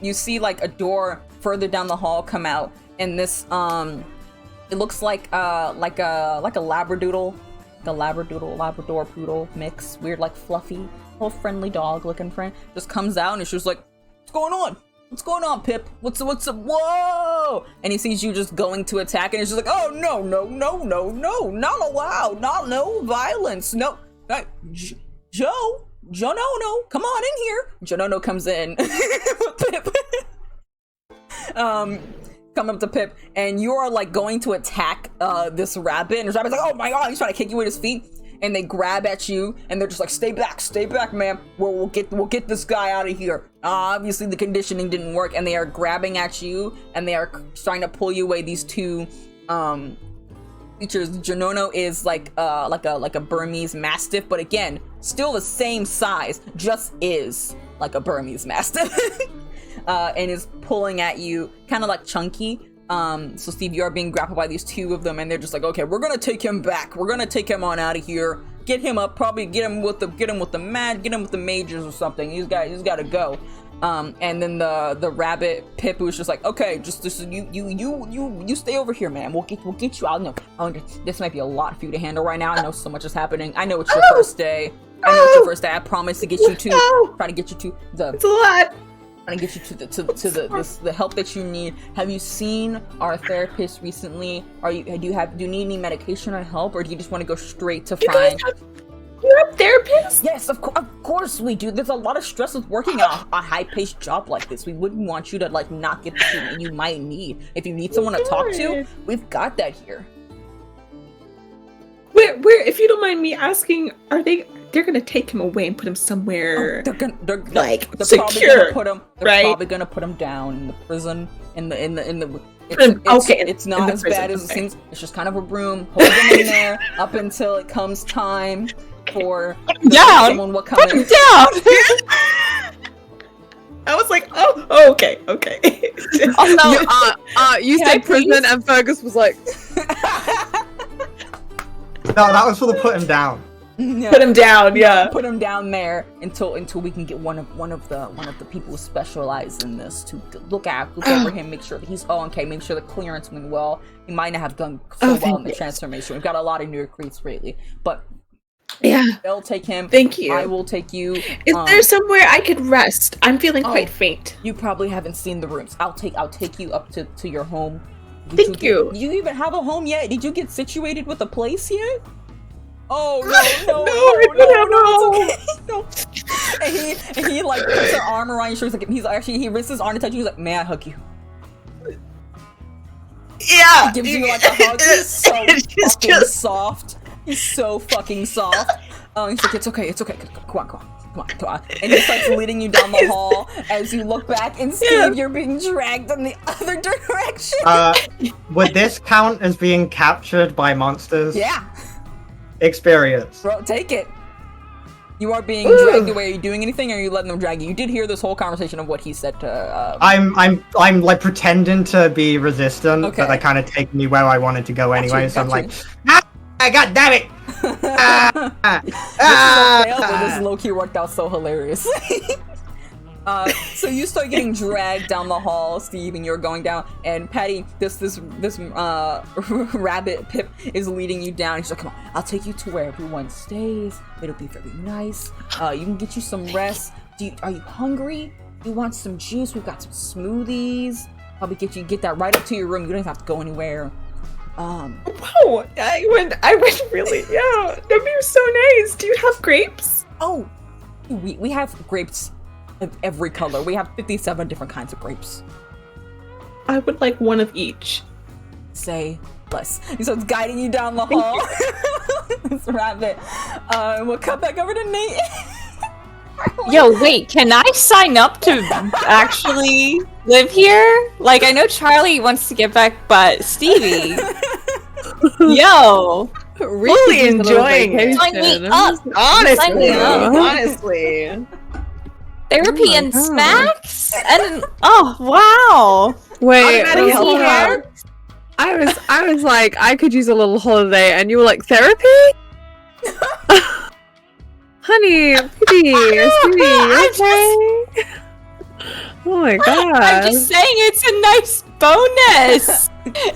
you see like a door further down the hall come out, and this it looks like a labradoodle, Labrador poodle mix, weird like fluffy, little friendly dog looking friend, just comes out and she's like, "What's going on? What's going on, Pip? What's up? Whoa!" And he sees you just going to attack, and he's just like, "Oh no, not allowed, no violence, no." Hey, Joe, no, come on in here. Jonono comes in. Pip. Come up to Pip, and you are like going to attack this rabbit, and this rabbit's like, "Oh my god!" He's trying to kick you with his feet, and they grab at you, and they're just like, stay back, man. We'll get this guy out of here." Obviously, the conditioning didn't work, and they are grabbing at you, and they are trying to pull you away. These two creatures. Jonono is like a Burmese Mastiff, but again, still the same size, just is like a Burmese Mastiff. And is pulling at you, kind of like Chunky. So Steve, you are being grappled by these two of them, and they're just like, "Okay, we're gonna take him back. We're gonna take him on out of here. Get him up. Probably get him with the mages or something. He's got to go." And then the rabbit Pip, who's just like, "Okay, just you stay over here, man. We'll get you out. No, this might be a lot for you to handle right now. I know so much is happening. I know it's your first day. I promise to get you to try to get you to the. It's a lot. Trying to get you to the help that you need. Have you seen our therapist recently? Do you need any medication or help, or do you just want to go straight to find? You're a therapist? Yes, of course we do. There's a lot of stress with working a high-paced job like this. We wouldn't want you to like not get the treatment you might need. If you need someone to talk to, we've got that here. Where? If you don't mind me asking, they're gonna take him away and put him somewhere? They're secure. Probably gonna put him down in the prison. It's not as bad as it seems. It's just kind of a room. Hold him in there up until it comes time for someone will come in. Down. I was like, oh, okay. Oh no, you said prison, and Fergus was like, No, that was for the put him down. Yeah. Put him down, yeah. Put him down there until we can get one of the people who specialize in this to look over him, make sure that he's okay, make sure the clearance went well. He might not have done so well in the transformation. We've got a lot of new recruits lately, but yeah, they'll take him. Thank you. I will take you. Is there somewhere I could rest? I'm feeling quite faint. You probably haven't seen the rooms. I'll take you up to your home. Thank you. Do you even have a home yet? Did you get situated with a place yet? Oh no! It's okay. No. And he like puts her arm around your shoulders. Like he raises his arm to touch you. He's like, "May I hug you?" Yeah. He gives you like a hug. He's so fucking soft. He's so fucking soft. He's like, "It's okay. Come on." And he starts leading you down the hall as you look back and Steve, you're being dragged in the other direction. Would this count as being captured by monsters? Yeah. Experience. Bro, take it. You are being dragged away. Are you doing anything, or are you letting them drag you? You did hear this whole conversation of what he said to. I'm like pretending to be resistant, Okay. but they kind of take me where I wanted to go anyway. So I'm like, God damn it! This low-key worked out so hilarious. So you start getting dragged down the hall, Steve, and you're going down. And Patty, this rabbit Pip is leading you down. He's like, "Come on, I'll take you to where everyone stays. It'll be very nice. You can get you some rest. Are you hungry? You want some juice? We've got some smoothies. Probably get that right up to your room. You don't even have to go anywhere." Wow, I went really, yeah. That'd be so nice. Do you have grapes? Oh, we have grapes of every color. We have 57 different kinds of grapes. I would like one of each. Say less. So it's guiding you down the hall. This rabbit. We'll cut back over to Nate. Yo, wait, can I sign up to actually live here? Like, I know Charlie wants to get back, but Stevie. Yo. Really enjoying it. Sign me up. Sign me up. Honestly. Therapy my and God. smacks? And, oh, wow. Wait, Automatic hold health on. I was like, I could use a little holiday, and you were like, therapy? Honey, Stevie, okay? Oh my god. I'm just saying it's a nice bonus.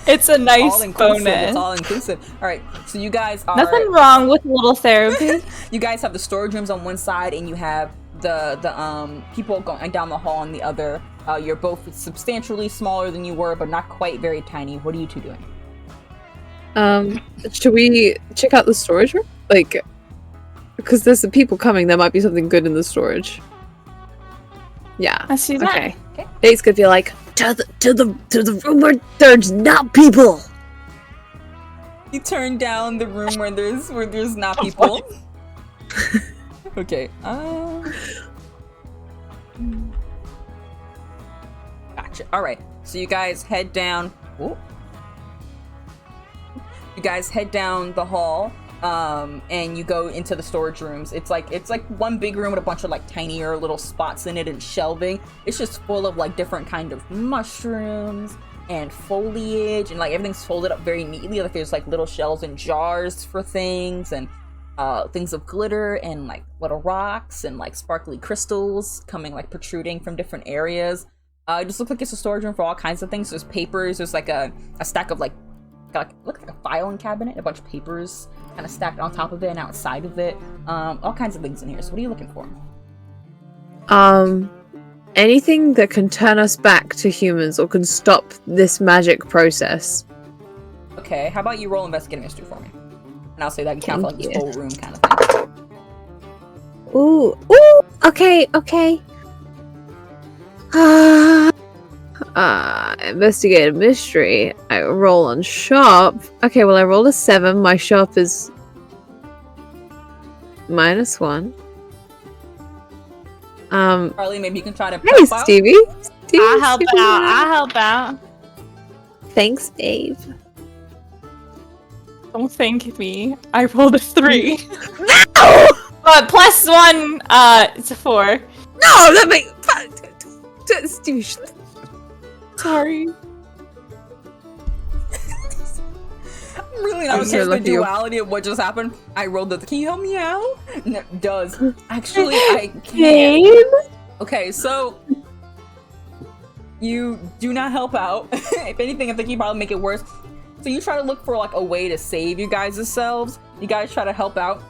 It's a nice All inclusive. bonus. It's all inclusive. All right. So you guys are. Nothing wrong with a little therapy. You guys have the storage rooms on one side, and you have the people going down the hall on the other. You're both substantially smaller than you were, but not quite very tiny. What are you two doing? Should we check out the storage room? Like, because there's some people coming, there might be something good in the storage. Yeah. I see that. Okay. Okay. Nate's gonna be like, to the room where there's not people. You turn down the room where there's not people. Okay. Gotcha. All right. So you guys head down. Ooh. You guys head down the hall, and you go into the storage rooms. It's like one big room with a bunch of like tinier little spots in it and shelving. It's just full of like different kind of mushrooms and foliage, and like everything's folded up very neatly. Like there's like little shelves and jars for things, and things of glitter and like little rocks and like sparkly crystals coming like protruding from different areas. It just looks like it's a storage room for all kinds of things. There's papers. There's like a stack of like looks like a filing cabinet, a bunch of papers kind of stacked on top of it and outside of it. All kinds of things in here. So what are you looking for? Anything that can turn us back to humans or can stop this magic process. Okay, how about you roll investigate mystery for me? And I'll say that can count for like Thank this you. whole room kind of thing. Ooh, okay. Investigate a mystery. I roll on sharp. Okay, well I rolled a 7. My sharp is -1. Charlie, maybe you can try to Hey help out. Stevie. I'll help Stevie, out. I'll help out. Thanks, babe. Don't thank me. I rolled a 3. But +1, it's a 4. No, that makes Stevie. Sorry. I'm really not I'm so sure the lucky you- duality of what just happened. I rolled the. Can you help me out? No, it does. Actually, I can't. Babe? Okay, so you do not help out. If anything, I think you probably make it worse. So you try to look for like a way to save you guys' selves. You guys try to help out,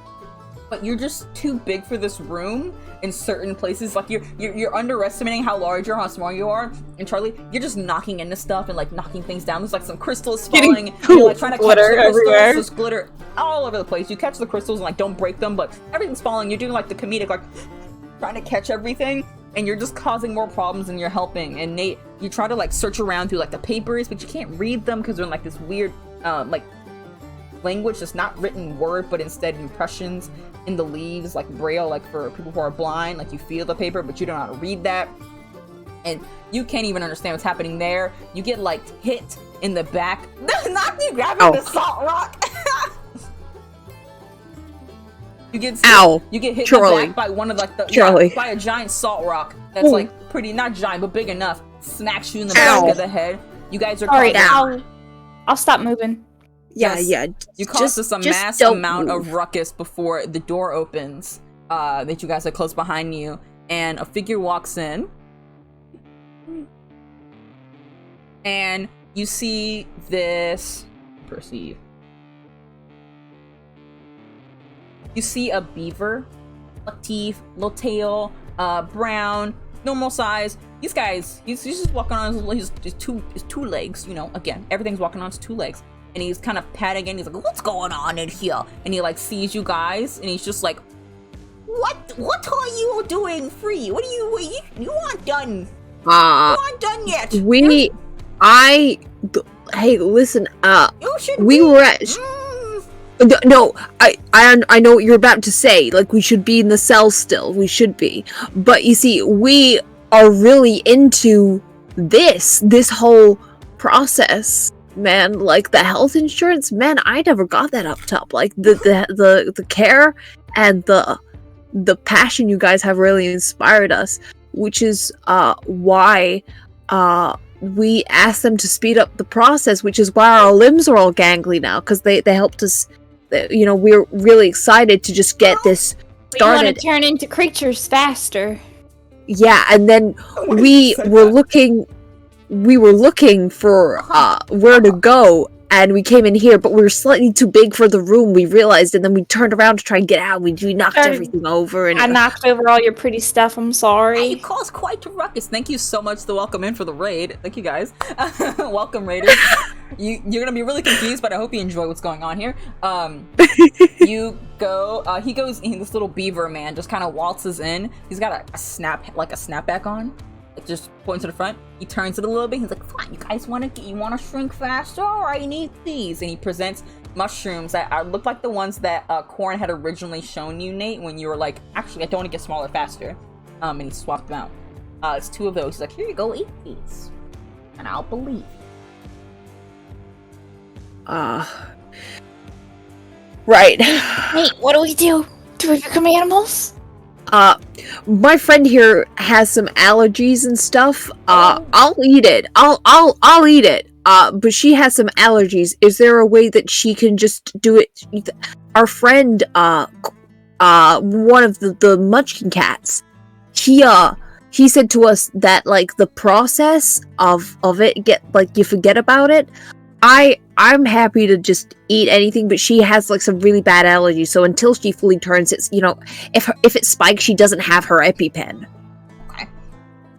but you're just too big for this room in certain places. Like you're underestimating how large you are, how small you are. And Charlie, you're just knocking into stuff and like knocking things down. There's like some crystals falling. You're like trying to catch glitter the crystals. everywhere. There's glitter all over the place. You catch the crystals and like don't break them, but everything's falling. You're doing like the comedic like trying to catch everything, and you're just causing more problems than you're helping. And Nate, you try to like search around through like the papers, but you can't read them because they're in like this weird like language that's not written word, but instead impressions in the leaves, like braille, like for people who are blind. Like you feel the paper, but you don't know how to read that, and you can't even understand what's happening there. You get like hit in the back. Not you grabbing the salt rock. You get Ow. You get hit Charlie. in the back by one of like the Charlie. by a giant salt rock that's Ooh. like pretty, not giant but big enough. Smacks you in the back Ow. of the head. You guys are Sorry, causing- I'll stop moving. Yes. Yeah. You caused us a mass don't amount move. of ruckus before the door opens that you guys are close behind you, and a figure walks in, and you see this. Perceive. You see a beaver, little teeth, little tail, brown, normal size. These guys, he's just walking on his two legs. You know, again, everything's walking on his 2 legs. And he's kind of patting and he's like, what's going on in here? And he like sees you guys and he's just like, What are you doing free? What are you aren't done. You Uh, aren't done yet. hey, listen, You should we be. were at, no, I know what you're about to say, like, we should be in the cell still, we should be, but you see, we are really into this whole process, man, like, the health insurance, man, I never got that up top, like, the care and the passion you guys have really inspired us, which is, why, we asked them to speed up the process, which is why our limbs are all gangly now, because they helped us. You know, we're really excited to just get this We want to started. turn into creatures faster. Yeah, and then we were looking for where to go, and we came in here, but we were slightly too big for the room, we realized, and then we turned around to try and get out. We knocked Sorry. everything over, and I knocked over all your pretty stuff. I'm You sorry. caused quite a ruckus. Thank you so much to welcome in for the raid. Thank you guys. Welcome, raiders. You're gonna be really confused, but I hope you enjoy what's going on here. You go. He goes in. This little beaver man just kind of waltzes in. He's got a snapback on. It just points to the front. He turns it a little bit. He's like, "Fine, you guys want to shrink faster? All right, you need these." And he presents mushrooms that look like the ones that Corn had originally shown you, Nate, when you were like, "Actually, I don't want to get smaller faster." And he swapped them out. It's 2 of those. He's like, "Here you go, 8 these, and I'll believe." right. Wait, what do we do? Do we become animals? My friend here has some allergies and stuff. I'll eat it. I'll eat it. But she has some allergies. Is there a way that she can just do it? Our friend, one of the Munchkin cats, he said to us that, like, the process of it, you forget about it. I'm happy to just eat anything, but she has, like, some really bad allergies, so until she fully turns, it's, you know, if it spikes, she doesn't have her EpiPen. Okay.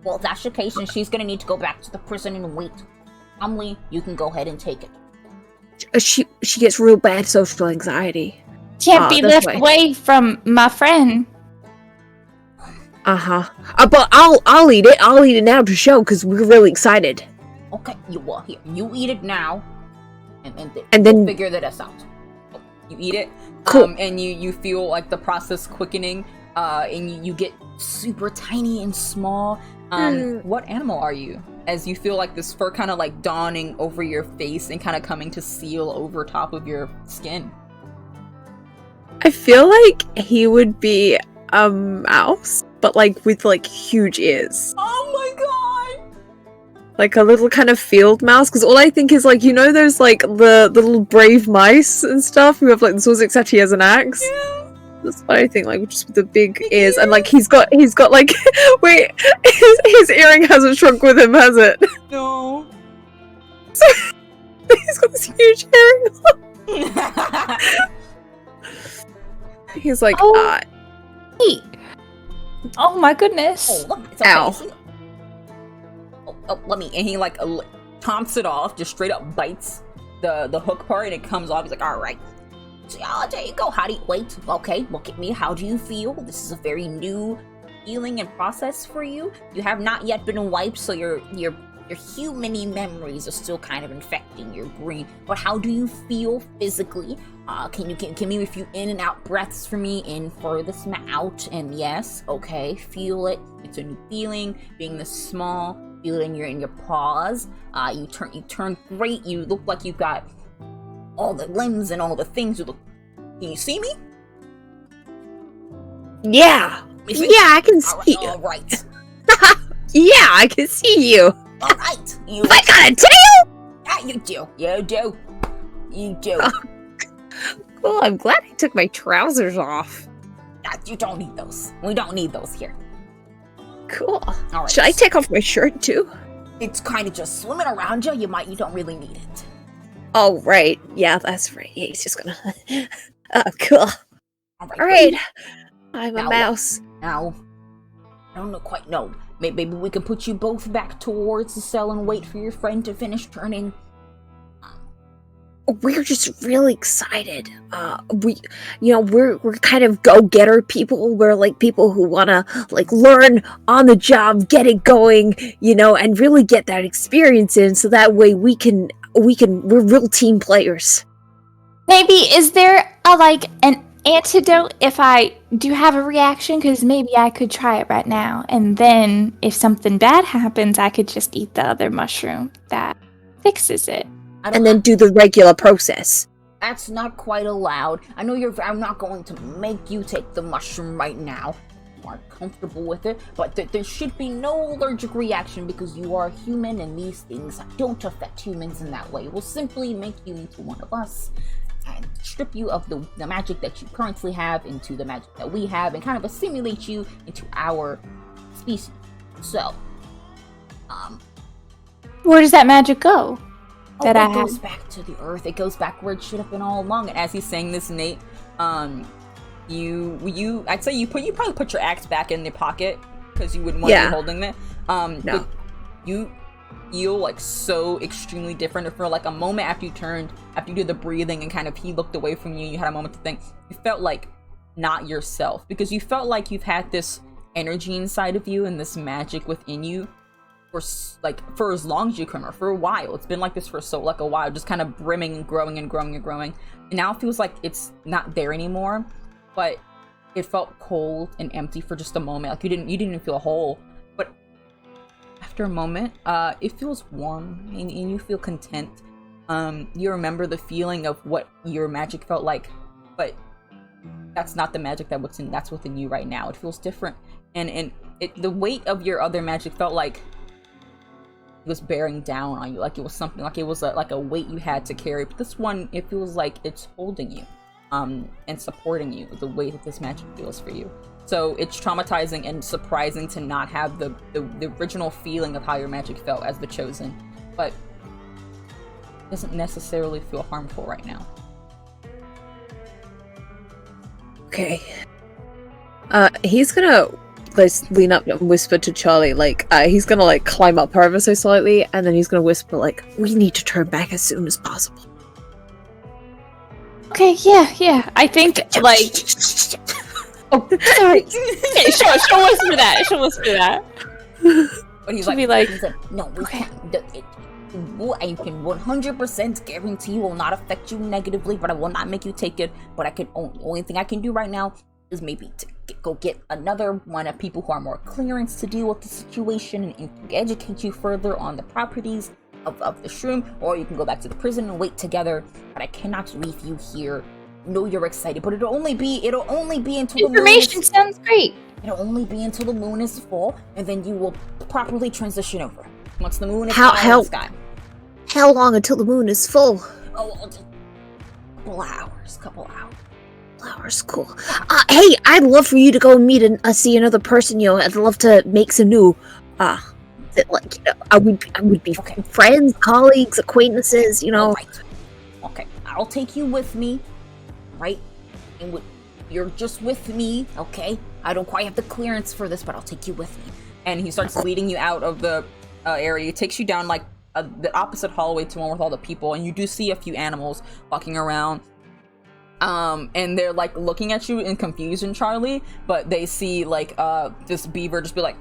Well, if that's the case, then she's gonna need to go back to the prison and wait. Emily, you can go ahead and take it. She gets real bad social anxiety. Can't be that's left why. away from my friend. But I'll eat it. I'll eat it now to show, because we're really excited. Okay, you eat it now, and then- we'll figure that out. You eat it, Cool. and you feel like the process quickening, and you get super tiny and small. What animal are you? As you feel like this fur kind of like dawning over your face and kind of coming to seal over top of your skin. I feel like he would be a mouse, but, like, with, like, huge ears. Oh my god! Like a little kind of field mouse, because all I think is, like, you know those, like, the little brave mice and stuff who have, like, the swords, except he has an axe? Yeah. That's what I think, like, just with the big ears, and, like, he's got like, wait, his earring hasn't shrunk with him, has it? No. He's got this huge earring. He's like, Oh. Wait. Oh my goodness. Oh, look, it's okay. Ow. See? Let me. And he like tomps it off, just straight up bites the hook part, and it comes off. He's like, "All right, so, there you go. How do you wait? Okay, look at me. How do you feel? This is a very new feeling and process for you. You have not yet been wiped, so your human-y memories are still kind of infecting your brain. But how do you feel physically? Can you a few in and out breaths for me? In furthest out, and yes, okay, feel it. It's a new feeling. Being this small, feel it in your paws. You turn great. You look like you've got all the limbs and all the things. Can you see me? yeah, I can see you. All right. Yeah, I can see you. All right. You. I got a tail. Yeah, you do. You do. You do. Well, I'm glad I took my trousers off. You don't need those. We don't need those here. Cool. All right. Should I take off my shirt too? It's kind of just swimming around you. You don't really need it. Oh, right. Yeah, that's right. Yeah, he's just gonna. Oh, cool. All All right. I'm a Now- mouse. Now, I don't quite know. Maybe we can put you both back towards the cell and wait for your friend to finish turning. we're just really excited. We're kind of go-getter people. We're like people who wanna like learn on the job, get it going, and really get that experience in, so that way we're real team players. Maybe is there an antidote if I do have a reaction? Because maybe I could try it right now, and then if something bad happens, I could just eat the other mushroom that fixes it. And then do the regular process. That's not quite allowed. I know I'm not going to make you take the mushroom right now. You aren't comfortable with it, but there should be no allergic reaction because you are human and these things don't affect humans in that way. We'll simply make you into one of us and strip you of the magic that you currently have into the magic that we have and kind of assimilate you into our species. So, where does that magic go? It goes back to the earth. It goes back where it should have been all along. And as he's saying this, Nate, I'd say you probably put your axe back in the pocket because you wouldn't want to be holding it. No. But you feel like so extremely different. For like a moment after you did the breathing and kind of he looked away from you, you had a moment to think. You felt like not yourself because you felt like you've had this energy inside of you and this magic within you for as long as you can remember, for a while. It's been like this for a while, just kind of brimming and growing and growing and growing. And now it feels like it's not there anymore, but it felt cold and empty for just a moment. Like you didn't even feel whole. But after a moment, it feels warm and you feel content. You remember the feeling of what your magic felt like, but that's not the magic that's within you right now. It feels different, and the weight of your other magic felt like it was bearing down on you, like it was something, like it was like a weight you had to carry. But this one, it feels like it's holding you, and supporting you. The way that this magic feels for you. So it's traumatizing and surprising to not have the original feeling of how your magic felt as the chosen, but it doesn't necessarily feel harmful right now. Okay. He's gonna lean up and whisper to Charlie, he's gonna climb up her ever so slightly, and then he's gonna whisper we need to turn back as soon as possible. Okay, yeah. I think oh, sorry. Okay, she'll whisper that. But he's She'll like, be like, no, we can't. I can 100% guarantee will not affect you negatively, but I will not make you take it. But only thing I can do right now is maybe to go get another one of people who are more clearance to deal with the situation and to educate you further on the properties of the shroom, or you can go back to the prison and wait together. But I cannot leave you here. I know you're excited, but it'll only be until the information sounds great. It'll only be until the moon is full, and then you will properly transition over. Once the moon is full in the sky. How long until the moon is full? Oh, just a couple hours. Flowers, cool. Hey, I'd love for you to go meet and see another person. I'd love to make some new. I would be friends, colleagues, acquaintances. All right. Okay, I'll take you with me, right? And you're just with me, okay? I don't quite have the clearance for this, but I'll take you with me. And he starts leading you out of the area. He takes you down the opposite hallway to one with all the people, and you do see a few animals walking around. And they're looking at you in confusion, Charlie, but they see this beaver just be like,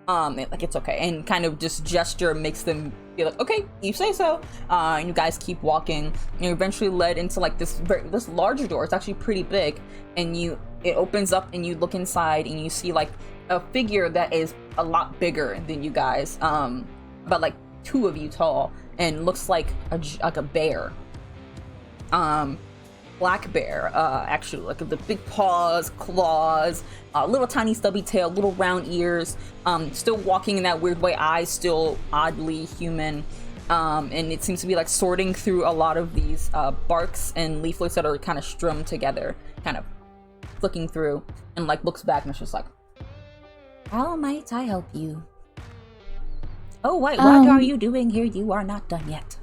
it's okay, and kind of just gesture makes them be like, okay, you say so. And you guys keep walking, and you're eventually led into this larger door. It's actually pretty big, and it opens up, and you look inside, and you see a figure that is a lot bigger than you guys, about 2 of you tall, and looks like a bear. Black bear, actually, the big paws, claws, little tiny stubby tail, little round ears, still walking in that weird way, eyes still oddly human, and it seems to be sorting through a lot of these barks and leaflets that are kind of strummed together, kind of flicking through, and looks back and it's just how might I help you? Oh, what are you doing here? You are not done yet.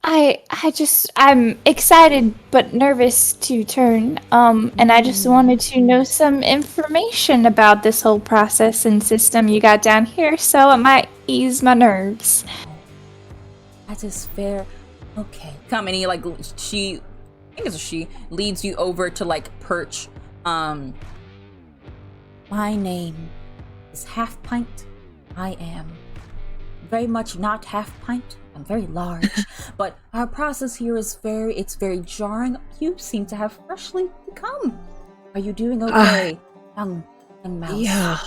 I'm excited but nervous to turn, and I just wanted to know some information about this whole process and system you got down here, so it might ease my nerves. That is fair. Okay. Come, and he I think it's a she, leads you over to perch. My name is Half Pint. I am very much not half pint. I'm very large. But our process here is very jarring. You seem to have freshly come. Are you doing okay, young mouse? Yeah.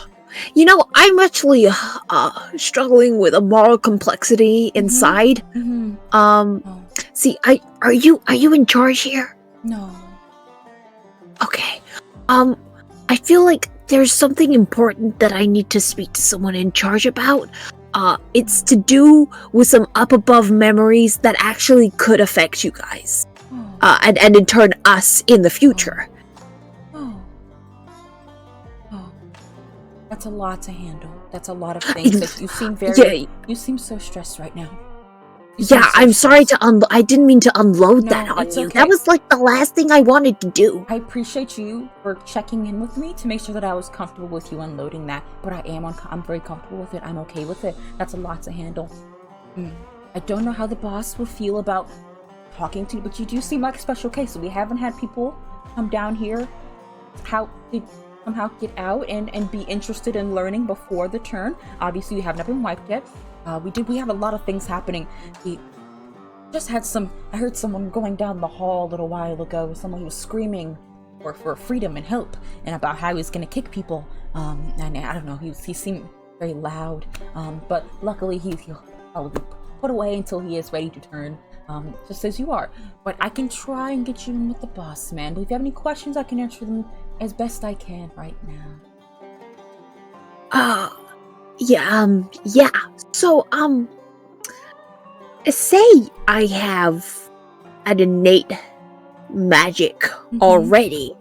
I'm actually struggling with a moral complexity inside. See, are you in charge here? No. Okay. I feel like there's something important that I need to speak to someone in charge about. It's to do with some up above memories that actually could affect you guys. And in turn us in the future. That's a lot to handle. That's a lot of things. That you seem you seem so stressed right now. Yeah, I'm sorry I didn't mean to unload that on you. Okay. That was the last thing I wanted to do. I appreciate you for checking in with me to make sure that I was comfortable with you unloading that. But I'm very comfortable with it. I'm okay with it. That's a lot to handle. I don't know how the boss will feel about talking to you, but you do seem like a special case. So we haven't had people come down here somehow get out and be interested in learning before the turn. Obviously, you have not been wiped yet. We have a lot of things happening. We just had I heard someone going down the hall a little while ago. Someone who was screaming for freedom and help, and about how he was gonna kick people. And I don't know, he seemed very loud. But luckily he'll probably be put away until he is ready to turn. Just as you are. But I can try and get you in with the boss, man. But if you have any questions, I can answer them as best I can right now. Yeah. So, say I have an innate magic already.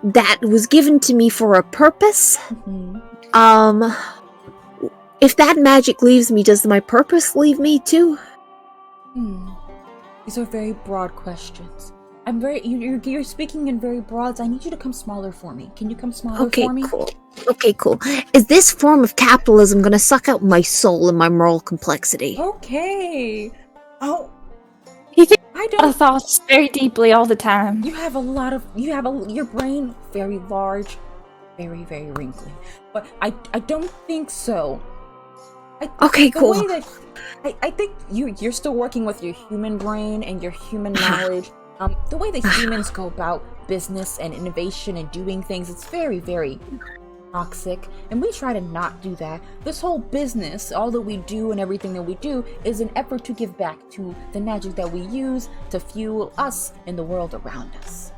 That was given to me for a purpose. If that magic leaves me, does my purpose leave me too? These are very broad questions. You're speaking in very broads. I need you to come smaller for me. Can you come smaller for me? Okay, cool. Is this form of capitalism gonna suck out my soul and my moral complexity? Okay. Oh. You think I don't. our thoughts very deeply all the time. Your brain very large, very, very wrinkly. But I don't think so. Okay, cool. I think you're still working with your human brain and your human knowledge. The way that humans go about business and innovation and doing things, it's very, very toxic, and we try to not do that. This whole business, all that we do and everything that we do, is an effort to give back to the magic that we use to fuel us and the world around us.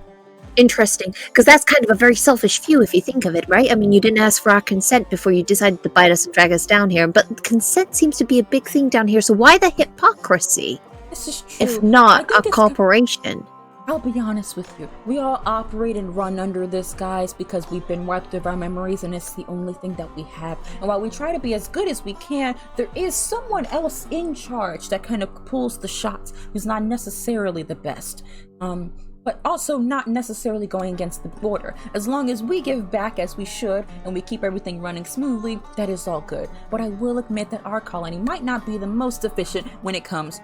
Interesting, because that's kind of a very selfish view if you think of it, right? I mean, you didn't ask for our consent before you decided to bite us and drag us down here, but consent seems to be a big thing down here, so why the hypocrisy? This is true. If not a corporation. I'll be honest with you. We all operate and run under this, guys, because we've been wiped of our memories and it's the only thing that we have. And while we try to be as good as we can, there is someone else in charge that kind of pulls the shots, who's not necessarily the best. But also not necessarily going against the border. As long as we give back as we should and we keep everything running smoothly, that is all good. But I will admit that our colony might not be the most efficient when it comes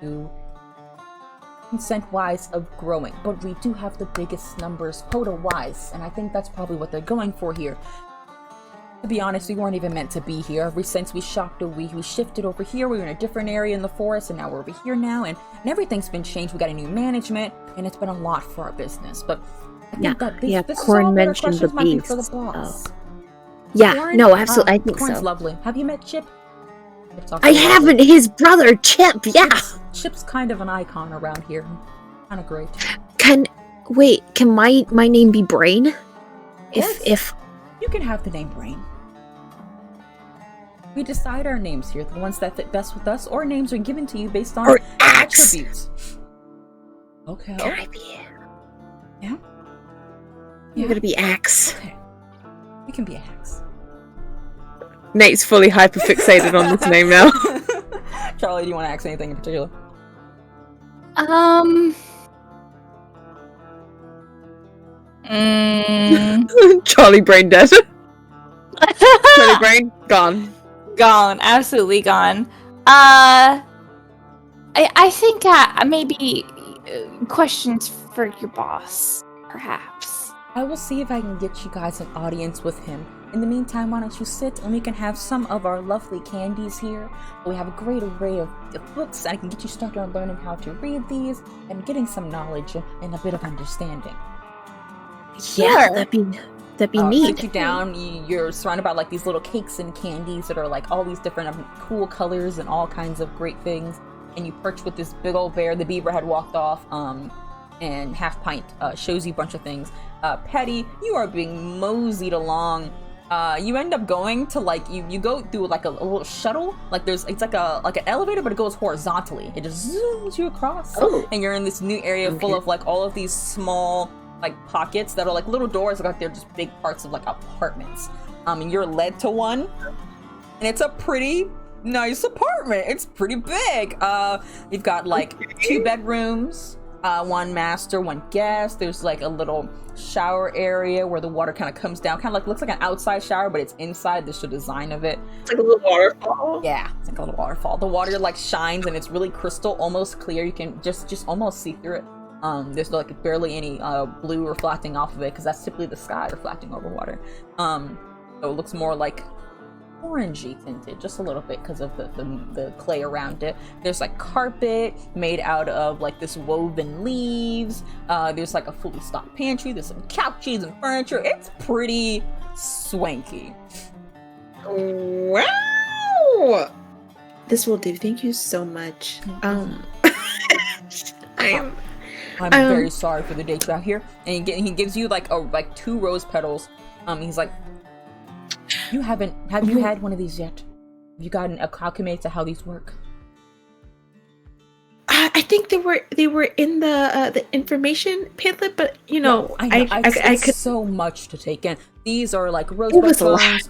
to consent-wise of growing, but we do have the biggest numbers quota-wise, and I think that's probably what they're going for here. To be honest, we weren't even meant to be here. Ever since we shifted over here, we were in a different area in the forest, and now we're over here now, and everything's been changed. We got a new management, and it's been a lot for our business. But I think this Corn mentioned the beast. For the boss. Corn? No, absolutely, I think Corn's so. Lovely. Have you met Chip? I haven't. His brother Chip. Yeah. Chip's kind of an icon around here. Kind of great. Can my name be Brain? Yes. If you can have the name Brain. We decide our names here, the ones that fit best with us, or names are given to you based on attributes. Okay. Can I be? Yeah. You're gonna be Axe. Okay. You can be Axe. Nate's fully hyperfixated on this name now. Charlie, do you want to ask anything in particular? Charlie Brain dead. Charlie Brain gone. Gone, absolutely gone. I think maybe questions for your boss, perhaps. I will see if I can get you guys an audience with him. In the meantime, why don't you sit and we can have some of our lovely candies here. We have a great array of books. I can get you started on learning how to read these and getting some knowledge and a bit of understanding. Yeah, that'd be neat. Sit you down. You're surrounded by like these little cakes and candies that are like all these different cool colors and all kinds of great things. And you perch with this big old bear. The beaver had walked off. And Half Pint shows you a bunch of things. Petty, you are being moseyed along. You end up going to like you go through like a little shuttle. Like it's like an elevator, but it goes horizontally. It just zooms you across, and you're in this new area full of like all of these small like pockets that are like little doors. Like they're just big parts of like apartments. And you're led to one, and it's a pretty nice apartment. It's pretty big. You've got like 2 bedrooms. 1 master, 1 guest. There's like a little shower area where the water kind of comes down, kind of like looks like an outside shower, but it's inside. There's the design of it. It's like a little waterfall. Yeah, it's like a little waterfall. The water like shines and it's really crystal, almost clear. You can just almost see through it. There's like barely any blue reflecting off of it because that's typically the sky reflecting over water. So it looks more like orangey tinted, just a little bit because of the clay around it. There's like carpet made out of like this woven leaves. There's like a fully stocked pantry. There's some couches and furniture. It's pretty swanky. Wow! This will do. Thank you so much. I'm very sorry for the date out here. And he gives you like 2 rose petals. He's like, have you had one of these yet? Have you gotten acclimated to how these work? I think they were in the information pamphlet, but you know, I could so much to take in. These are like rosebud phones.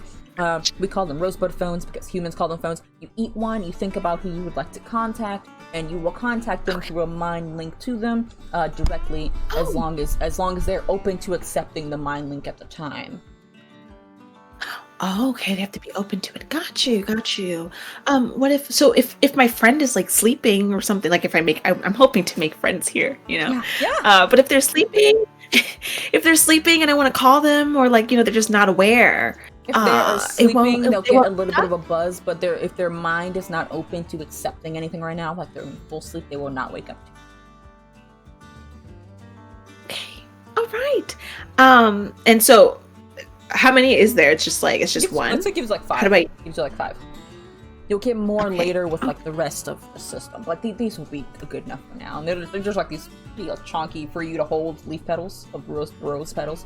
We call them rosebud phones because humans call them phones. You eat one, you think about who you would like to contact, and you will contact them through a mind link to them directly, as long as they're open to accepting the mind link at the time. Oh, okay, they have to be open to it. Got you. What if my friend is like sleeping or something? Like if I'm hoping to make friends here, you know. Yeah. But if they're sleeping, and I want to call them, or like, you know, they're just not aware. If they're sleeping, they'll get a little bit of a buzz, but if their mind is not open to accepting anything right now, like they're in full sleep, they will not wake up to it. Okay. All right. And so how many is there? It's just one. It gives like 5. Gives you like 5. You'll get more later with like the rest of the system. Like these will be good enough for now. And they're just like these pretty like chunky for you to hold leaf petals of rose petals.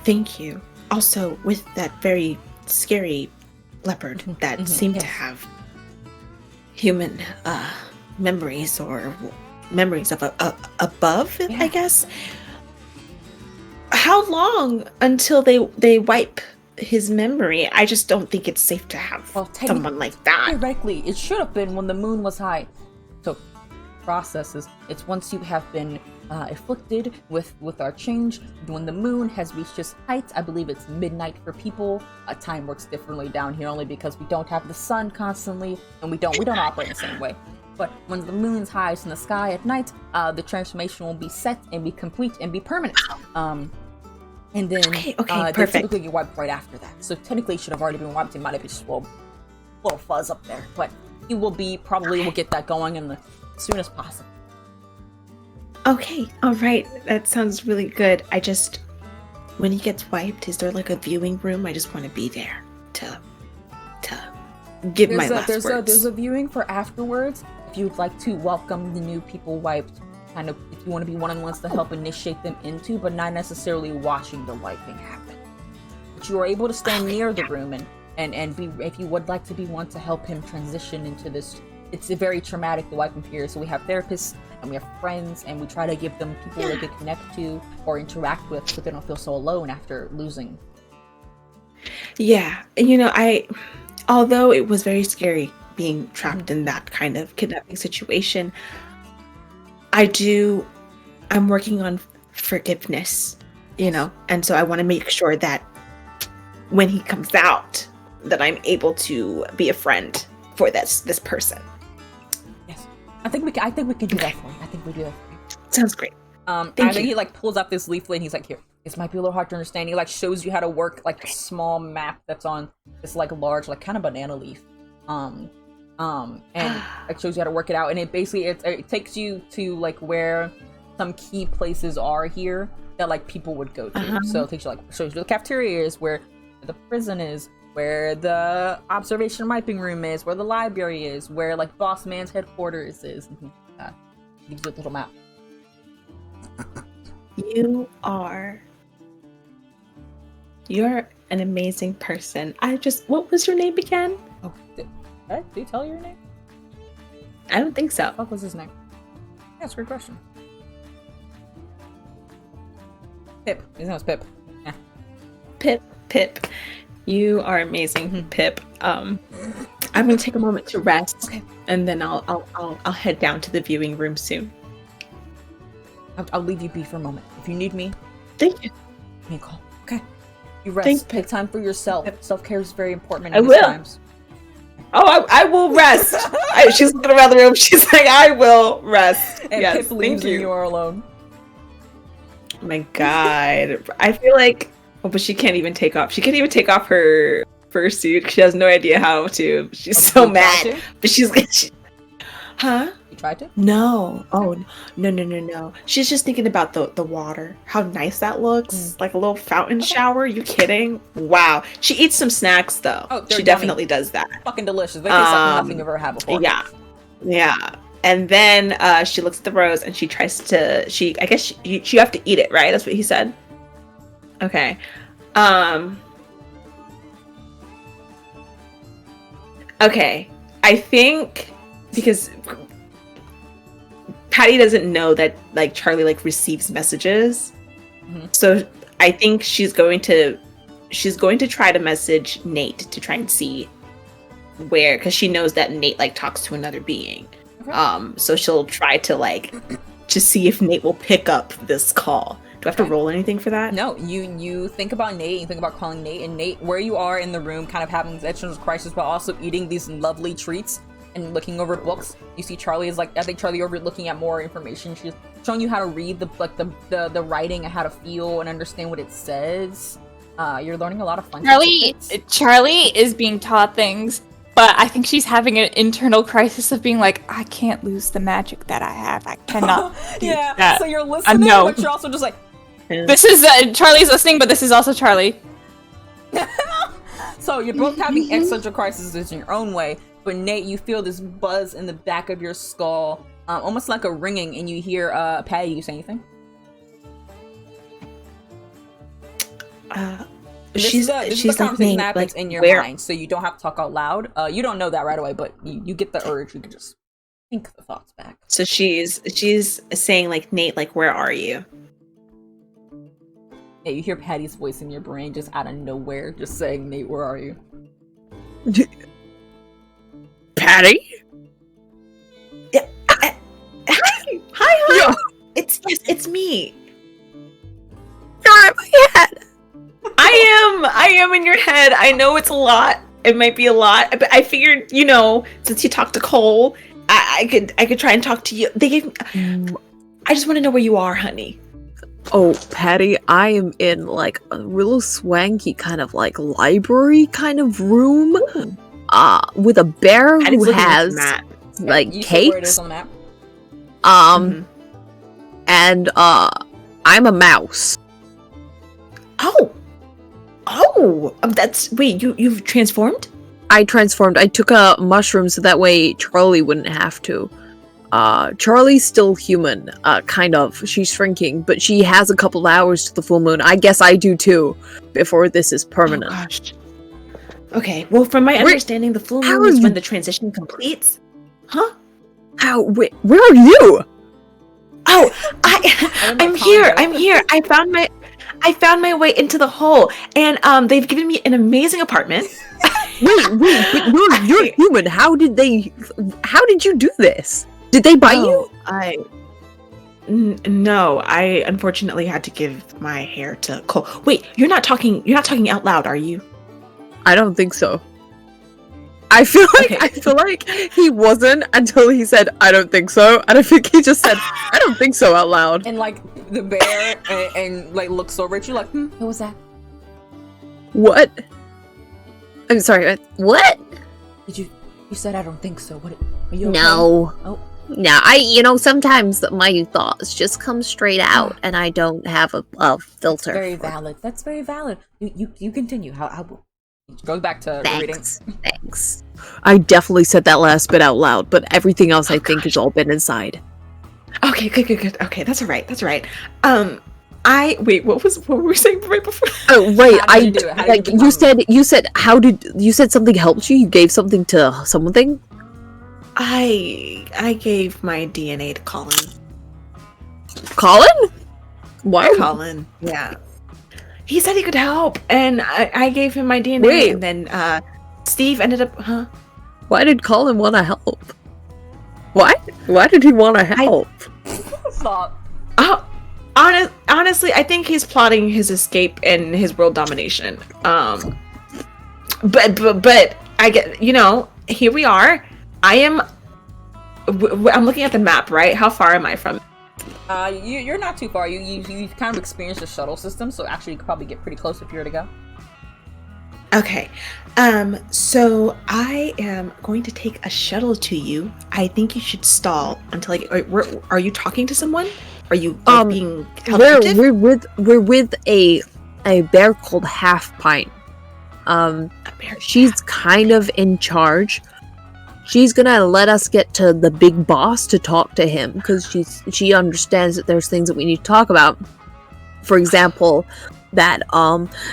Thank you. Also, with that very scary leopard that seemed to have human memories or memories of above, I guess. How long until they wipe his memory? I just don't think it's safe to have someone like that. Theoretically, it should have been when the moon was high. So, processes. It's once you have been afflicted with our change. When the moon has reached its height, I believe it's midnight for people. Time works differently down here only because we don't have the sun constantly, and we don't operate the same way. But when the moon's highest in the sky at night, the transformation will be set and be complete and be permanent. And then okay, they perfect. typically get wiped right after that. So technically it should have already been wiped. It might have just a little fuzz up there. But it will will get that going as soon as possible. Okay, all right. That sounds really good. When he gets wiped, is there like a viewing room? I just want to be there to give my last words. There's a viewing for afterwards. If you'd like to welcome the new people wiped, kind of if you want to be one of the ones to help initiate them into, but not necessarily watching the wiping happen. But you are able to stand near the room and be, if you would like to be one to help him transition into this. It's a very traumatic, the wiping period. So we have therapists and we have friends, and we try to give them people they can connect to or interact with so they don't feel so alone after losing. Yeah, although it was very scary being trapped in that kind of kidnapping situation, I'm working on forgiveness, and so I want to make sure that when he comes out, that I'm able to be a friend for this person. Yes. I think we can do that for you. I think we do that for you. Sounds great. I Thank think you. he like pulls out this leaflet and he's like, here, this might be a little hard to understand. He like shows you how to work like a small map that's on this like large, like kind of banana leaf. And it shows you how to work it out. And it basically, it takes you to like where some key places are here that like people would go to. So it takes you like, shows you the cafeteria is, where the prison is, where the observation wiping room is, where the library is, where like Boss Man's headquarters is, and things like that. It gives you a little map. You're an amazing person. What was your name again? Oh, did he tell you your name? I don't think so. What was his name? Yeah, that's a great question. Pip. His name was Pip. Yeah. Pip. You are amazing, Pip. I'm gonna take a moment to rest, Okay. and then I'll head down to the viewing room soon. I'll leave you be for a moment. If you need me, Thank you. give me a call. Okay. You rest. Thanks, Take time for yourself. Self-care is very important I in these will. times. Oh, I will rest. She's looking around the room. She's like, I will rest. And Yes, Pip leaves thank and you you. are alone. Oh my God. I feel like, but she can't even take off. She can't even take off her fursuit. She has no idea how to. She's so You tried mad. to? But huh? You tried to? No. Oh, no. She's just thinking about the water. How nice that looks. Like a little fountain shower. You kidding? Wow. She eats some snacks though. Oh, they're she yummy. definitely does that. Fucking delicious. They taste like nothing you've ever had before. Yeah. And then she looks at the rose and she tries to. I guess you have to eat it, right? That's what he said. Okay. Okay. I think because Patty doesn't know that like Charlie like receives messages. So I think she's going to try to message Nate to try and see where, because she knows that Nate like talks to another being. Okay. So she'll try to like to see if Nate will pick up this call. Do I have to roll anything for that? No, you think about Nate, you think about calling Nate, and Nate, where you are in the room, kind of having this existential crisis, but also eating these lovely treats and looking over books. You see Charlie is like, I think Charlie over looking at more information. She's showing you how to read the writing and how to feel and understand what it says. You're learning a lot of fun things. Charlie is being taught things, but I think she's having an internal crisis of being like, I can't lose the magic that I have. I cannot do Yeah, that. so you're listening, know. but you're also just like, This is Charlie's listening, but this is also Charlie. so you're both having existential crises in your own way. But Nate, you feel this buzz in the back of your skull, almost like a ringing, and you hear Patty. You say anything? She's the like, conversation Nate, happens like, in your where? mind, so you don't have to talk out loud. You don't know that right away, but you get the urge. You can just think the thoughts back. So she's saying like, Nate, like, where are you? Yeah, you hear Patty's voice in your brain just out of nowhere, just saying, Nate, where are you? Patty? Yeah. Hi. Yeah. It's me. You're in my head. I am in your head. I know it's a lot. It might be a lot, but I figured, since you talked to Cole, I could try and talk to you. They gave. I just want to know where you are, honey. Oh, Patty, I am in like a real swanky kind of like library kind of room. With a bear Patty's who looking at has the map. like You see where it is cakes. on the map? And I'm a mouse. That's wait. You've transformed? I transformed. I took a mushroom so that way Charlie wouldn't have to. Charlie's still human, kind of. She's shrinking, but she has a couple hours to the full moon. I guess I do too, before this is permanent. Oh, gosh. Okay. Well, from my understanding, the full how moon are is you- when the transition completes. Huh? How? Where are you? Oh, I'm I'm not here. calling I'm here. I found my way into the hole, and they've given me an amazing apartment. Wait, but you're human. How did you do this? Did they bite you? No, I unfortunately had to give my hair to Cole. Wait, you're not talking out loud, are you? I don't think so. I feel like he wasn't until he said, "I don't think so," and I think he just said, "I don't think so" out loud. And like the bear and like looks over at you like, what was that? What? I'm sorry. What? You said I don't think so. What? Are you okay? No. Oh. No, sometimes my thoughts just come straight out, and I don't have a filter. Very valid. That's very valid. You continue. How go back to reading. Thanks. I definitely said that last bit out loud, but everything else I think has all been inside. Okay, good. Okay, that's all right. Wait. What were we saying right before? Oh right, How did you do it? How did you become- you said something helped you. You gave something to something. I gave my DNA to Colin. Colin? Why? Colin. Yeah. He said he could help, and I gave him my DNA, Wait. and then Steve ended up, Why did Colin want to help? Why did he want to help? Stop. Honestly, I think he's plotting his escape and his world domination. But I get, here we are. I'm looking at the map, right? How far am I from? You're not too far. You've kind of experienced the shuttle system, so actually you could probably get pretty close if you were to go. Okay. So I am going to take a shuttle to you. I think you should stall until are you talking to someone? Are you being helpful? We're with a bear called Half Pint. She's kind of in charge. She's gonna let us get to the big boss to talk to him because she understands that there's things that we need to talk about. For example, that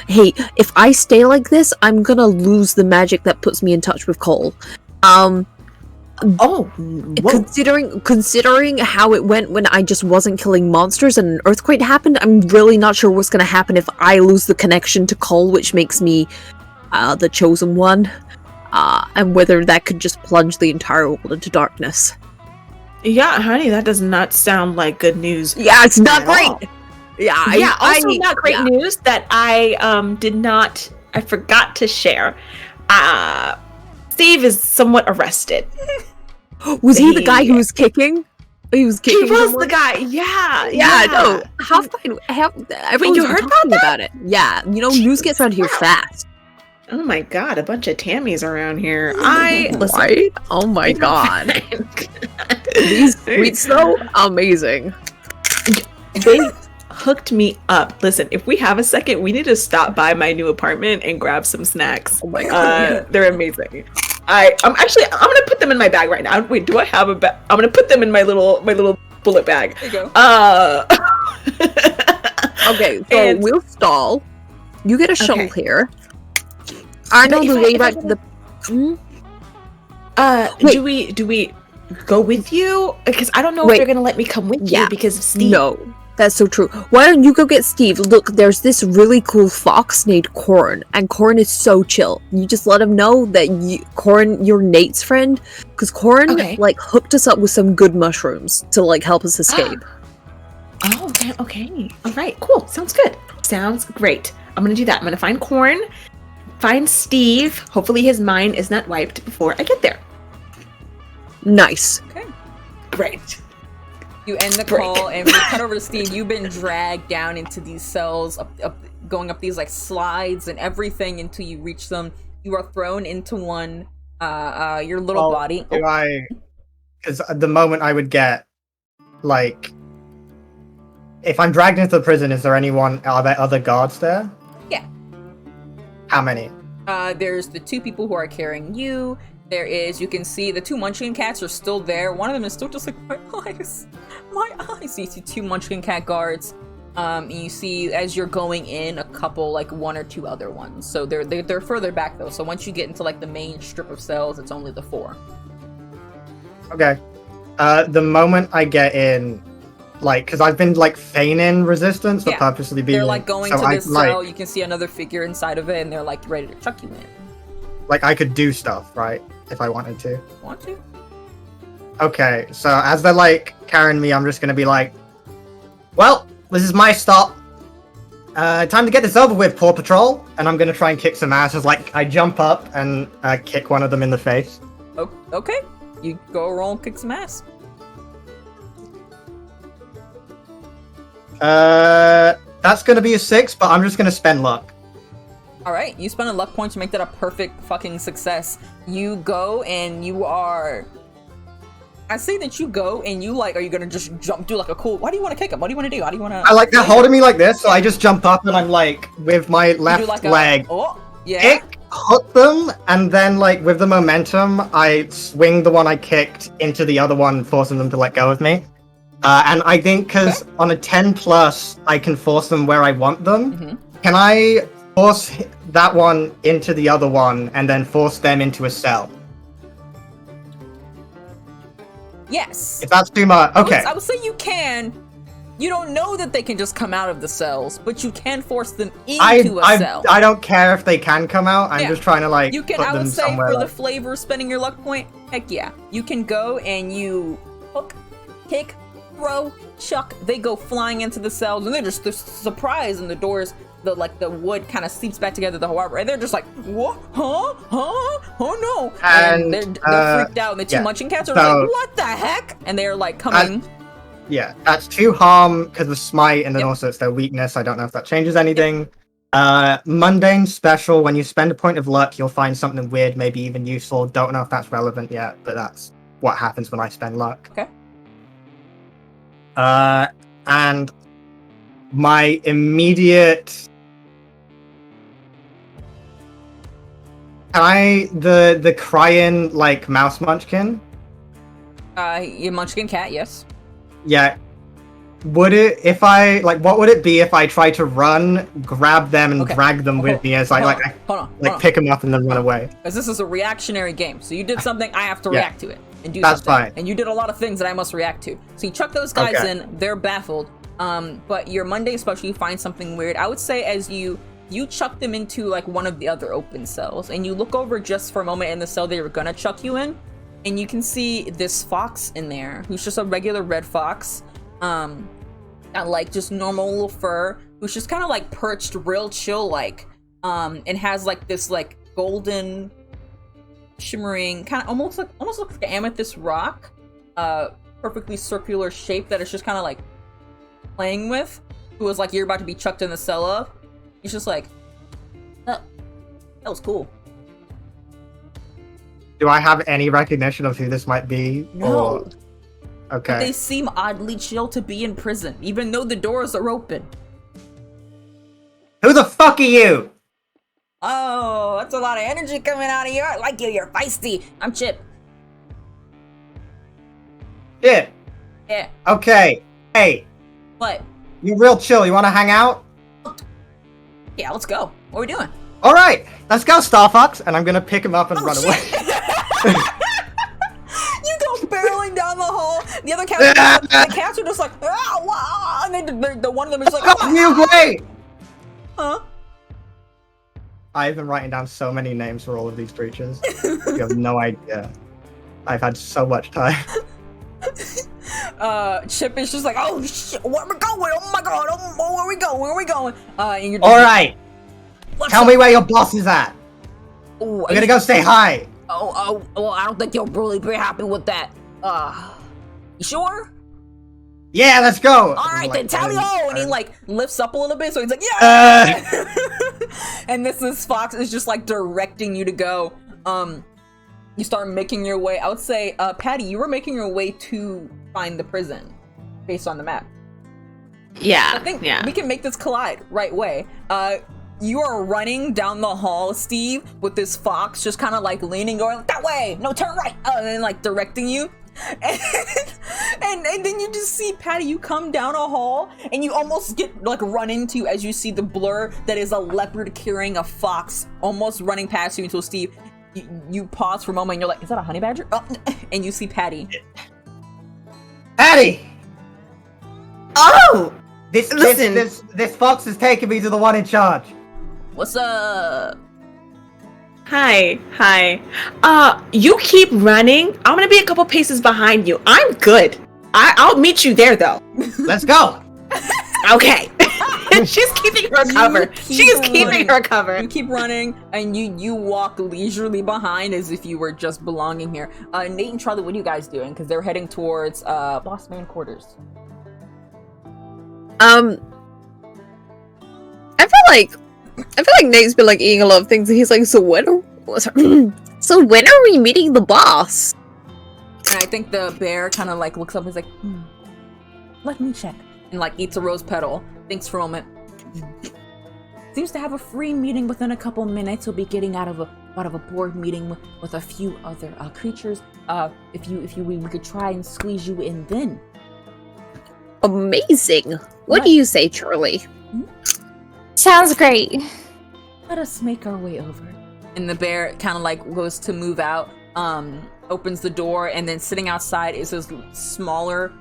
hey, if I stay like this, I'm gonna lose the magic that puts me in touch with Cole. Considering how it went when I just wasn't killing monsters and an earthquake happened, I'm really not sure what's gonna happen if I lose the connection to Cole, which makes me the chosen one. And whether that could just plunge the entire world into darkness. Yeah, honey, that does not sound like good news. Yeah, it's not at great. all. Yeah, Also not great news that I forgot to share. Steve is somewhat arrested. Was he the guy who was kicking? He was kicking. He was someone? the guy. Yeah. No. How fine? Everyone's you heard talking about it. Yeah, news gets around here fast. Oh my god, a bunch of Tammys around here. Listen. Right? Oh my god. These sweets though, amazing. They hooked me up. Listen, if we have a second, we need to stop by my new apartment and grab some snacks. Oh my god. They're amazing. I'm gonna put them in my bag right now. Wait, do I have a bag? I'm gonna put them in my little bullet bag. There you go. Okay, so we'll stall. You get a shuttle here. I know the way back to the. Do we go with you? Because I don't know if they're gonna let me come with you because of Steve. No, that's so true. Why don't you go get Steve? Look, there's this really cool fox named Corin, and Corin is so chill. You just let him know that Corin, you're Nate's friend, because Corin hooked us up with some good mushrooms to help us escape. Oh, okay. All right, cool. Sounds good. Sounds great. I'm gonna do that. I'm gonna find Corin. Find Steve. Hopefully his mind is not wiped before I get there. Nice. Okay. Great. You end the call and we cut over to Steve. You've been dragged down into these cells, going up these slides and everything until you reach them. You are thrown into one, your little body. Because at the moment I would get, if I'm dragged into the prison, are there other guards there? Yeah. How many? There's the two people who are carrying you. You can see the two Munchkin cats are still there. One of them is still just my eyes. You see two Munchkin cat guards. And you see as you're going in a couple, one or two other ones. So they're further back though. So once you get into the main strip of cells, it's only the 4. Okay. The moment I get in, because I've been feigning resistance for purposely being. They're going to this cell. You can see another figure inside of it, and they're ready to chuck you in. I could do stuff, right? If I wanted to. Want to? Okay, so as they're carrying me, I'm just gonna be well, this is my stop. time to get this over with, Paw Patrol. And I'm gonna try and kick some ass as I jump up and kick one of them in the face. Okay, you go roll and kick some ass. That's gonna be a 6, but I'm just gonna spend luck. Alright, you spend a luck point to make that a perfect fucking success. You go and you are... I say that you go and you are you gonna just jump, do a cool... Why do you want to kick him? What do you want to do? How do you want to... They're holding me like this, so I just jump up and I'm with my left leg. Hook them, and then with the momentum, I swing the one I kicked into the other one, forcing them to let go of me. And I think because on a 10+, I can force them where I want them. Mm-hmm. Can I force that one into the other one and then force them into a cell? Yes. If that's too much, okay. I would say you can. You don't know that they can just come out of the cells, but you can force them into a cell. I don't care if they can come out. I'm just trying to you can. put I would them say somewhere. For the flavor of spending your luck point, heck yeah, you can go and you hook, kick, throw, chuck. They go flying into the cells, and they're surprised, and the doors, the wood kind of seeps back together. The harbor, and they're just like, what? Huh? Oh no! And they're freaked out. And the two munching cats are like, what the heck? And they're coming. Yeah, that's 2 harm because of smite, and then also it's their weakness. I don't know if that changes anything. Mundane special, when you spend a point of luck, you'll find something weird, maybe even useful. Don't know if that's relevant yet, but that's what happens when I spend luck. Okay. And my immediate... the crying, mouse munchkin? Your munchkin cat, yes. Yeah. Would it, if I, what would it be if I try to run, grab them, and drag them with me as I pick them up and then run away? Because this is a reactionary game, so you did something, I have to react to it. And do That's something. fine. And you did a lot of things that I must react to. So you chuck those guys in, they're baffled. But your Monday special, you find something weird. I would say as you chuck them into, one of the other open cells, and you look over just for a moment in the cell they were gonna chuck you in, and you can see this fox in there, who's just a regular red fox. Got just normal little fur, who's just kind of perched real chill and has this golden shimmering kind of almost looks like an amethyst rock, perfectly circular shape that it's just kind of playing with, who was you're about to be chucked in the cell of. He's just that was cool. Do I have any recognition of who this might be? No. Or... Okay. But they seem oddly chill to be in prison, even though the doors are open. Who the fuck are you? Oh, that's a lot of energy coming out of you. I like you. You're feisty. I'm Chip. Chip. Yeah. Okay. Hey. What? You're real chill. You want to hang out? Yeah, let's go. What are we doing? All right. Let's go, Star Fox. And I'm gonna pick him up and run away. You go barreling down the hall. The other cats, the cats are just wow, and the one of them is You great. Huh? I've been writing down so many names for all of these creatures. You have no idea. I've had so much time. Chip is just oh shit, where are we going? Oh my god, where are we going? Where are we going? And you're Alright! Tell me where your boss is at! Ooh, I'm gonna go say hi! Well, I don't think you'll really be happy with that. You sure? Yeah, let's go! Alright, then tally-ho! And he lifts up a little bit, so he's yeah! And this fox is just directing you to go. You start making your way. I would say, Patty, you were making your way to find the prison, based on the map. Yeah. I think we can make this collide right way. You are running down the hall, Steve, with this fox just kind of leaning, going that way, no, turn right, and then directing you. And then you just see Patty, you come down a hall and you almost get run into as you see the blur that is a leopard carrying a fox almost running past you until Steve, you pause for a moment and you're is that a honey badger? Oh, and you see Patty. Patty! Oh! This fox is taking me to the one in charge. What's up? Hi. You keep running. I'm gonna be a couple paces behind you. I'm good. I'll meet you there though. Let's go! Okay. She's keeping her cover. She is keeping her cover. You keep running, and you walk leisurely behind as if you were just belonging here. Nate and Charlie, what are you guys doing? Because they're heading towards boss man quarters. I feel like Nate's been like eating a lot of things, and he's like, so when are we meeting the boss? And I think the bear kind of like looks up and is like, let me check. And like eats a rose petal. Thinks for a moment. Seems to have a free meeting within a couple minutes. He'll be getting out of a board meeting with a few other creatures. We could try and squeeze you in then. Amazing. What do you say, Charlie? Sounds great. Let us make our way over. And the bear kind of like goes to move out, opens the door, and then sitting outside is this smaller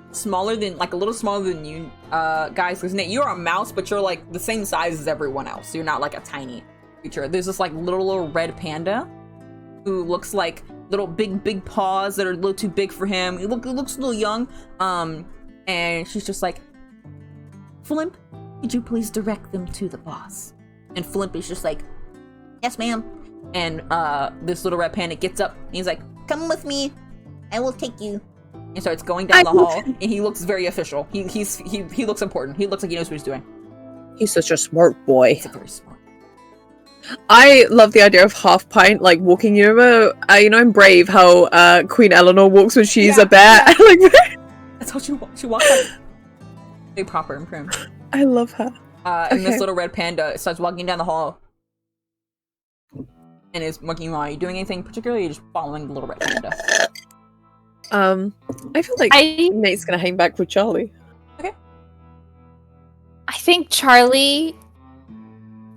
than, like a little smaller than you guys. Because Nate, you're a mouse, but you're like the same size as everyone else. So you're not like a tiny creature. There's this like little red panda who looks like little big paws that are a little too big for him. He looks a little young. And she's just like, Flimp, could you please direct them to the boss? And Flimp is just like, yes, ma'am. And this little red panda gets up and he's like, come with me, I will take you. And starts going down the hall, and he looks very official. He looks important. He looks like he knows what he's doing. He's such a smart boy. He's very smart. I love the idea of Half Pint like walking. You know in Brave how Queen Eleanor walks when she's a bear. Like that's how she walks. Like very proper and prim. I love her. And this little red panda starts walking down the hall. And is monkeying around. Are you doing anything particular? Or are you just following the little red panda? I feel like Nate's gonna hang back with Charlie. Okay. I think Charlie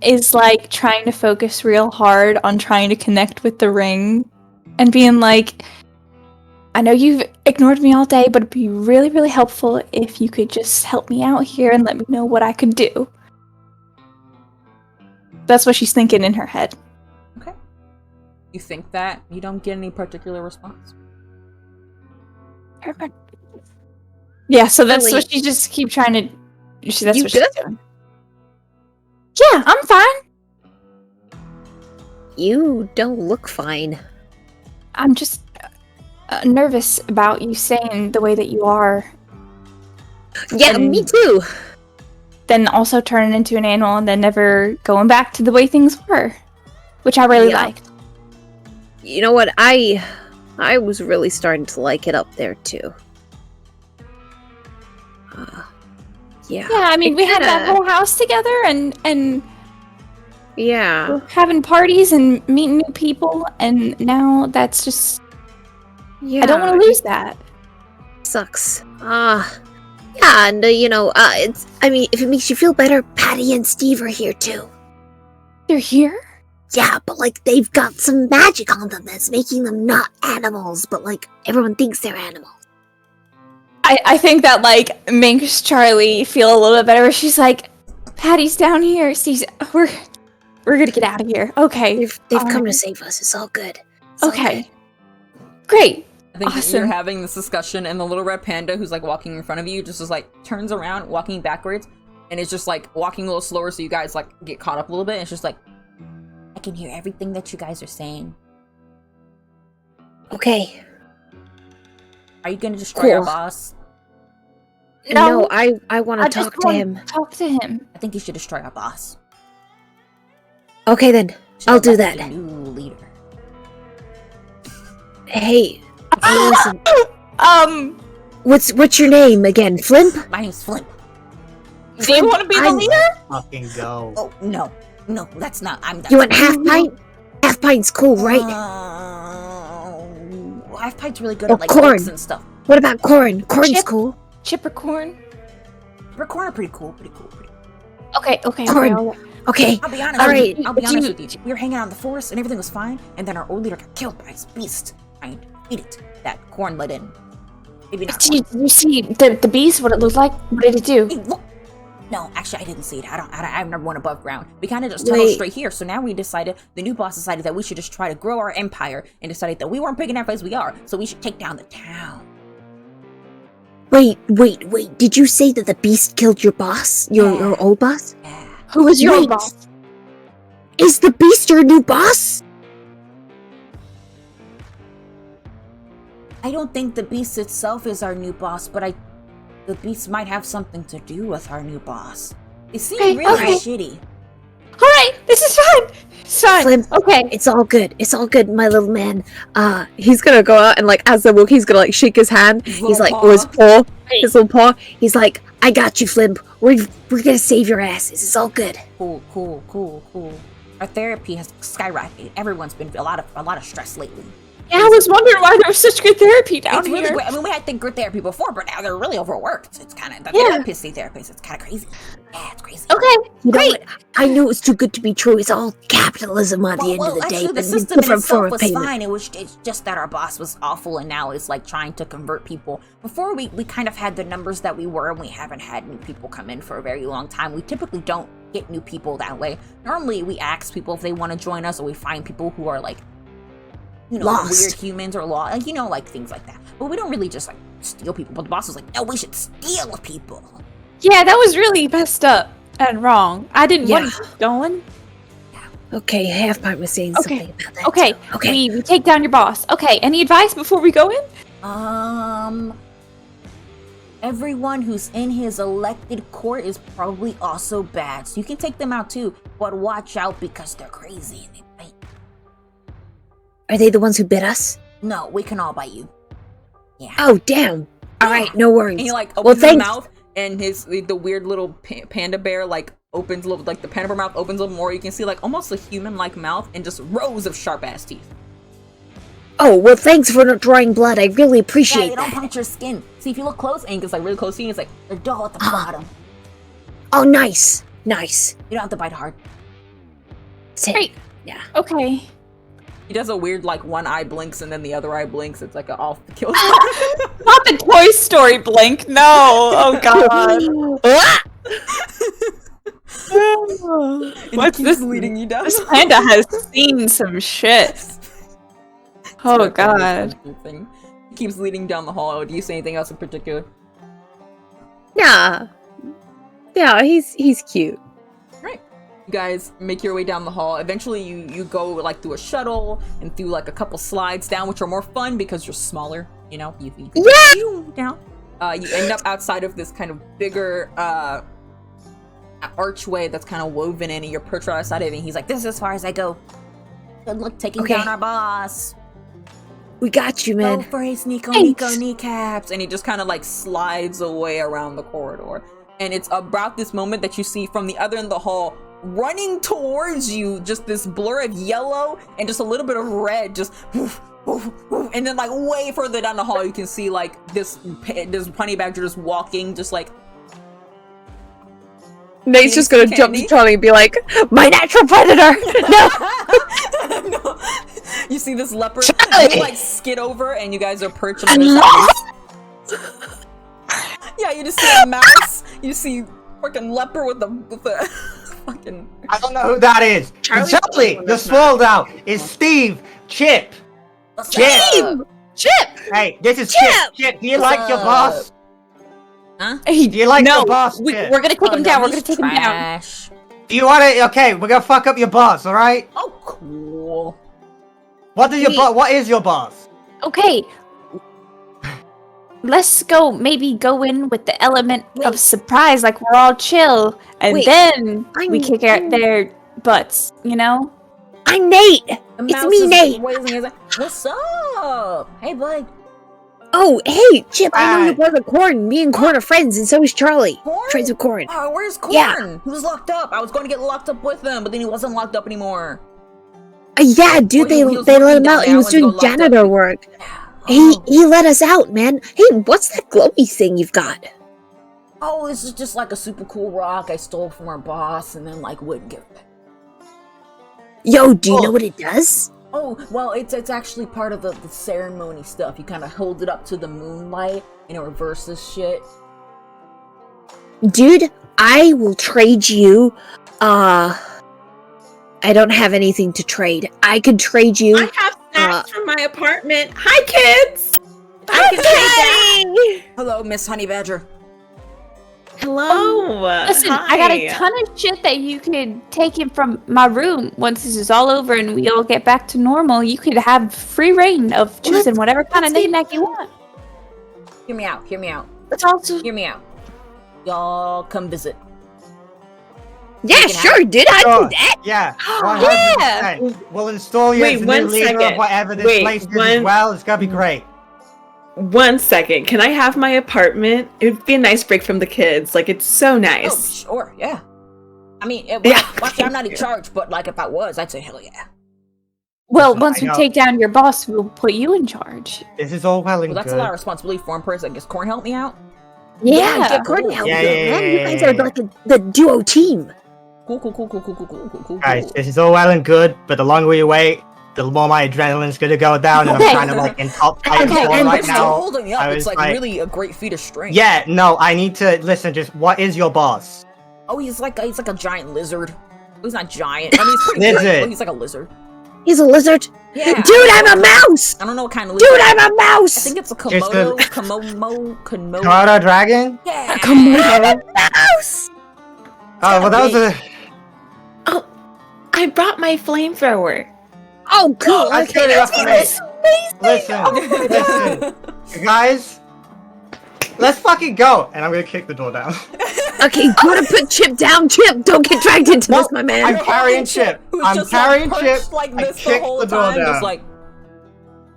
is like trying to focus real hard on trying to connect with the ring and being like, I know you've ignored me all day, but it'd be really, really helpful if you could just help me out here and let me know what I could do. That's what she's thinking in her head. Okay. You think that? You don't get any particular response. Perfect. Yeah, so that's Really? what she just keep trying to. That's You what she's good? doing. Yeah, I'm fine. You don't look fine. I'm just nervous about you saying the way that you are. Yeah, And me too. Then also turning into an animal and then never going back to the way things were, which I really Yeah. liked. You know what? I was really starting to like it up there too. Yeah. Yeah, I mean, we had that kinda- whole house together and Yeah. we're having parties and meeting new people, and now that's just. Yeah. I don't want to lose that. Sucks. Yeah, and it's. I mean, if it makes you feel better, Patty and Steve are here too. They're here? Yeah, but like they've got some magic on them that's making them not animals, but like everyone thinks they're animals. I think that, like, makes Charlie feel a little bit better. She's like, Patty's down here. Steve's, we're gonna get out of here. Okay. They've come to save us. It's all good. It's all Okay. good. Great. I think Awesome. you're having this discussion, and the little red panda who's like walking in front of you just is like turns around, walking backwards, and it's just like walking a little slower so you guys like get caught up a little bit. And it's just like, I can hear everything that you guys are saying. Okay. Are you gonna destroy our Cool. boss? No, I want to I just talk to wanna him. Talk to him. I think you should destroy our boss. Okay then. Should I'll do elect that. a new leader. Hey, listen. What's your name again? Flimp? My name's Flip. Do you want to be the I'm- leader? Fucking go. Oh no, that's not. You want half pint? Half pint's cool, right? Half pint's really good Oh, at like corn. cakes and stuff. What about corn? Corn's Chip. cool. Chipper corn? But corn are pretty cool. Okay. Corn. Okay. I'll be honest. All with right. you. I'll be honest with you. We were hanging out in the forest and everything was fine, and then our old leader got killed by this beast. Trying to eat it. That corn let in. Maybe not. Did you see the beast? What it looked like? What did it do? Hey, look. No, actually, I didn't see it. I've never went above ground. We kind of just tunneled Wait. straight here. So now we decided, the new boss decided that we should just try to grow our empire, and decided that we weren't big enough as we are, so we should take down the town. Wait. Did you say that the beast killed your boss? Your old boss? Yeah. Who is your Wait. boss? Is the beast your new boss? I don't think the beast itself is our new boss, but the beast might have something to do with our new boss. They seem Okay, really okay. shitty. Alright, this is fine. It's fine. Slim, Okay. it's all good. It's all good, my little man. He's gonna go out and like as they walk, he's gonna like shake his hand. He's like, or his paw, his little paw. He's like, I got you, Flimp. We're gonna save your asses. It's all good. Cool. Our therapy has skyrocketed. Everyone's been a lot of stress lately. Yeah, I was wondering why there was such good therapy down It's really here. great. I mean, we had the good therapy before, but now they're really overworked. It's kind of the Yeah. therapists. It's kind of crazy. Yeah, it's crazy. Okay, You know great. what? I knew it was too good to be true. It's all capitalism at the end of the day, actually, but the it's a system in different form itself of was payment. fine. It's just that our boss was awful, and now it's like trying to convert people. Before we kind of had the numbers that we were, and we haven't had new people come in for a very long time. We typically don't get new people that way. Normally, we ask people if they want to join us, or we find people who are like, Lost. weird humans or like like things like that. But we don't really just like steal people. But the boss was like, no, we should steal people. Yeah, that was really messed up and wrong. I didn't want Yeah. to keep going. Okay, Half Pint was saying Okay. something about that. Okay, Okay. we take down your boss. Okay, any advice before we go in? Everyone who's in his elected court is probably also bad. So you can take them out too, but watch out because they're crazy. And they bite. Are they the ones who bit us? No, we can all bite you. Yeah. Oh, damn. All right, no worries. And he like Well, opens his thanks. mouth, and the weird little panda bear like opens a little, like the panda bear mouth opens a little more. You can see like almost a human-like mouth and just rows of sharp-ass teeth. Oh, well, thanks for not drawing blood. I really Yeah, appreciate they don't that. puncture skin. See, if you look close, and it's like really close to you, it's like they're dull at the bottom. Oh, nice. Nice. You don't have to bite hard. Sit. Great. Yeah. Okay. He does a weird like one eye blinks and then the other eye blinks. It's like an off the kill. Not the Toy Story blink. No. Oh god. Ah! What's He keeps this? leading you down. This panda has seen some shit. Oh god. Thing. He keeps leading down the hall. Do you say anything else in particular? Nah. Yeah, he's cute. Right. You guys make your way down the hall. Eventually you go like through a shuttle and through like a couple slides down, which are more fun because you're smaller, you know? You down. You end up outside of this kind of bigger archway that's kind of woven in, and you're perched right outside of it, and he's like, this is as far as I go. Good luck taking Okay. down our boss. We got you, Go man. for his Nico Thanks. kneecaps, and he just kind of like slides away around the corridor. And it's about this moment that you see from the other end of the hall, running towards you, just this blur of yellow and just a little bit of red, just and then like way further down the hall you can see like this honey badger just walking, just like Nate's just gonna jump to Candy? Charlie and be like, my natural predator! No! no. You see this leopard Charlie! you like skid over and you guys are perched on his face. Yeah, you just see a mouse. You see fucking leopard with the fucking. I don't know who that is. Charlie, you're swallowed out. It's Steve. Chip. Chip. Chip. Hey, this is Chip. Chip, do you like your boss? Hey, Do you like no, your boss, we're Chip? gonna take him down. We're he's gonna take him down. trash. Do you want to? Okay, we're gonna fuck up your boss. All right. Oh, cool. What is your boss? What is your boss? Okay. Let's maybe go in with the element of surprise, like we're all chill, and Wait, then I'm- we kick out their butts, you know? I'm Nate. The It's mouse me, is Nate. raising his- What's up? Hey, bud. Oh, hey, Chip. I know Hi. your brother Corn. Me and Corn are friends, and so is Charlie. Corn? Friends with Corn. Oh, where's Corn? Yeah. He was locked up. I was going to get locked up with him, but then he wasn't locked up anymore. Yeah, dude, he was they let working him down out. there. He was I went to go doing locked up. janitor work. He let us out, man. Hey, what's that glowy thing you've got? Oh, this is just like a super cool rock I stole from our boss and then like wouldn't give it back. Yo, do you Oh. know what it does? Oh, well, it's actually part of the ceremony stuff. You kind of hold it up to the moonlight and it reverses shit. Dude, I will trade you. I don't have anything to trade. I could trade you. I have snacks from my apartment. Hi, kids. I can take that. Hello, Miss Honey Badger. Hello. Listen, Hi. I got a ton of shit that you could take in from my room. Once this is all over and we all get back to normal, you could have free reign of choosing whatever kind of knick-knack you want. Hear me out. Hear me out. Let's also Hear me out. Y'all come visit. Yeah, Take it sure, dude. I Sure. do that. Yeah, Yeah. 100%. We'll install you Wait, as the one new leader second. of whatever this Wait, place is one- as well. It's gonna be great. 1 second. Can I have my apartment? It would be a nice break from the kids. Like, it's so Oh, nice. sure, yeah. I mean, Yeah. actually, I'm not in charge, but like, if I was, I'd say hell yeah. well, I once we know. take down your boss, we'll put you in charge. This is all well and Well, that's good. a lot of responsibility for one person. I guess Corn help me out. Yeah, cool. Gordon, help Yeah, you, yeah, man. yeah, You guys yeah, are yeah. like the duo team. Cool. Guys, this is all well and good, but the longer we wait, the more my adrenaline's gonna go down, and Okay. I'm kind of like in top fight Okay, form and right You're still now. holding me up. I It's was like, like- really a great feat of strength. Yeah, no, I need to listen. Just what is your boss? Oh, he's like a giant lizard. He's not giant. I mean, he's pretty big, Lizard. but he's like a lizard. He's a lizard. Yeah. Dude, I'm a mouse. I don't know what kind of lizard. Dude, I'm a mouse. I think it's a Just a- Komodo. Komodo dragon? Yeah. I'm a mouse. Oh, well, that was a. Oh, I brought my flamethrower. Oh, cool. That's Okay, good enough that's for me. amazing. Listen, guys, let's fucking go. And I'm gonna kick the door down. Okay, gotta put Chip down. Chip, don't get dragged into this, my man. I'm carrying Chip. Who's I'm just, carrying like, Chip. perched like I this the kicked whole the door time. down. Just like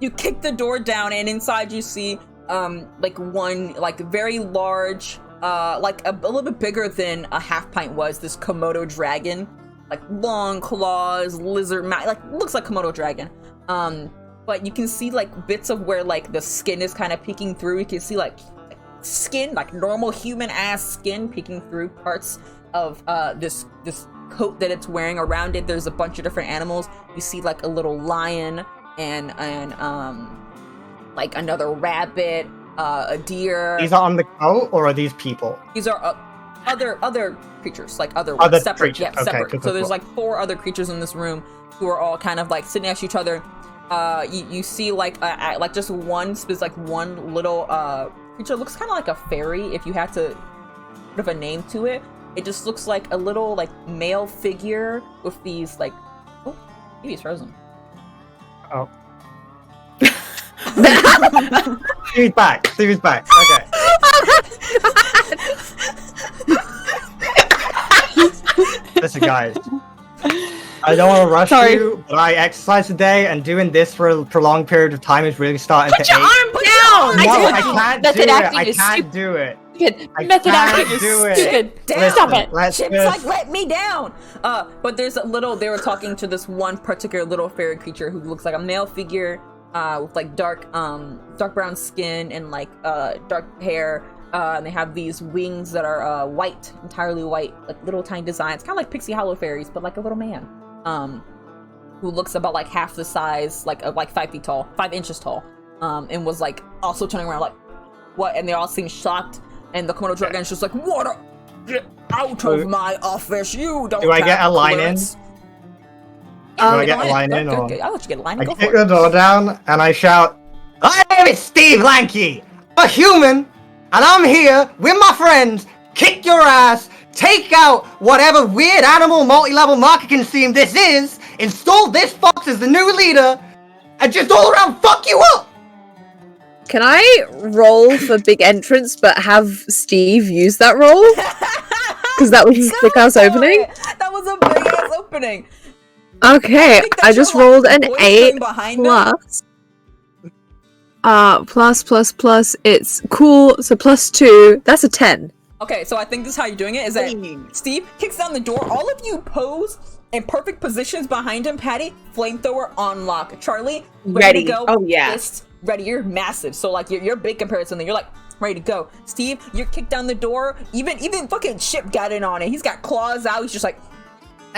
you kick the door down, and inside you see like one like very large like a little bit bigger than a half pint was. This Komodo dragon, like long claws, lizard mouth, like looks like Komodo dragon. But you can see like bits of where like the skin is kind of peeking through. You can see like skin, like normal human ass skin peeking through parts of this coat that it's wearing. Around it there's a bunch of different animals. You see like a little lion and like another rabbit, a deer. These are on the coat, or are these people? These are other creatures, like other separate, creatures. yeah, Okay, separate. cool, So cool, there's cool. like 4 other creatures in this room who are all kind of like sitting next to each other. You see like just one little creature. Looks kind of like a fairy if you had to put a name to it. It just looks like a little like male figure with these like, oh, maybe it's frozen. Oh. Steve's back. Steve's back. Okay. Listen, guys. I don't want to rush Sorry. you, but I exercised today, and doing this for a prolonged period of time is really starting Put to your ache. arm down. No, told I you. can't Method do it. acting I is can't stupid. do it. Good. I Method can't acting is do it. stupid. Down. Stop it. Let's Chip's just... like, let me down. But there's a little. They were talking to this one particular little fairy creature who looks like a male figure, with like dark brown skin and like dark hair. And they have these wings that are white, entirely white, like little tiny designs, kind of like Pixie Hollow fairies, but like a little man. Who looks about like half the size, like 5 feet tall, 5 inches tall, and was like also turning around like, what? And they all seem shocked. And the Komodo dragon's just like, what? Get out of my office! You don't. Do I get have a line in? clearance." Do I Yeah, get a line Go, in, go, or- go. I'll let you get a line I in. Go kick for the it. door down, and I shout, "My name is Steve Lanky, a human, and I'm here with my friends. Kick your ass, take out whatever weird animal multi-level marketing scheme this is, install this fox as the new leader, and just all around fuck you up!" Can I roll for big entrance, but have Steve use that roll? Because that was his thick ass Go for opening. it. That was a big ass opening. Okay, think that I just you're, like, rolled an boistering 8 behind him. plus. It's cool. So +2. That's a 10. Okay, so I think this is how you're doing it. Is that Steve kicks down the door. All of you pose in perfect positions behind him. Patty, flamethrower on lock. Charlie, ready to Ready. go. Oh, yeah. Fist ready. You're massive, so like you're big compared to something. You're like ready to go. Steve, you're kicked down the door. Even fucking Chip got in on it. He's got claws out. He's just like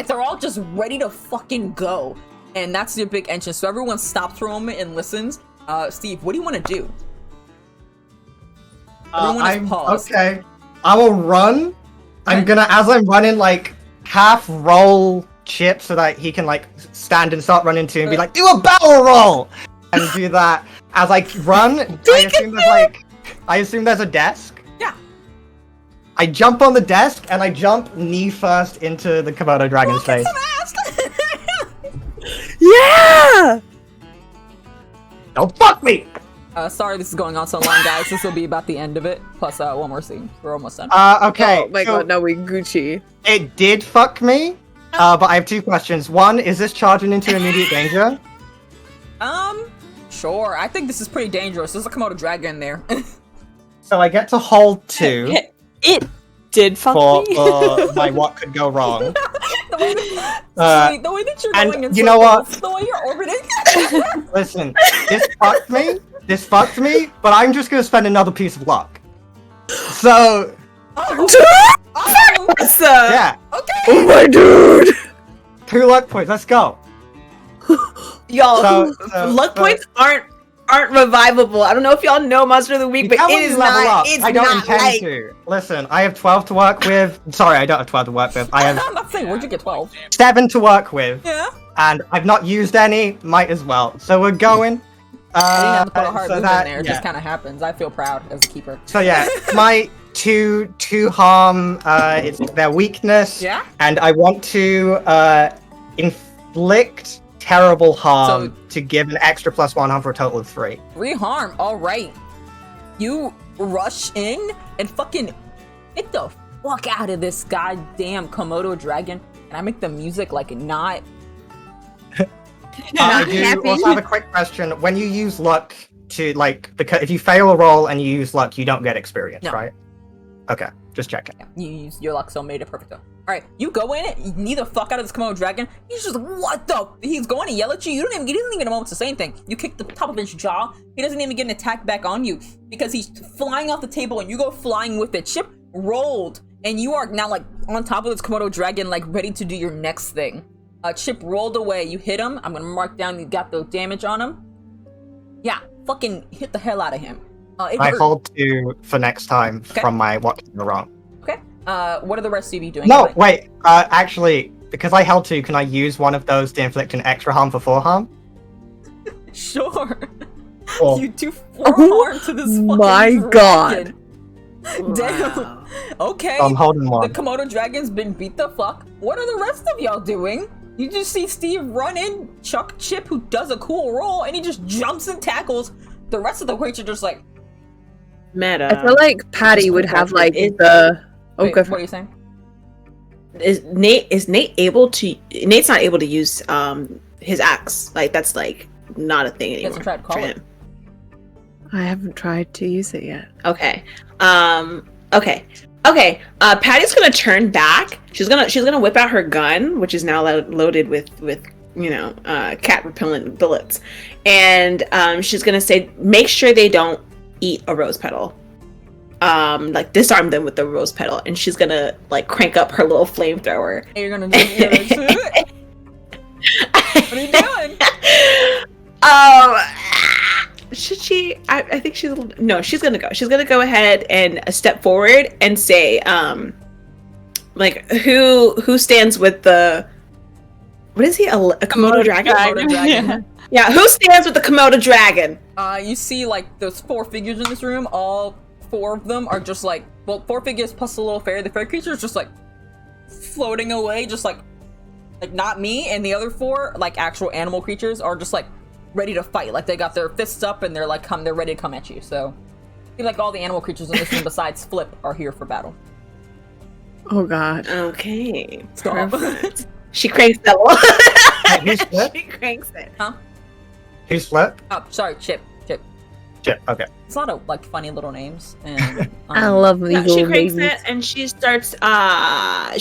they're all just ready to fucking go. And that's your big entrance. So everyone stops for a moment and listens. Steve, what do you want to do? Everyone is paused. Okay. I will run. I'm gonna, as I'm running, like, half roll Chip so that he can, like, stand and start running too and be like, do a barrel roll! And do that. As I run, I assume there's a desk. Yeah. I jump on the desk and I jump knee first into the Komodo dragon's face. Yeah! Don't fuck me! Sorry this is going on so long, guys. This will be about the end of it. Plus, one more scene. We're almost done. Okay. Oh my so god, now we Gucci. It did fuck me, but I have two questions. One, is this charging into immediate danger? Sure. I think this is pretty dangerous. There's a Komodo dragon there. So I get to hold 2 It did fuck me. for my what could go wrong. the way that you're and going in you know what? circles, the way you're orbiting. Listen, this fucked me, but I'm just gonna spend another piece of luck. So, yeah. Okay. Oh my dude! 2 luck points, let's go. Y'all, So, luck points aren't revivable. I don't know if y'all know Monster of the Week, You but can it when is you level not. up. It's I don't not intend like to. Listen, I have 12 to work with. Sorry, I don't have 12 to work with. I have I'm not saying, where'd you get 12? 7 to work with. Yeah. And I've not used any, might as well. So we're going. I didn't have to put a hard so move that- in there. It yeah. just kind of happens. I feel proud as a keeper. So yeah, my two harm, it's their weakness. Yeah? And I want to inflict terrible harm to give an extra +1 harm for a total of 3. 3 harm. All right. You rush in and fucking get the fuck out of this goddamn Komodo dragon. And I make the music like not. I do also have a quick question. When you use luck to because if you fail a roll and you use luck, you don't get experience, No. right? Okay, just checking. Yeah, you used your luck, so made it perfect. All right, you go in it. You need the fuck out of this Komodo dragon. He's just like, what the? He's going to yell at you. He doesn't even get a moment to say anything. You kick the top of his jaw. He doesn't even get an attack back on you because he's flying off the table and you go flying with it. Chip rolled, and you are now like on top of this Komodo dragon, like ready to do your next thing. Chip rolled away. You hit him. I'm gonna mark down you got the damage on him. Yeah, fucking hit the hell out of him. I hold 2 for next time from my what can go wrong. Okay. What are the rest of you doing? No, wait. Actually, because I held 2, can I use one of those to inflict an extra harm for 4 harm? Sure. Or You do 4 harm to this fucking my dragon. god. Damn. Okay. I'm holding The 1. Komodo dragon's been beat the fuck. What are the rest of y'all doing? You just see Steve run in, chuck Chip, who does a cool roll, and he just jumps and tackles. The rest of the creature just like. meta. I feel like Patty would have like the. Oh, Wait, go what for are you saying? Is Nate able to? Nate's not able to use his axe. Like that's like not a thing He anymore hasn't tried to call for it. him. I haven't tried to use it yet. Okay. Okay. Patty's gonna turn back. She's gonna whip out her gun, which is now loaded with cat repellent bullets, and she's gonna say, make sure they don't eat a rose petal. Like disarm them with the rose petal, and she's gonna like crank up her little flamethrower. Hey, you're gonna do it. What are you doing? Should she? I think she's no. She's gonna go. She's gonna go ahead and step forward and say, like who stands with the. What is he? A Komodo dragon? Komodo dragon. Yeah, who stands with the Komodo dragon? You see, like, there's 4 figures in this room. All 4 of them are just like, well, 4 figures plus a little fairy. The fairy creature is just like floating away, just like not me. And the other 4, like actual animal creatures, are just like ready to fight. Like they got their fists up and they're like they're ready to come at you. So I feel like all the animal creatures in this room besides Flip are here for battle. Oh god. Okay, Stop. perfect. She cranks that one. Who's Flip? She cranks it. Who's Flip? Oh, sorry, Chip. Chip, okay. It's a lot of like funny little names. And I love these Yeah, little she cranks babies. it and she starts.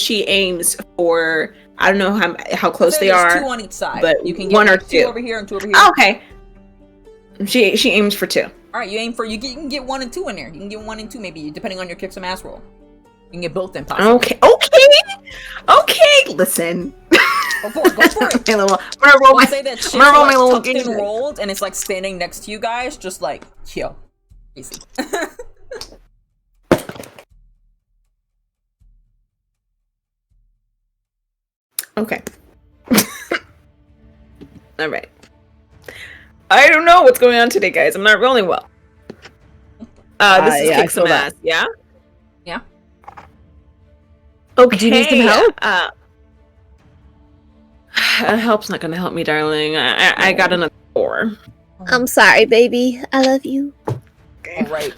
She aims for. I don't know how close they there's are. 2 on each side. but You can get one or like, 2 two. over here and 2 over here. Oh, okay. She aims for 2. All right, you aim for you can get 1 and 2 in there. You can get 1 and 2 maybe depending on your kick some ass roll. You can get both in possibly. Okay. Listen. Go for it. Go for it. I'm gonna roll Let's say that shit's gonna roll like my little tucked and game. rolled, and it's like standing next to you guys, just like yo, easy. Okay. All right. I don't know what's going on today, guys. I'm not rolling well. This is yeah, I kick some feel that. ass, yeah? Yeah. Okay. Do you need some help? Help's not gonna help me, darling. I got another 4. I'm sorry, baby. I love you. All right.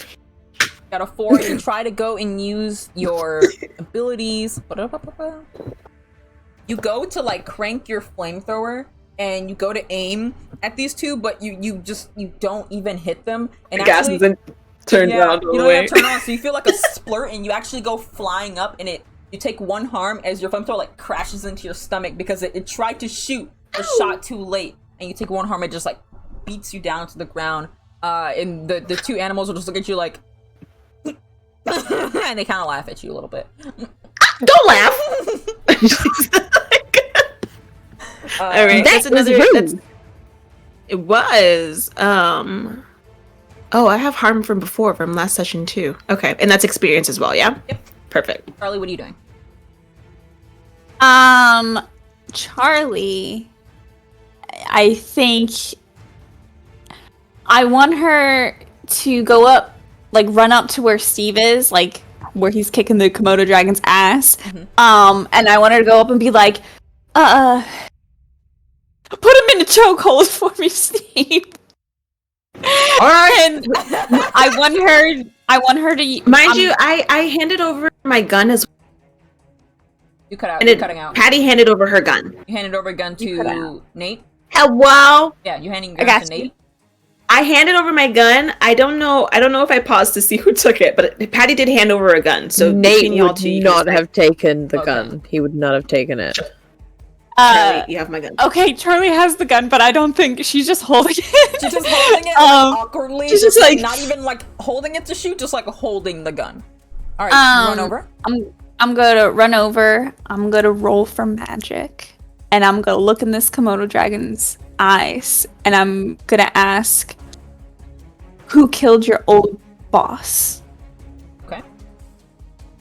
Got a 4. You try to go and use your abilities. You go to like crank your flamethrower, and you go to aim at these two, but you don't even hit them. And The gas isn't turned down. You don't even turn on, so you feel like a splurt, and you actually go flying up, and you take 1 harm as your flamethrower like crashes into your stomach because it tried to shoot, but shot too late, and you take 1 harm. It just like beats you down to the ground. And the 2 animals will just look at you like, and they kind of laugh at you a little bit. Don't laugh. All right, that's another. It was. Oh, I have harm from before, from last session too. Okay, and that's experience as well. Yeah. Yep. Perfect. Charlie, what are you doing? Charlie, I think I want her to go up, like run up to where Steve is, like where he's kicking the Komodo dragon's ass. Mm-hmm. And I want her to go up and be like, put him in a chokehold for me, Steve. All right. And I want her to Mind you, I handed over my gun as You cut out. and You're cutting out. Patty handed over her gun. You handed over a gun to Nate. Hello. Yeah, you handing I a gun got to you. Nate. I handed over my gun. I don't know if I paused to see who took it, but Patty did hand over a gun. So Nate between y'all would two, you not can have taken the Okay. gun. He would not have taken it. Charlie, you have my gun. Okay, Charlie has the gun, but I don't think she's just holding it. She's just holding it awkwardly. she's just like- not even like holding it to shoot, just like holding the gun. All right, you run over. I'm gonna run over. I'm gonna roll for magic, and I'm gonna look in this Komodo dragon's eyes, and I'm gonna ask, "Who killed your old boss?" Okay.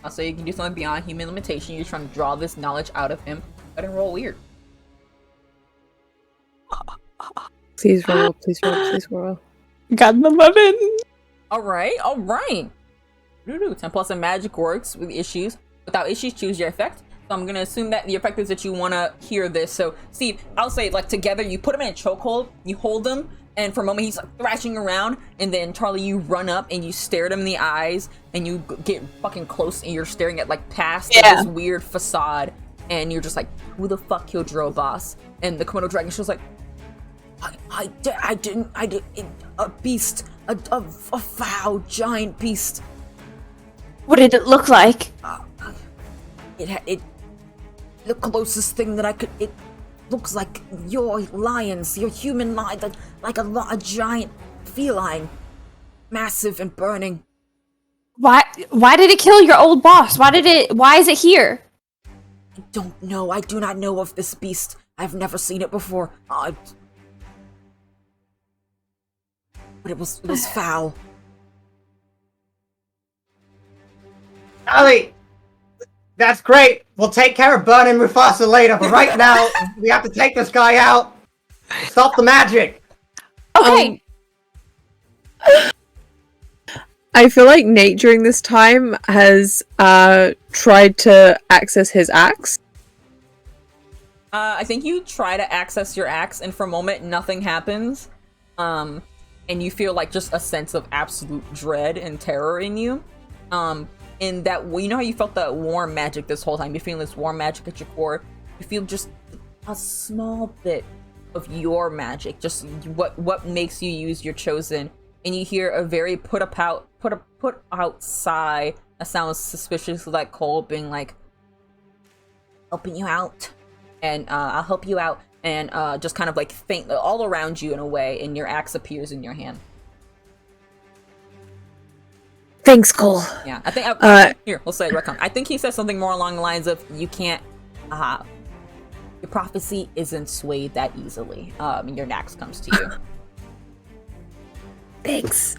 I'll say you can do something beyond human limitation. You're trying to draw this knowledge out of him. Go ahead and roll weird. Please roll, please roll, please roll. Got the 11. All right. 10 plus and magic works with issues. Without issues, choose your effect. So I'm gonna assume that the effect is that you wanna hear this. So Steve, I'll say like together, you put him in a chokehold, you hold him, and for a moment he's like thrashing around, and then Charlie, you run up and you stare at him in the eyes, and you get fucking close, and you're staring at like past this weird facade, and you're just like, who the fuck killed your old boss? And the Komodo dragon shows like, I didn't, a beast, a foul giant beast. What did it look like? It the closest thing that I could. It looks like your lions, your human lion, like a giant feline, massive and burning. Why did it kill your old boss? Why is it here? I don't know. I do not know of this beast. I've never seen it before. But it was foul. Ellie, that's great. We'll take care of Burn and Mufasa later, but right now, we have to take this guy out. Stop the magic. Okay. I feel like Nate during this time has tried to access his axe. I think you try to access your axe, and for a moment, nothing happens. And you feel like just a sense of absolute dread and terror in you. In that, you know how you felt that warm magic this whole time? You're feeling this warm magic at your core. You feel just a small bit of your magic, just what makes you use your chosen. And you hear a very put out sigh that sounds suspiciously like Cole being like, helping you out, and I'll help you out, and just kind of like faint all around you in a way, and your axe appears in your hand. Thanks, Cole. Yeah, I think here, we'll say it. I think he says something more along the lines of, you can't your prophecy isn't swayed that easily. Your axe comes to you. Thanks.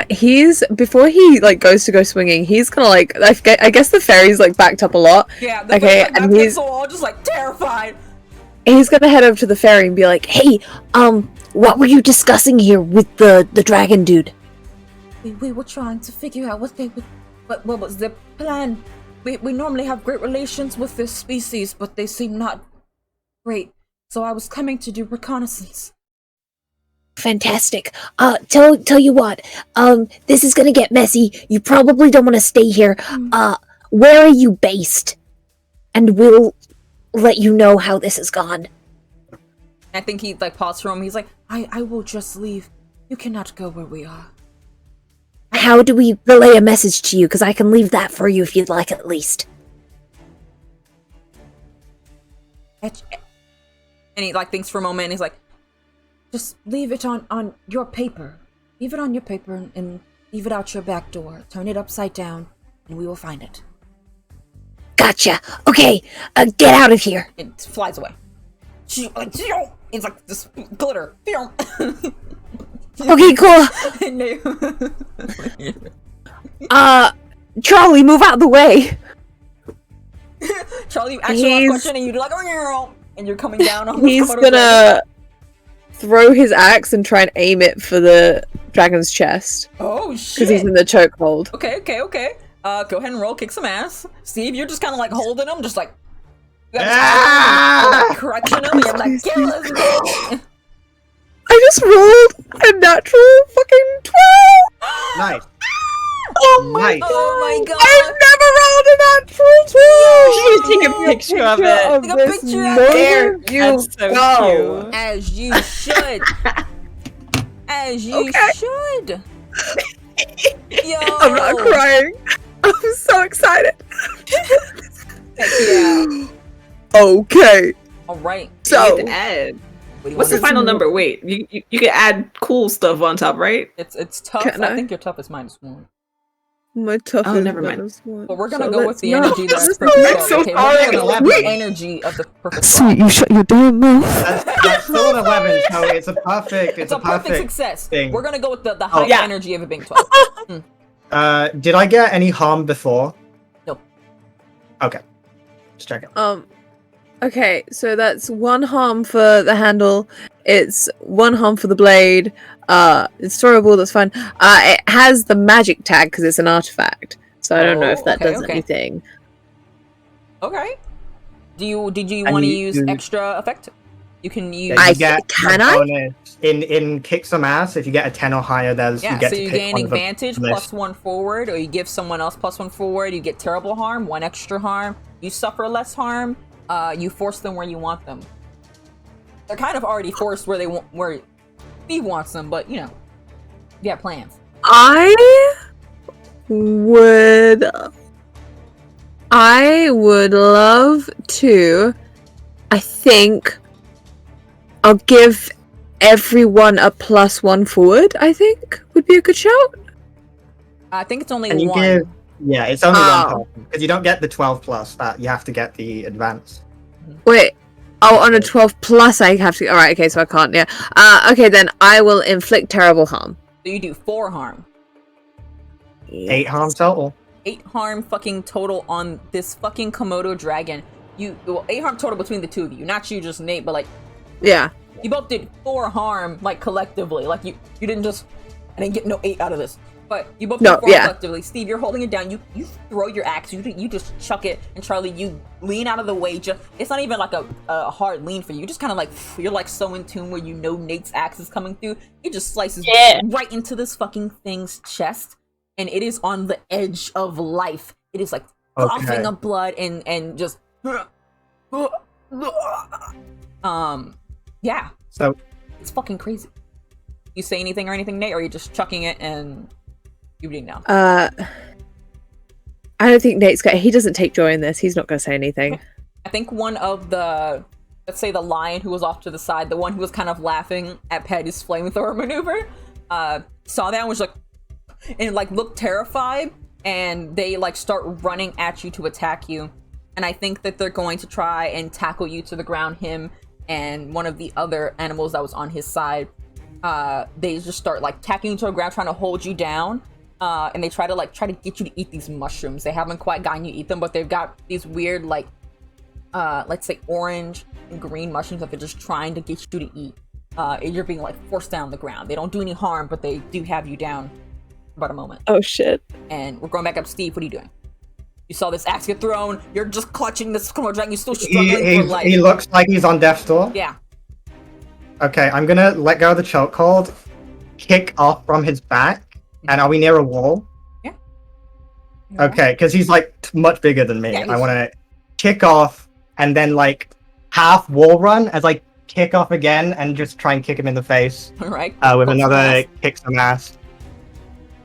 He's before he like goes to go swinging. He's kind of like I guess the fairy's like backed up a lot. Yeah. Okay, and he's all just like terrified. he's gonna head over to the fairy and be like, "Hey, what were you discussing here with the dragon dude? We were trying to figure out what was their plan. We normally have great relations with this species, but they seem not great. So I was coming to do reconnaissance. Fantastic. Tell you what. This is gonna get messy. You probably don't want to stay here. Where are you based? And we'll let you know how this has gone. I think he like paused for him. He's like, I will just leave. You cannot go where we are. How do we relay a message to you? Because I can leave that for you if you'd like, at least. And he like thinks for a moment. And he's like, just leave it on your paper. Leave it on your paper and leave it out your back door. Turn it upside down, and we will find it. Gotcha. Okay, get out of here. It flies away. It's like this glitter. Okay, cool. Charlie, move out of the way. Charlie asks you a question, and you're like, and you're coming down on He's gonna throw his axe and try and aim it for the dragon's chest. Oh shit! Because he's in the chokehold. Okay. Go ahead and roll, kick some ass. Steve, you're just kind of like holding him, just like correction him. And you're like, kill this bitch. I just rolled a natural fucking 12! Nice. Oh my Nice. god! Oh my god! I've never rolled a natural 2! Take a picture of it. Take a this picture of moment. it. There you That's so go. cute. As you should. As you should. Yo. I'm not crying. I'm so excited. Heck yeah. Okay. All right. So, You add. What do you What's the want to final number? Wait, you can add cool stuff on top, right? It's tough. Can I I? think your tough is -1. my tough Oh, is never mind. -1. But we're gonna So go with let's the not- energy that's I'm perfect. so Okay, sorry. we're gonna go with Sweet. the energy of the perfect. Sweet, you shut your damn mouth. That's still an 11, so it's a perfect. It's a perfect success. thing. We're gonna go with the high yeah. energy of it being 12. Did I get any harm before? No. Okay. Just checking. Okay, so that's 1 harm for the handle. It's 1 harm for the blade. It's throwable. That's fine. It has the magic tag because it's an artifact. So I don't know if that okay, does okay. anything. Okay. Did you And want to you use do- extra effect? You can use. Yeah, I you get can a I? bonus. In kick some ass, if you get a 10 or higher, you get so to you pick gain one of the advantage list. +1 forward, or you give someone else +1 forward. You get terrible harm, 1 extra harm. You suffer less harm. You force them where you want them. They're kind of already forced where they want, where Steve wants them, but you know, you have plans. I would love to. I think I'll give everyone a +1 forward. I think would be a good shout. I think it's only And you 1. give, yeah, it's only Oh. 1 person because you don't get the 12 plus. That you have to get the advance. Wait. Oh, on a 12 plus, I have to. All right. Okay, so I can't. Yeah. Okay, then I will inflict terrible harm. So you do 4 harm. 8 harm total. 8 harm fucking total on this fucking Komodo dragon. 8 harm total between the two of you, not you, just Nate, but like Yeah. you both did 4 harm, like collectively. Like you didn't just. I didn't get no 8 out of this. But you both No, did 4 yeah. collectively. Steve, you're holding it down. You throw your axe. You just chuck it, and Charlie, you lean out of the way. It's not even like a hard lean for you. You just kind of like you're like so in tune where you know Nate's axe is coming through. It just slices right into this fucking thing's chest, and it is on the edge of life. It is like coughing up blood and just yeah. So It's fucking crazy. You say anything or anything, Nate, or are you just chucking it and you didn't know? I don't think he doesn't take joy in this. He's not going to say anything. I think one of the, let's say the lion who was off to the side, the one who was kind of laughing at Patty's flamethrower maneuver, saw that and was like, and like looked terrified, and they like start running at you to attack you. And I think that they're going to try and tackle you to the ground, him and one of the other animals that was on his side. They just start like tacking you to the ground, trying to hold you down. And they try to get you to eat these mushrooms. They haven't quite gotten you to eat them, but they've got these weird like let's say orange and green mushrooms that they're just trying to get you to eat. you're being like forced down the ground. They don't do any harm, but they do have you down for about a moment. Oh shit. And we're going back up. Steve, what are you doing? You saw this axe get thrown. You're just clutching this Komodo dragon. You're still struggling for life. He looks like he's on death's door. Yeah. Okay, I'm gonna let go of the chokehold, kick off from his back, and are we near a wall? Yeah. Okay, because he's like much bigger than me. Yeah, I want to kick off and then like half wall run as I kick off again and just try and kick him in the face. All right. With another kick some ass.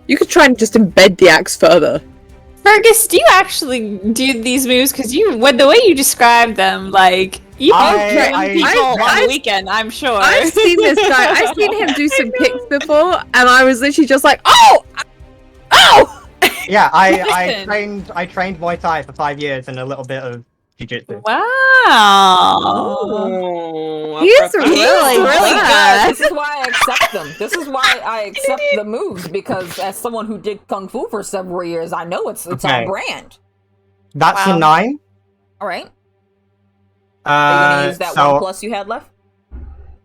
You could try and just embed the axe further. Fergus, do you actually do these moves? Because the way you describe them, like you train people on the weekend, I'm sure. I've seen this guy. I've seen him do some kicks before, and I was literally just like, "Oh, oh!" Yeah, I trained Muay Thai for 5 years and a little bit of jiu-jitsu. Wow. Oh, He's really good. This is why I accept them. This is why I accept the moves, because as someone who did kung fu for several years, I know it's Okay. on brand. That's Wow. a 9. All right. Are you gonna use that so 1 plus you had left?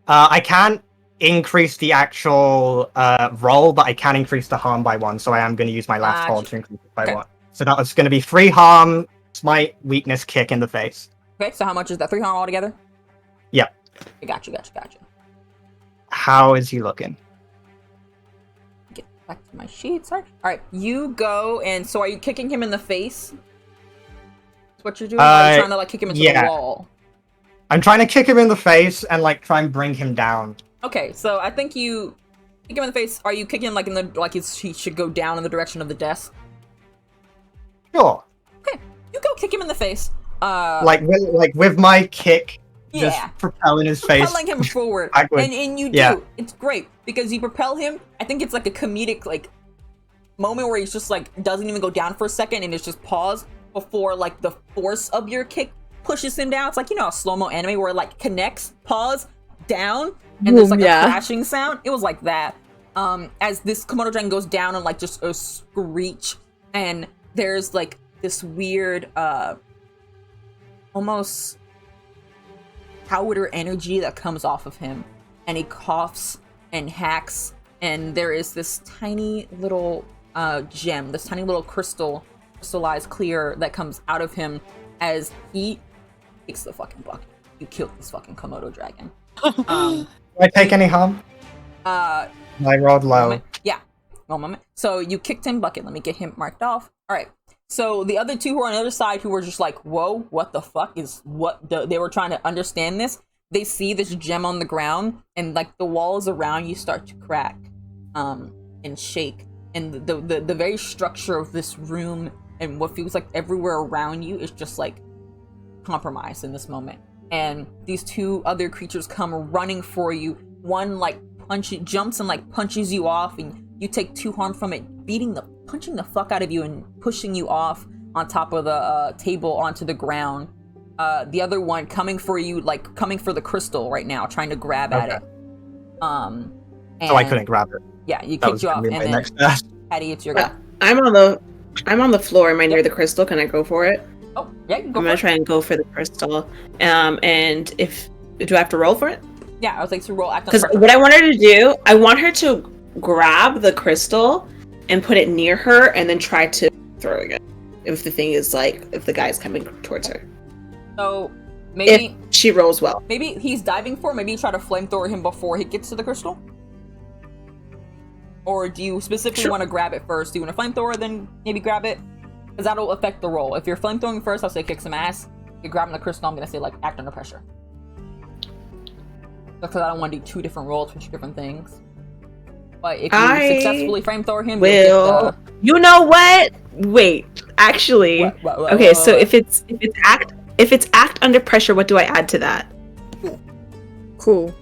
I can't increase the actual roll, but I can increase the harm by 1, so I am going to use my last hold to increase it by Okay. 1. So that was going to be 3 harm, smite, weakness, kick in the face. Okay, so how much is that? 3 harm altogether? Yeah. Okay, gotcha. How is he looking? Get back to my sheet, sorry. Alright, you go, and so are you kicking him in the face? That's what you're doing? Or are you trying to like kick him into the wall? I'm trying to kick him in the face and like try and bring him down. Okay, so I think you kick him in the face. Are you kicking like in the he should go down in the direction of the desk? Sure. Okay, you go kick him in the face. With my kick, just Yeah. propelling his face. Propelling him forward. Backward. And you do. Yeah. It's great because you propel him. I think it's like a comedic like moment where he's just like doesn't even go down for a second and it's just pause before like the force of your kick pushes him down. It's like, you know, a slow-mo anime where it like connects, pause, down, and there's like a crashing sound. It was like that. As this Komodo dragon goes down and like just a screech, and there's like this weird almost powder energy that comes off of him, and he coughs and hacks, and there is this tiny little gem, this tiny little crystallized clear that comes out of him as he takes the fucking bucket. You killed this fucking Komodo dragon. Do I take any harm? My rolled low. Yeah. One moment. So you kicked him bucket. Let me get him marked off. All right. So the other two who are on the other side, who were just like, whoa, what the fuck is what? They were trying to understand this. They see this gem on the ground, and like the walls around you start to crack and shake. And the very structure of this room and what feels like everywhere around you is just like compromised in this moment. And these two other creatures come running for you. One like jumps and like punches you off, and you take 2 harm from it, punching the fuck out of you and pushing you off on top of the table onto the ground. The other one coming for you, like coming for the crystal right now, trying to grab at it. So I couldn't grab it. Yeah, you That kicked was you gonna off, be and my then next task. Patty, it's your go. I'm on the floor. Am I near the crystal? Can I go for it? Oh, yeah, you can go I'm for gonna it. try and go for the crystal. And do I have to roll for it? Yeah, I was like to roll act on Because pressure. what I want her to do, I want her to grab the crystal and put it near her, and then try to throw it again. If the thing is like, if the guy's coming towards her, So maybe if she rolls well. maybe he's diving for it. Maybe you try to flamethrower him before he gets to the crystal. Or do you specifically want to grab it first? Do you want to flamethrower, then maybe grab it? Because that'll affect the roll. If you're flamethrowing first, I'll say kick some ass. If you're grabbing the crystal, I'm going to say like act under pressure. Because I don't want to do 2 different rolls for 2 different things. But if you successfully flamethrower him, you'll get You know what? Wait, actually, okay. So if it's act under pressure, what do I add to that? Cool.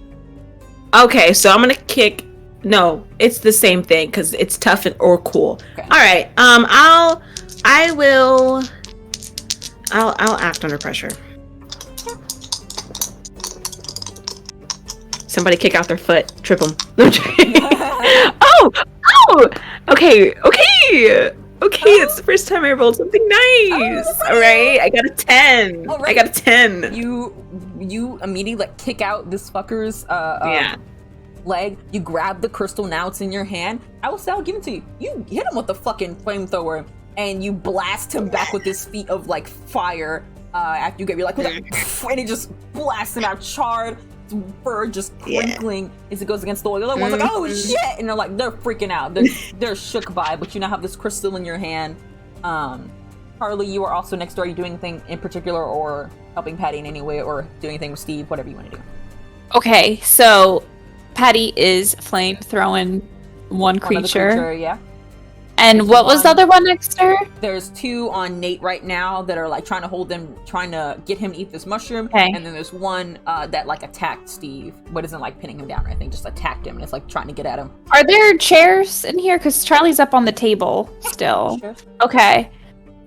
Okay, so I'm gonna kick. No, it's the same thing because it's tough or cool. Okay. All right. I'll act under pressure. Somebody kick out their foot, trip them. Oh! Okay. It's the first time I rolled something nice. All right, I got a 10. All right. I got a 10. You immediately like kick out this fucker's leg, you grab the crystal, now it's in your hand. I will say, I'll give it to you. You hit him with the fucking flamethrower, and you blast him back with this feet of like fire. After you get me like, and he just blasts him out, charred, fur just crinkling as it goes against the wall. The other one's like, oh shit, and they're like, they're freaking out. They're shook by it, but you now have this crystal in your hand. Carly, you are also next door. Are you doing anything in particular, or helping Patty in any way, or doing anything with Steve? Whatever you want to do. Okay, so Patty is flame throwing one creature. Yeah. And There's what was the one- other one next to her? There's 2 on Nate right now that are like trying to hold him, trying to get him to eat this mushroom. Okay. And then there's one that like attacked Steve, but isn't like pinning him down or anything, just attacked him and it's like trying to get at him. Are there chairs in here? Because Charlie's up on the table still. Sure. Okay.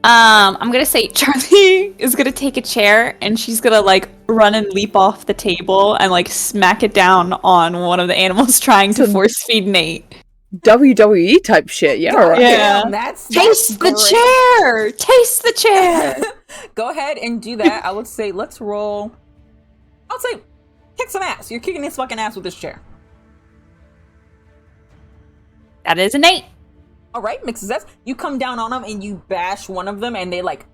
I'm gonna say Charlie is gonna take a chair and she's gonna like run and leap off the table and like smack it down on one of the animals trying to force feed Nate. WWE type shit. Yeah, right. Yeah. Damn, that's Taste the great. chair! Taste the chair! Go ahead and do that. I would say let's roll. I'll say kick some ass. You're kicking his fucking ass with this chair. That is an 8. All right, mixes that. You come down on them and you bash one of them, and they like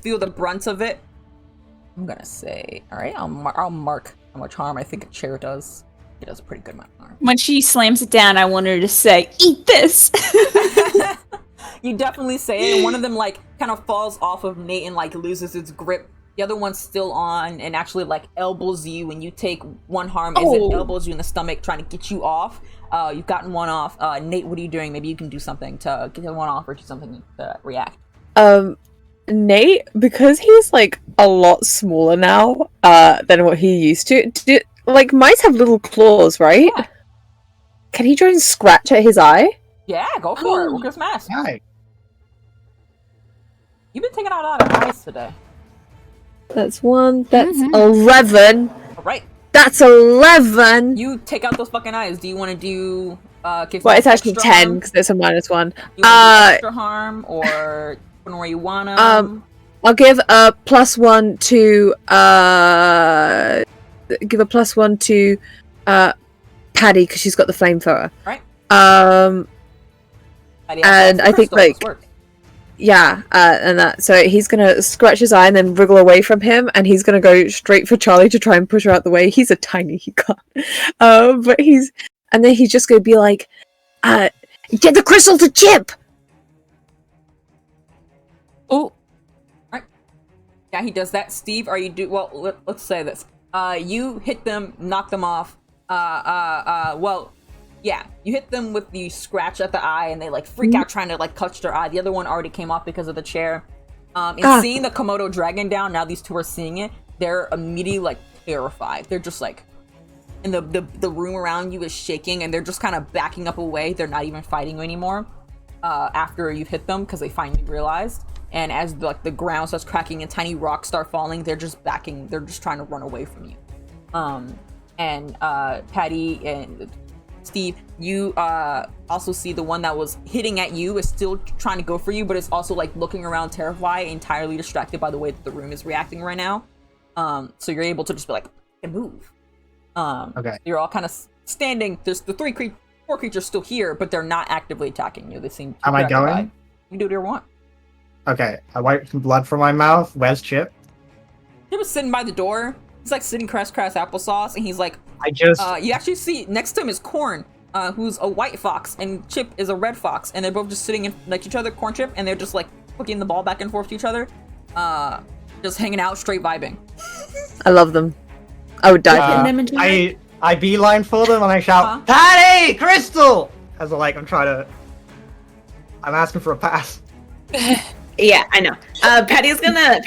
feel the brunt of it. I'm gonna say, all right, I'll mark how much harm I think a chair does. It does a pretty good amount of harm. When she slams it down, I want her to say, "Eat this." You definitely say it, and one of them like kind of falls off of Nate and like loses its grip. The other one's still on and actually like elbows you, and you take one harm as it elbows you in the stomach, trying to get you off. You've gotten one off. Nate, what are you doing? Maybe you can do something to get one off, or do something to react. Nate, because he's like a lot smaller now than what he used to. Like mice have little claws, right? Yeah. Can he try and scratch at his eye? Yeah, go for it. Look at smash. Right. You've been taking out a lot of eyes today. That's 1. That's 11. All right, That's 11. you take out those fucking eyes. Do you want to do? Kick Well, some it's actually extra 10 harm? because there's a -1. You want to do extra harm, or put 'em where you want 'em? I'll give a +1 to Paddy because she's got the flamethrower. Right. and I think, like, yeah, and that. So he's gonna scratch his eye and then wriggle away from him, and he's gonna go straight for Charlie to try and push her out the way. He's a tiny, he can't. But he's just gonna be like, "Get the crystal to Chip." Oh, Yeah, he does that. Steve, are you let's say this. You hit them, knock them off. Yeah, you hit them with the scratch at the eye, and they like freak out trying to like touch their eye. The other one already came off because of the chair. And seeing the Komodo dragon down, now these two are seeing it. They're immediately like terrified. They're just like, and the room around you is shaking, and they're just kind of backing up away. They're not even fighting you anymore. After you've hit them, because they finally realized. And as like the ground starts cracking and tiny rocks start falling, they're just backing. They're just trying to run away from you. And Patty and Steve, you also see the one that was hitting at you is still trying to go for you, but it's also like looking around terrified, entirely distracted by the way that the room is reacting right now. So you're able to just be like, and move. Okay. You're all kind of standing. There's the four creatures still here, but they're not actively attacking you. They seem Am I preoccupied. going? You can do whatever you want. Okay, I wipe some blood from my mouth. Where's Chip? He was sitting by the door. He's like sitting crass applesauce, and he's like, I just... you actually see next to him is Corn, who's a white fox, and Chip is a red fox, and they're both just sitting in like each other, Corn Chip, and they're just like hooking the ball back and forth to each other, just hanging out, straight vibing. I love them. I would die for them. I beeline for them and I shout, Patty! Crystal! As I'm asking for a pass. Yeah, I know. Patty's gonna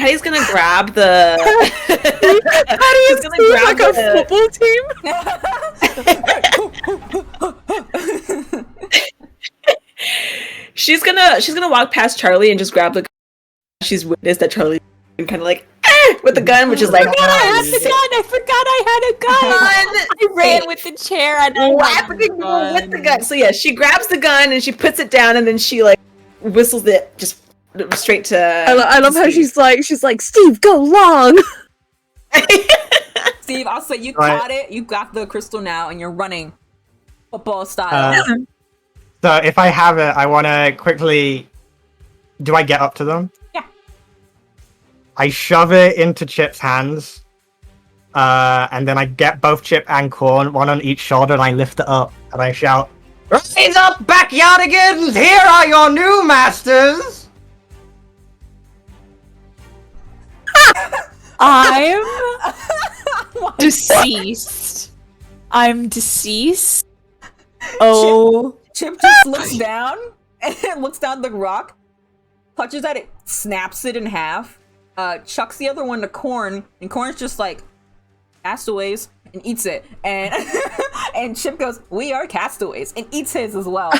grab the. Patty's gonna grab like a football team. She's gonna walk past Charlie and just grab the. She's witnessed that Charlie kind of like with the gun, which is like. I forgot I had a gun. I ran with the chair. I with the gun. So yeah, she grabs the gun and she puts it down, and then she like whistles it just. Straight to. I love how she's like, Steve, go long. Steve, I'll say you caught it. You got the crystal now, and you're running. Football style. So if I have it, I want to quickly... Do I get up to them? Yeah. I shove it into Chip's hands. And then I get both Chip and Corn, one on each shoulder, and I lift it up. And I shout, "Rise up, backyardigans! Here are your new masters!" I'm deceased. I'm deceased. Oh. Chip just looks down and looks down the rock, clutches at it, snaps it in half, chucks the other one to Corn, and Corn's just like, "Castaways," and eats it. And and Chip goes, "We are castaways," and eats his as well.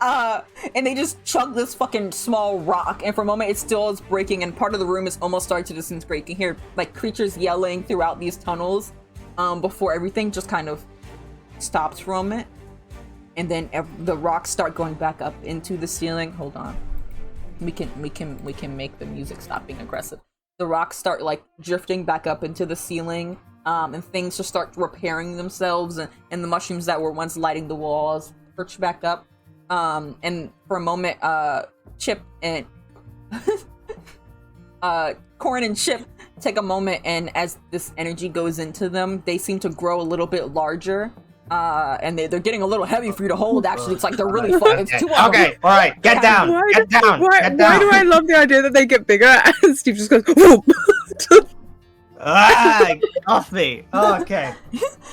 And they just chug this fucking small rock, and for a moment it still is breaking, and part of the room is almost starting to disintegrate. You can hear like creatures yelling throughout these tunnels before everything just kind of stops for a moment, and then the rocks start going back up into the ceiling. Hold on, we can make the music stop being aggressive. The rocks start like drifting back up into the ceiling, and things just start repairing themselves, and the mushrooms that were once lighting the walls perch back up. And for a moment, Chip and Corn and Chip take a moment, and as this energy goes into them, they seem to grow a little bit larger. And they're getting a little heavy for you to hold. Actually, it's like they're really fun. It's too long. Okay, all right, get down, get down, get down. Why do I love the idea that they get bigger and Steve just goes, whoop. Get off me. Okay.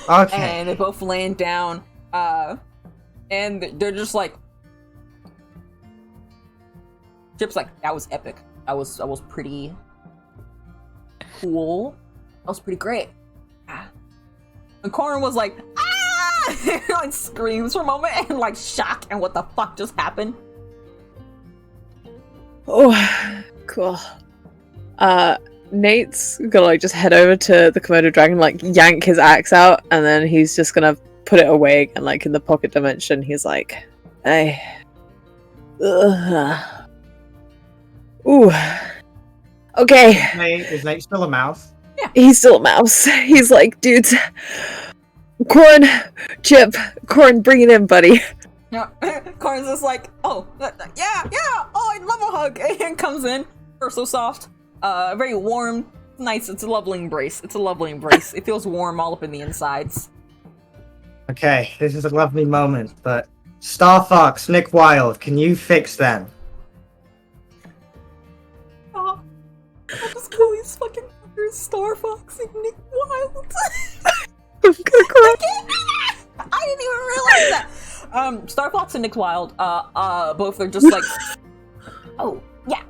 And they both land down, and they're just like, Chip's like, "That was epic. That was pretty cool. That was pretty great." And Corn was like, "Ah!" like screams for a moment and like shock and what the fuck just happened. Oh, cool. Nate's gonna like just head over to the Komodo dragon, like yank his axe out, and then he's just gonna put it away again, like in the pocket dimension. He's like, "Hey, ooh, okay." Is Nate still a mouse? Yeah. He's still a mouse. He's like, "Dudes, Corn, Chip, Corn, bring it in, buddy." Yeah, Corn's just like, "Oh, yeah, oh, I'd love a hug," and comes in, so soft, very warm, nice. It's a lovely embrace. It feels warm all up in the insides. Okay, this is a lovely moment, but Star Fox, Nick Wilde, can you fix them? Oh, I'll just call these fucking fuckers Star Fox and Nick Wilde. I'm gonna cry. I didn't even realize that. Star Fox and Nick Wilde, both are just like, "Oh,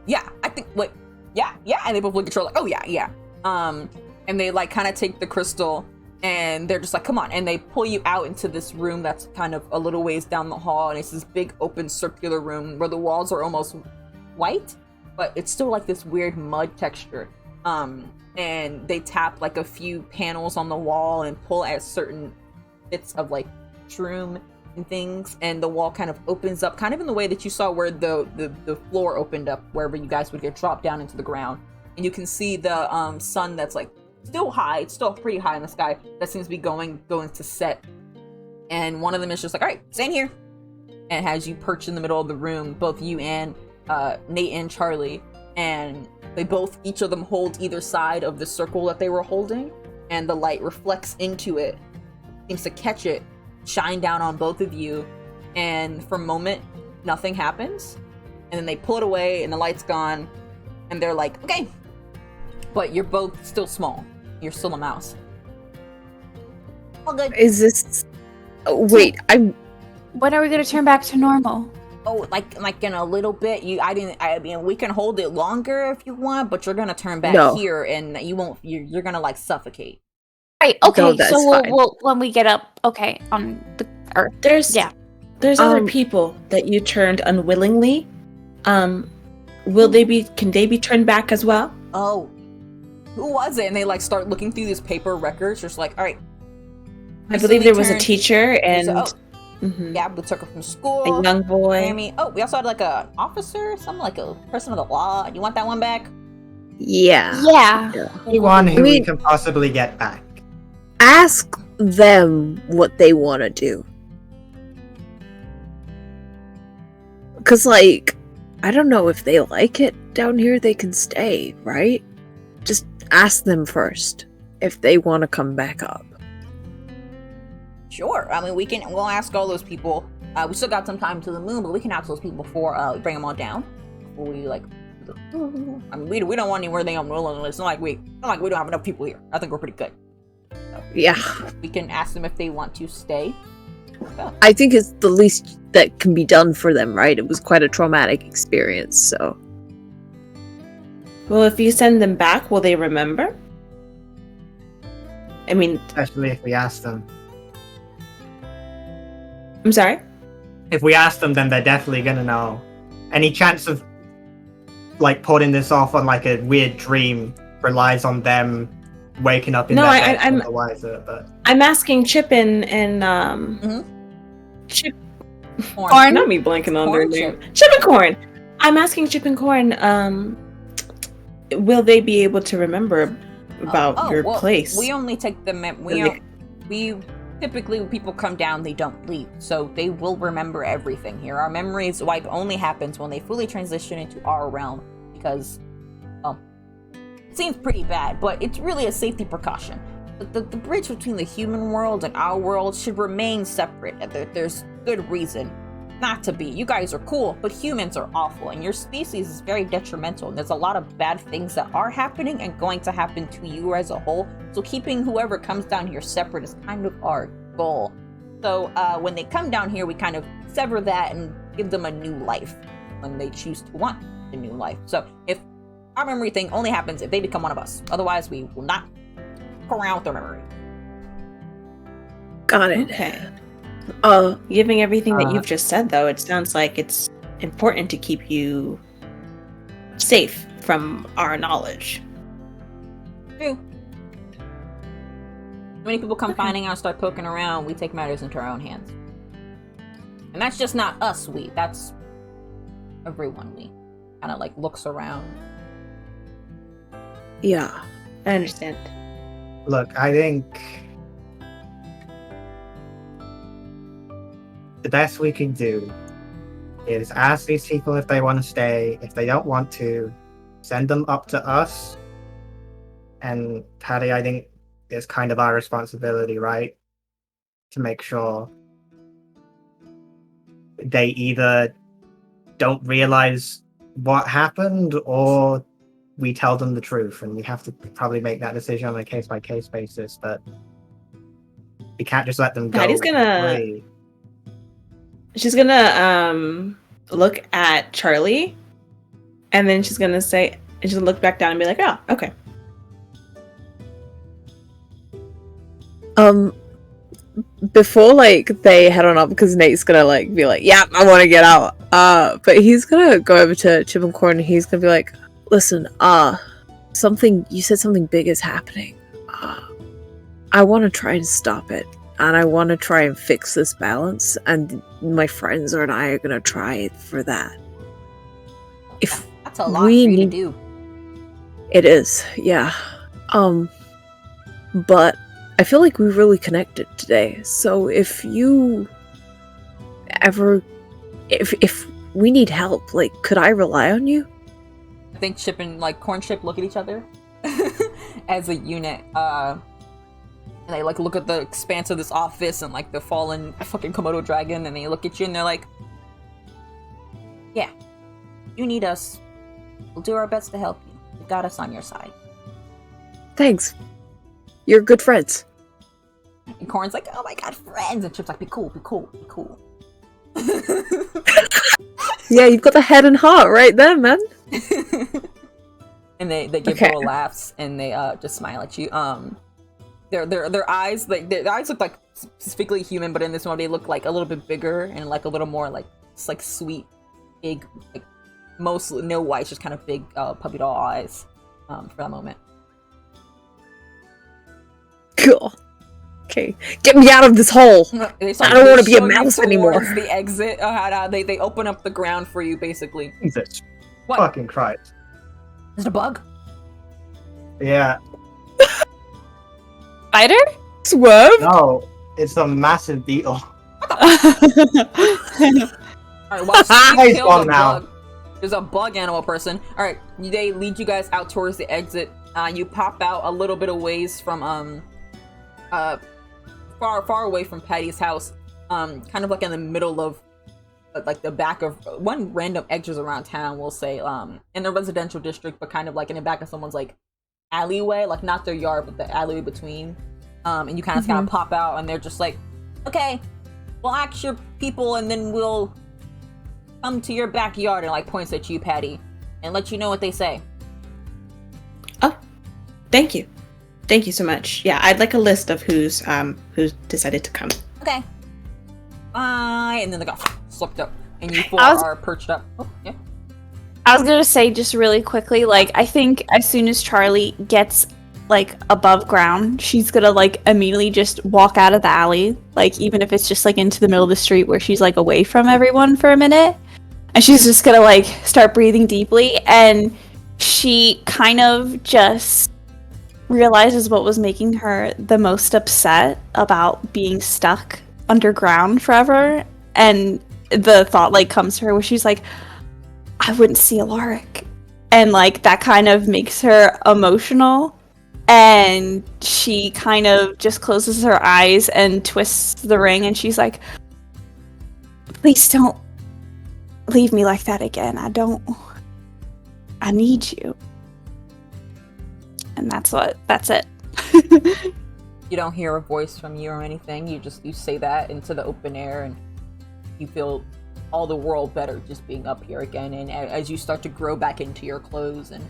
yeah, I think, wait, yeah," and they both look at each other like, "Oh, yeah. And they like kind of take the crystal, and they're just like, "Come on," and they pull you out into this room that's kind of a little ways down the hall, and it's this big open circular room where the walls are almost white, but it's still like this weird mud texture. And they tap like a few panels on the wall and pull at certain bits of like shroom and things, and the wall kind of opens up, kind of in the way that you saw where the floor opened up wherever you guys would get dropped down into the ground, and you can see the sun that's like still high. It's still pretty high in the sky. That seems to be going to set, and one of them is just like, "All right, stand here," and has you perch in the middle of the room, both you and Nate and Charlie, and they both, each of them hold either side of the circle that they were holding, and the light reflects into it, seems to catch it, shine down on both of you, and for a moment, nothing happens, and then they pull it away, and the light's gone, and they're like, "Okay," but you're both still small. You're still a mouse. All good. Is this? Oh, wait, I'm. When are we gonna turn back to normal? Oh, like in a little bit. I mean, we can hold it longer if you want, but you're gonna turn back No. here, and you won't. You're gonna like suffocate. Right. Okay. No, that's so fine. we'll when we get up. Okay, on the earth. There's other Um, people that you turned unwillingly. Will they be? Can they be turned back as well? Oh, who was it? And they like start looking through these paper records, just like, "All right." I believe there was a teacher and Mhm. Yeah, we took her from school. a young boy. Amy. Oh, we also had like a officer, something like a person of the law. You want that one back? Yeah. Yeah. Anyone who we mean- can possibly get back. Ask them what they want to do. Because, like, I don't know if they like it down here, they can stay, right? Just ask them first if they want to come back up. Sure. I mean, we'll ask all those people. We still got some time to the moon, but we can ask those people before we bring them all down. Before we, like, I mean, we don't want anywhere they on the It's not like we don't have enough people here. I think we're pretty good. So, Yeah. we can ask them if they want to stay. So. I think it's the least that can be done for them, right? It was quite a traumatic experience, so. Well, if you send them back, will they remember? I mean, Especially if we ask them. I'm sorry? If we ask them, then they're definitely gonna know. Any chance of, like, putting this off on, like, a weird dream relies on them waking up in their bed otherwise, but... I'm asking Chip and Chip... Corn? Not me blanking on their name. Chip. Chip and Corn! I'm asking Chip and Corn, will they be able to remember about your place? We only take them. We typically when people come down, they don't leave, so they will remember everything here. Our memories wipe only happens when they fully transition into our realm, because, well, it seems pretty bad, but it's really a safety precaution. The bridge between the human world and our world should remain separate. There's good reason not to be. You guys are cool, but humans are awful, and your species is very detrimental, and there's a lot of bad things that are happening and going to happen to you as a whole, so keeping whoever comes down here separate is kind of our goal. So when they come down here, we kind of sever that and give them a new life when they choose to want a new life. So if our memory thing only happens if they become one of us, otherwise we will not go around with their memory. Got it. Okay. Given everything that you've just said, though, it sounds like it's important to keep you safe from our knowledge. True. Many people come finding out, start poking around, we take matters into our own hands. And that's just not us, that's everyone. We kind of like looks around. Yeah. I understand. Look, I think the best we can do is ask these people if they want to stay. If they don't want to, send them up to us. And Patty, I think it's kind of our responsibility, right? To make sure they either don't realize what happened or we tell them the truth. And we have to probably make that decision on a case-by-case basis, but we can't just let them go. Patty's gonna... free. She's gonna look at Charlie, and then she's gonna say, and she's gonna look back down and be like, "Oh, okay." Before like they head on up, because Nate's gonna like be like, "Yeah, I want to get out." But he's gonna go over to Chip and Corn, and he's gonna be like, "Listen, you said something big is happening. I want to try and stop it. And I want to try and fix this balance, and my friends and I are gonna try for that. If that's a lot for you to do. It is, yeah. But I feel like we really connected today. So if you ever, if we need help, like, could I rely on you? I think Chip and like Corn Chip look at each other as a unit. And they like look at the expanse of this office and like the fallen fucking Komodo dragon, and they look at you and they're like, "Yeah, you need us. We'll do our best to help you. We've got us on your side." Thanks. You're good friends. And Corn's like, "Oh my god, friends!" And Chip's like, "Be cool, be cool, be cool." Yeah, you've got the head and heart right there, man. And they give little laughs and they just smile at you. Their eyes, like their eyes look like specifically human, but in this one they look like a little bit bigger and like a little more like it's like sweet, big, like mostly no white, just kind of big puppy doll eyes for that moment. Cool. Okay, get me out of this hole. I don't want to be a mouse anymore. The exit. They open up the ground for you, basically. Jesus What? fucking Christ. Is it a bug? Yeah. Spider? Swerve? No, it's a massive beetle. Alright, well, Steve He's kills gone a now. bug. There's a bug animal person. Alright, they lead you guys out towards the exit. You pop out a little bit of ways from, far away from Patty's house. Kind of like in the middle of, like the back of one random edges around town, we'll say, in the residential district, but kind of like in the back of someone's, like, alleyway, like not their yard, but the alleyway between. And you kind of pop out, and they're just like, okay, we'll ask your people, and then we'll come to your backyard, and like points at you, Patty, and let you know what they say. Oh, thank you. Thank you so much. Yeah, I'd like a list of who's decided to come. Okay. Bye. And then they got slipped up, and you four I was- are perched up. Oh, yeah. I was gonna say just really quickly, like, I think as soon as Charlie gets, like, above ground, she's gonna, like, immediately just walk out of the alley, like, even if it's just, like, into the middle of the street where she's, like, away from everyone for a minute. And she's just gonna, like, start breathing deeply, and she kind of just realizes what was making her the most upset about being stuck underground forever, and the thought, like, comes to her where she's like, I wouldn't see Alaric. And, like, that kind of makes her emotional. And she kind of just closes her eyes and twists the ring. And she's like, please don't leave me like that again. I need you. And that's it. You don't hear a voice from you or anything. You say that into the open air, and you feel all the world better just being up here again. And as you start to grow back into your clothes and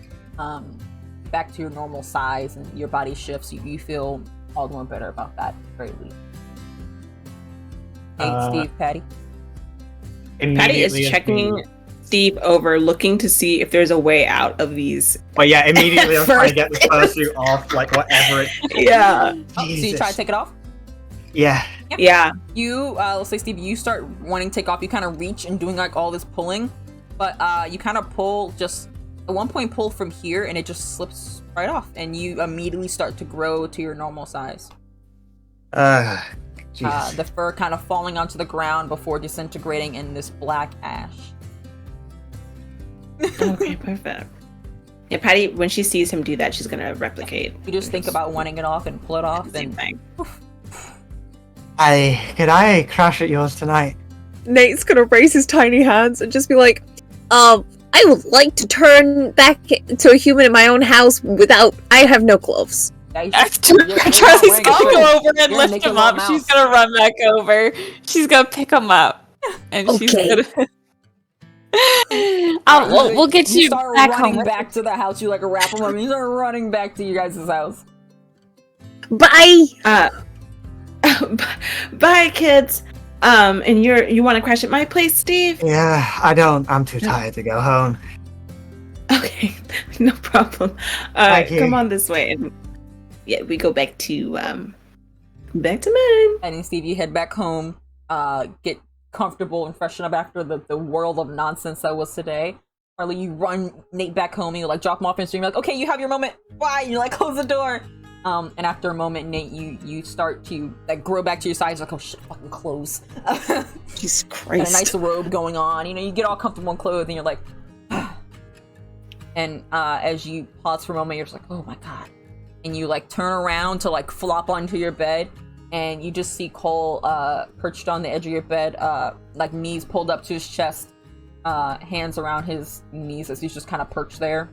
back to your normal size, and your body shifts, you feel all the more better about that, very least. Hey, Steve, Patty. Patty is checking Steve over, looking to see if there's a way out of these. But yeah, immediately I'm trying to get the fursuit off, like whatever it. Yeah. Oh, so you try to take it off? Yeah. Yeah. You, let's say, Steve, you start wanting to take off. You kind of reach and doing like all this pulling, but you kind of pull, just at one point pull from here, and it just slips right off, and you immediately start to grow to your normal size. Jesus. The fur kind of falling onto the ground before disintegrating in this black ash. Okay, perfect. Yeah, Patty, when she sees him do that, she's gonna replicate. You just think about wanting it off and pull it off, Same and thing. Could I crash at yours tonight? Nate's gonna raise his tiny hands and just be like, I would like to turn back to a human in my own house without. I have no clothes. yeah, Charlie's gonna go over and You're lift making him little up. She's mouse. gonna run back over. She's gonna pick him up. And she's Okay. gonna... we'll get you start back running home. back to the house. You like wrap them up. You start running back to you guys' house. Bye. Bye, kids. And you want to crash at my place, Steve? Yeah, I don't. I'm too tired to go home. Okay, no problem. Thank you. Come on this way, and yeah, we go back to mine. And then, Steve, you head back home, get comfortable and freshen up after the world of nonsense that was today. Charlie, you run Nate back home, and you like drop him off and you're like, okay, you have your moment. Bye. And you like close the door. And after a moment, Nate, you start to like grow back to your size. Like, oh shit, fucking clothes. Jesus And a Christ. nice robe going on. You know, you get all comfortable in clothes, and you're like, and as you pause for a moment, you're just like, oh my god. And you like turn around to like flop onto your bed, and you just see Cole perched on the edge of your bed, like knees pulled up to his chest, hands around his knees as he's just kind of perched there.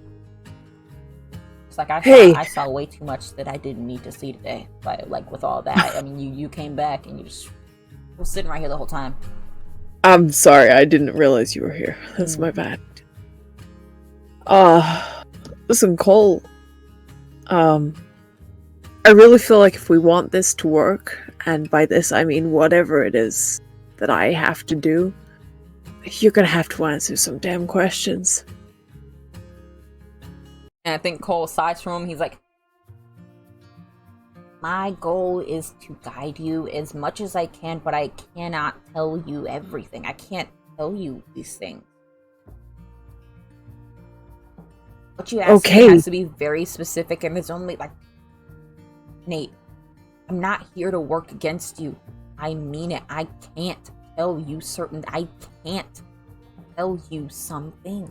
It's like, I saw way too much that I didn't need to see today. But like with all that, I mean, you came back and you just were sitting right here the whole time. I'm sorry, I didn't realize you were here. That's my bad. Listen, Cole. I really feel like if we want this to work, and by this I mean whatever it is that I have to do, you're gonna have to answer some damn questions. And I think Cole sighs from him. He's like, my goal is to guide you as much as I can, but I cannot tell you everything. I can't tell you these things. What you ask me has to be very specific, and there's only like, Nate, I'm not here to work against you. I mean it. I can't tell you I can't tell you some things.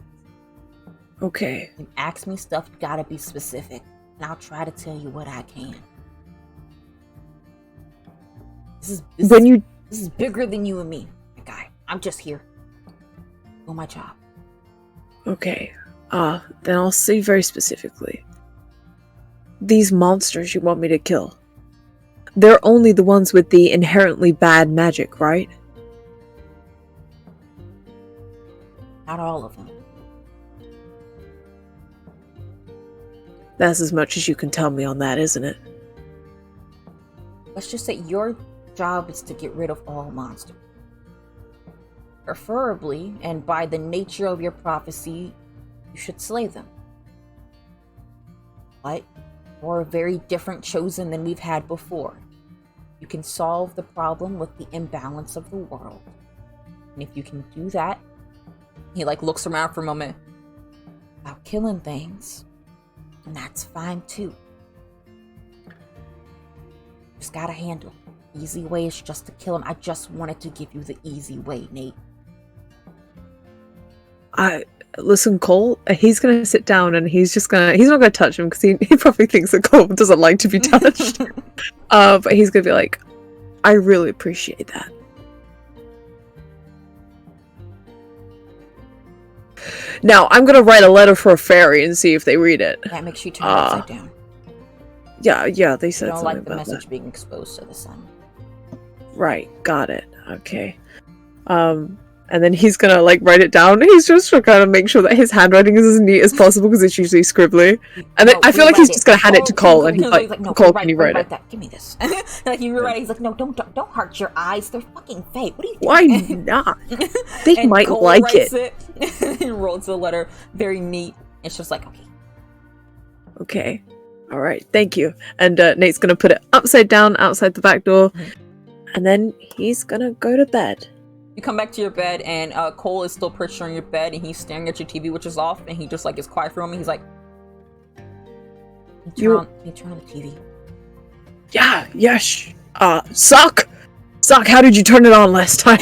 Okay. You ask me stuff, you gotta be specific. And I'll try to tell you what I can. This is bigger than you and me, my guy. I'm just here. Do my job. Okay. Then I'll say very specifically. These monsters you want me to kill. They're only the ones with the inherently bad magic, right? Not all of them. That's as much as you can tell me on that, isn't it? Let's just say your job is to get rid of all monsters. Preferably, and by the nature of your prophecy, you should slay them. But you're very different chosen than we've had before. You can solve the problem with the imbalance of the world. And if you can do that, he looks around for a moment. About killing things, and that's fine too. Just gotta handle. Easy way is just to kill him. I just wanted to give you the easy way, Nate. Listen, Cole, he's gonna sit down and he's not gonna touch him because he probably thinks that Cole doesn't like to be touched. But he's gonna be like, I really appreciate that. Now, I'm gonna write a letter for a fairy and see if they read it. That makes you turn it upside down. Yeah, they I said don't something like the about message that. being exposed to the sun. Right, got it. Okay. And then he's gonna write it down. He's just trying to make sure that his handwriting is as neat as possible because it's usually scribbly. And then I feel like he's just gonna hand it to Cole, and he's like, no, Cole, can you write it? that. Give me this. You rewrite it. He's like, no, don't hurt your eyes. They're fucking fake. What are you Why doing? not? They And might Cole like writes it. He rolls the letter, very neat. It's just like, okay. Okay. Alright, thank you. And Nate's gonna put it upside down outside the back door. And then he's gonna go to bed. You come back to your bed, and Cole is still perched on your bed, and he's staring at your TV, which is off, and he just is quiet for a moment. He's like, Turn on the TV. Suck, how did you turn it on last time?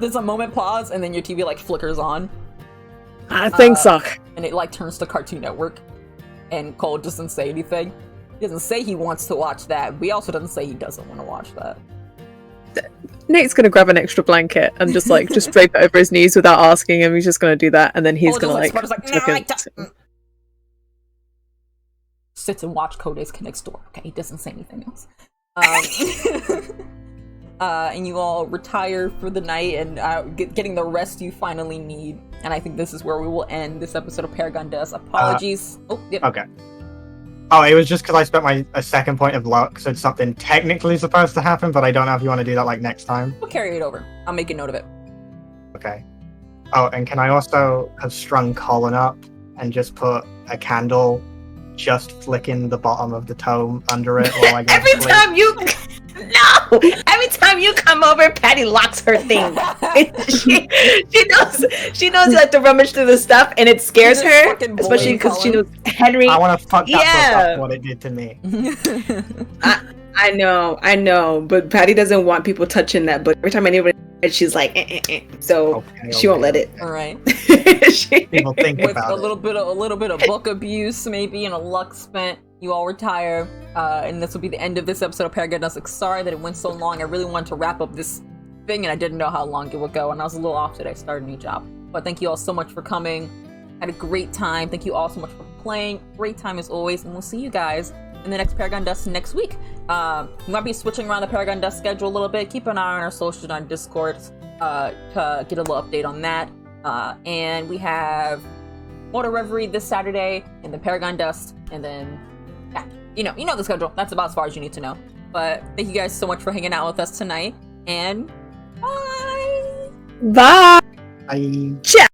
There's a moment pause, and then your TV flickers on, Thanks, Suck. and it turns to Cartoon Network, and Cole doesn't say anything. He doesn't say he wants to watch that, but he also doesn't say he doesn't want to watch that. Nate's gonna grab an extra blanket and just drape it over his knees without asking him. He's just gonna do that, and then he's gonna sits and watch Codex Connect's door. Okay, he doesn't say anything else. And you all retire for the night and getting the rest you finally need. And I think this is where we will end this episode of Paragon Dust. Apologies. Okay. Oh, it was just because I spent a second point of luck, so it's something technically supposed to happen, but I don't know if you want to do that next time. We'll carry it over. I'll make a note of it. Okay. Oh, and can I also have strung Colin up and just put a candle just flicking the bottom of the tome under it while I go Every to sleep? time you every time you come over, Patty locks her thing. she knows you like to rummage through the stuff, and it scares You're her, fucking especially bullying because she knows Henry. I want to fuck that book Yeah. up what it did to me. I know, but Patty doesn't want people touching that book. Every time anybody, she's like, so Okay, she won't let it. All right. People think With about a it. little bit of book abuse, maybe, and a luck spent, you all retire. And this will be the end of this episode of Paragon Dust. Sorry that it went so long. I really wanted to wrap up this thing, and I didn't know how long it would go. And I was a little off today. I started a new job. But thank you all so much for coming. Had a great time. Thank you all so much for playing. Great time as always. And we'll see you guys in the next Paragon Dust next week. We might be switching around the Paragon Dust schedule a little bit. Keep an eye on our socials on Discord to get a little update on that. And we have Motor Reverie this Saturday, and then Paragon Dust, and then you know the schedule. That's about as far as you need to know. But thank you guys so much for hanging out with us tonight, and bye. Bye. I Ciao.